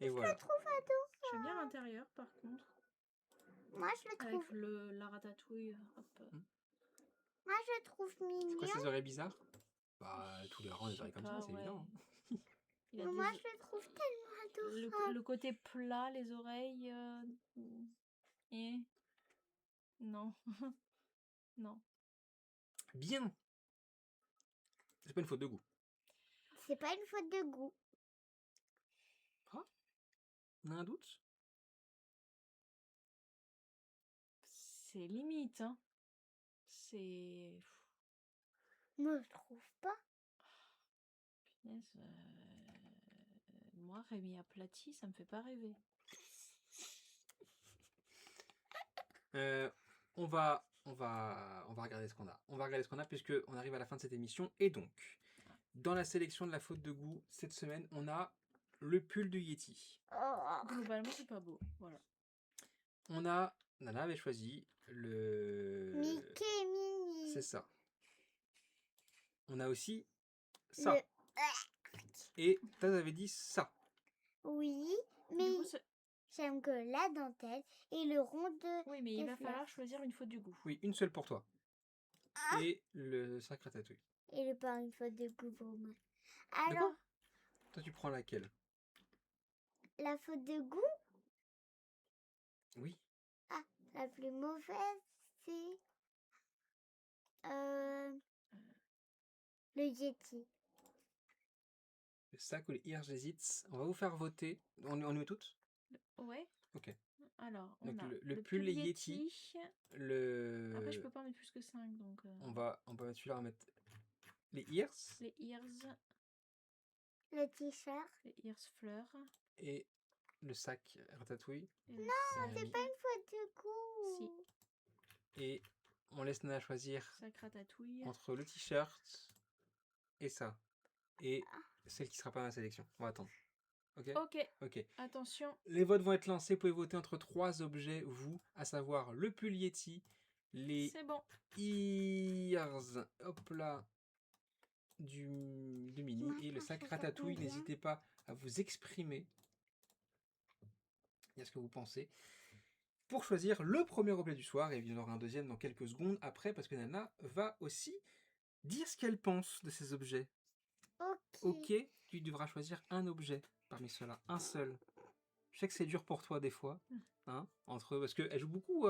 Et Je voilà. le trouve adorable. J'aime bien l'intérieur par contre. Moi, je le trouve, Avec la ratatouille. Hop. moi, je le trouve C'est mignon. quoi ces oreilles bizarres? Bah, tous les rangs des Je oreilles sais comme ça, pas, c'est ouais. évident. Hein. Il a Moi, des- je le trouve tellement adorable. le côté plat, les oreilles. Et... Non. Non. Bien. C'est pas une faute de goût. C'est pas une faute de goût. On a un doute? C'est limite, hein. C'est... Moi, je trouve pas. Punaise, moi, Rémi aplati, ça me fait pas rêver. On va regarder ce qu'on a. On va regarder ce qu'on a puisque on arrive à la fin de cette émission. Et donc, dans la sélection de la faute de goût, cette semaine, on a le pull de Yeti. Oh. Globalement, c'est pas beau. Voilà. Nana avait choisi le... Mickey et Minnie. C'est ça. On a aussi ça. Le- Et Taz avait dit ça. Oui, Du mais coup, j'aime que la dentelle et le rond de... oui, mais il des va fleurs. falloir choisir une faute du goût. Oui, une seule pour toi. Ah. Et le sac ratatouille. Et le pas une faute de goût pour moi. De Alors, quoi? Toi, tu prends laquelle? la faute de goût, Oui. La plus mauvaise, c'est le Yeti. Le sac ou les ears, j'hésite. On va vous faire voter. On y met toutes? Ouais. Ok. Alors, on Donc a le le pull pull les Yeti. Yeti. Après, je Le... peux pas en mettre plus que 5, donc... On va mettre celui-là, on va mettre les ears Les ears, Le t-shirt. les ears fleurs. et le sac ratatouille. Et le C'est sac, pas une faute du coup. Si. Et on laisse Nana choisir sac ratatouille. entre le t-shirt et ça. Et celle qui sera pas dans la sélection. On va attendre. Ok? Ok, Ok. attention. Les votes vont être lancés. Vous pouvez voter entre 3 objets, vous, à savoir le pull Yeti, les C'est bon. ears, hop là, du mini Moi, et le je sac pense que ça ratatouille. convient. N'hésitez pas à vous exprimer. Dire ce que vous pensez. Pour choisir le premier objet du soir, et il y en aura un deuxième dans quelques secondes après, parce que Nana va aussi dire ce qu'elle pense de ces objets. Ok, tu devras choisir un objet parmi ceux-là, un seul. Je sais que c'est dur pour toi des fois, hein, parce qu'elle joue beaucoup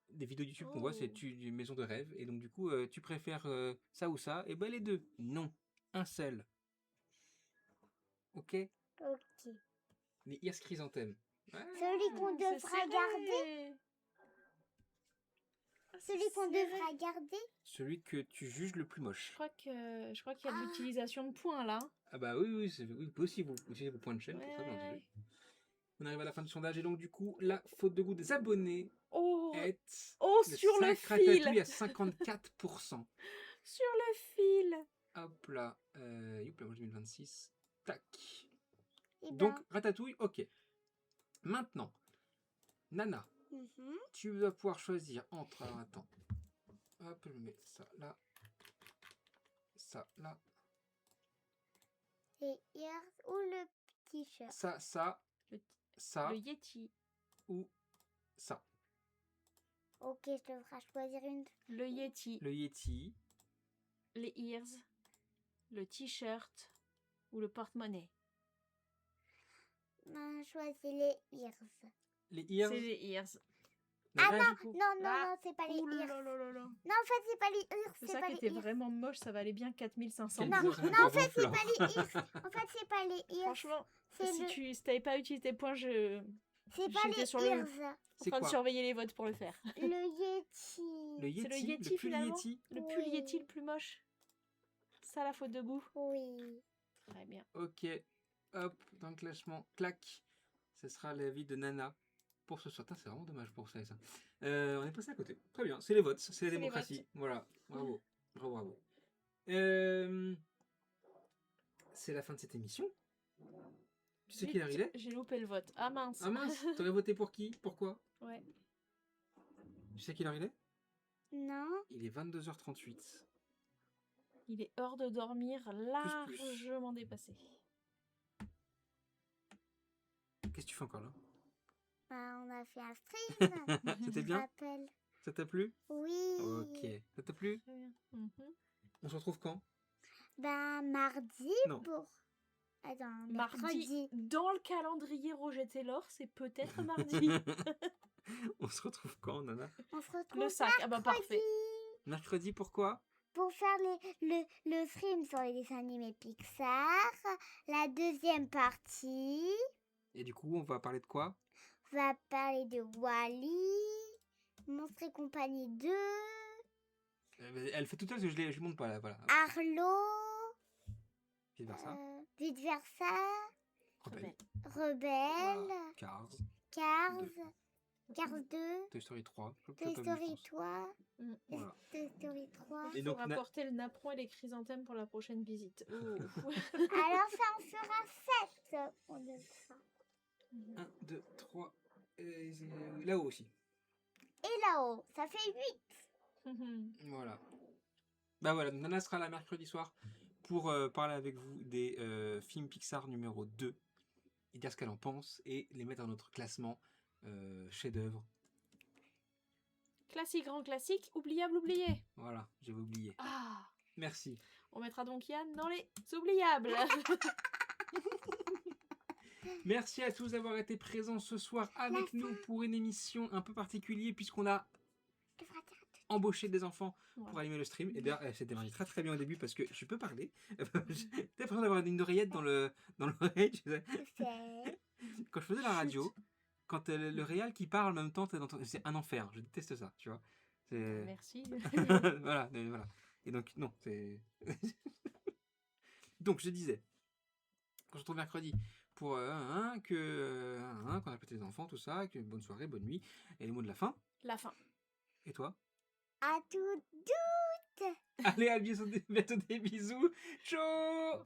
des vidéos YouTube qu'on voit, c'est Oh. une maison de rêve, et donc du coup, tu préfères ça ou ça, et ben les deux. Non, un seul. Ok? Ok. Les ears chrysanthèmes. Ouais. Celui qu'on C'est devra garder. serré. Ah, c'est Celui qu'on serré. devra garder. Celui que tu juges le plus Je moche. crois qu'il y a de l'utilisation de points là. Ah bah oui, oui, vous pouvez aussi vous utiliser vos points de chaîne pour ça, bien entendu. Ouais. On arrive à la fin du sondage et donc du coup, la faute de goût des abonnés Oh, est oh sur le sac fil. ratatouille à 54%. Sur le fil. Hop là, youp, là, moi j'ai mis le 26. Tac. Eh ben, Donc, ratatouille, ok. Maintenant, Nana, tu vas pouvoir choisir entre... Alors, attends. Hop, je mets ça là. Ça là. les ears ou le t-shirt. Ça, Le, ça le Yeti. ou ça. Ok, je devrais choisir une. Le Yeti. Le Yeti. Les ears. Le t-shirt. Ou le porte-monnaie. Ben, choisis les ears. Les ears. C'est les ears. Nana, Du coup. Non, non, Ah. non, c'est pas les Ouh là ears. là là là. Non, en fait, c'est pas les ears. Le C'est sac pas les était ears. vraiment moche, ça valait bien 4500 Quel Non, points. bizarre, non, en fait, c'est gonflant. pas les ears. En fait, c'est pas les ears. Franchement, C'est si le... tu t'avais pas utilisé tes points, C'est pas j'étais les sur ears. en C'est train de quoi? surveiller les votes pour le faire. Le Yeti. Le Yeti, C'est le Yeti pull finalement. Yeti. Le pull Oui. Yeti le plus moche. Ça la faute de goût. Oui. Très bien. Ok, hop, dans le classement, clac. Ce sera l'avis de Nana pour ce soir. Putain, c'est vraiment dommage pour ça. On est passé à côté. Très bien, c'est les votes, c'est la les démocratie. votes. Voilà, bravo, bravo, bravo. C'est la fin de cette émission. Tu sais quelle heure il est? J'ai loupé le vote. Ah mince. Ah mince, t'aurais voté pour qui? Pourquoi? Ouais. Tu sais quelle heure il est? Non. Il est 22h38. Il est hors de dormir, plus. largement dépassé. Qu'est-ce que tu fais encore là? Ben, on a fait un stream. C'était Je bien? rappelle. Ça t'a plu? Oui. Ok. Ça t'a plu? Très bien. On se retrouve quand? Ben, mardi Non. pour... Attends, Mardi, mercredi. dans le calendrier Roger Taylor, c'est peut-être mardi. On se retrouve quand, Nana? On se retrouve Le sac, ah bah parfait. Mercredi, pourquoi? pour faire le stream sur les dessins animés Pixar. La deuxième partie Et du coup, on va parler de quoi? va parler de Wall-E, Monstres et compagnie 2, Elle fait tout seule, parce que je lui montre pas là, voilà. Arlo, Vice versa. Vice Versa, Rebelle. Rebelle, Voilà. Cars. Cars, Deux. Cars 2, Toy Story 3. Toy Story 3, Voilà. Toy Story 3. Et Il donc, faut rapporter le napperon et les chrysanthèmes pour la prochaine visite. Oh. Alors ça en fera 7. On le fera. 1, 2, 3. Là-haut aussi. Et là-haut, ça fait 8. Voilà. Bah voilà, donc Nana sera là mercredi soir pour parler avec vous des films Pixar numéro 2 et dire ce qu'elle en pense et les mettre dans notre classement chef-d'œuvre. Classique, grand classique, oubliable, oublié. Voilà, j'avais oublié. Ah, Merci. on mettra donc Yann dans les oubliables. Merci à tous d'avoir été présents ce soir avec nous pour une émission un peu particulière puisqu'on a embauché des enfants pour Ouais. animer le stream. Et d'ailleurs, c'est démarré très très bien au début parce que je peux parler. J'ai l'impression d'avoir une oreillette dans l'oreille. Tu sais. C'est... Quand je faisais la radio, quand le réal qui parle en même temps, c'est un enfer. Je déteste ça, tu vois. C'est... Merci. voilà, voilà. Et donc, non, c'est... Donc, je disais, quand je se retrouve mercredi pour qu'on appelle les enfants, tout ça, que bonne soirée, bonne nuit, et les mots de la fin. La fin. Et toi? À tout doute. Allez, à bientôt des bisous. Ciao.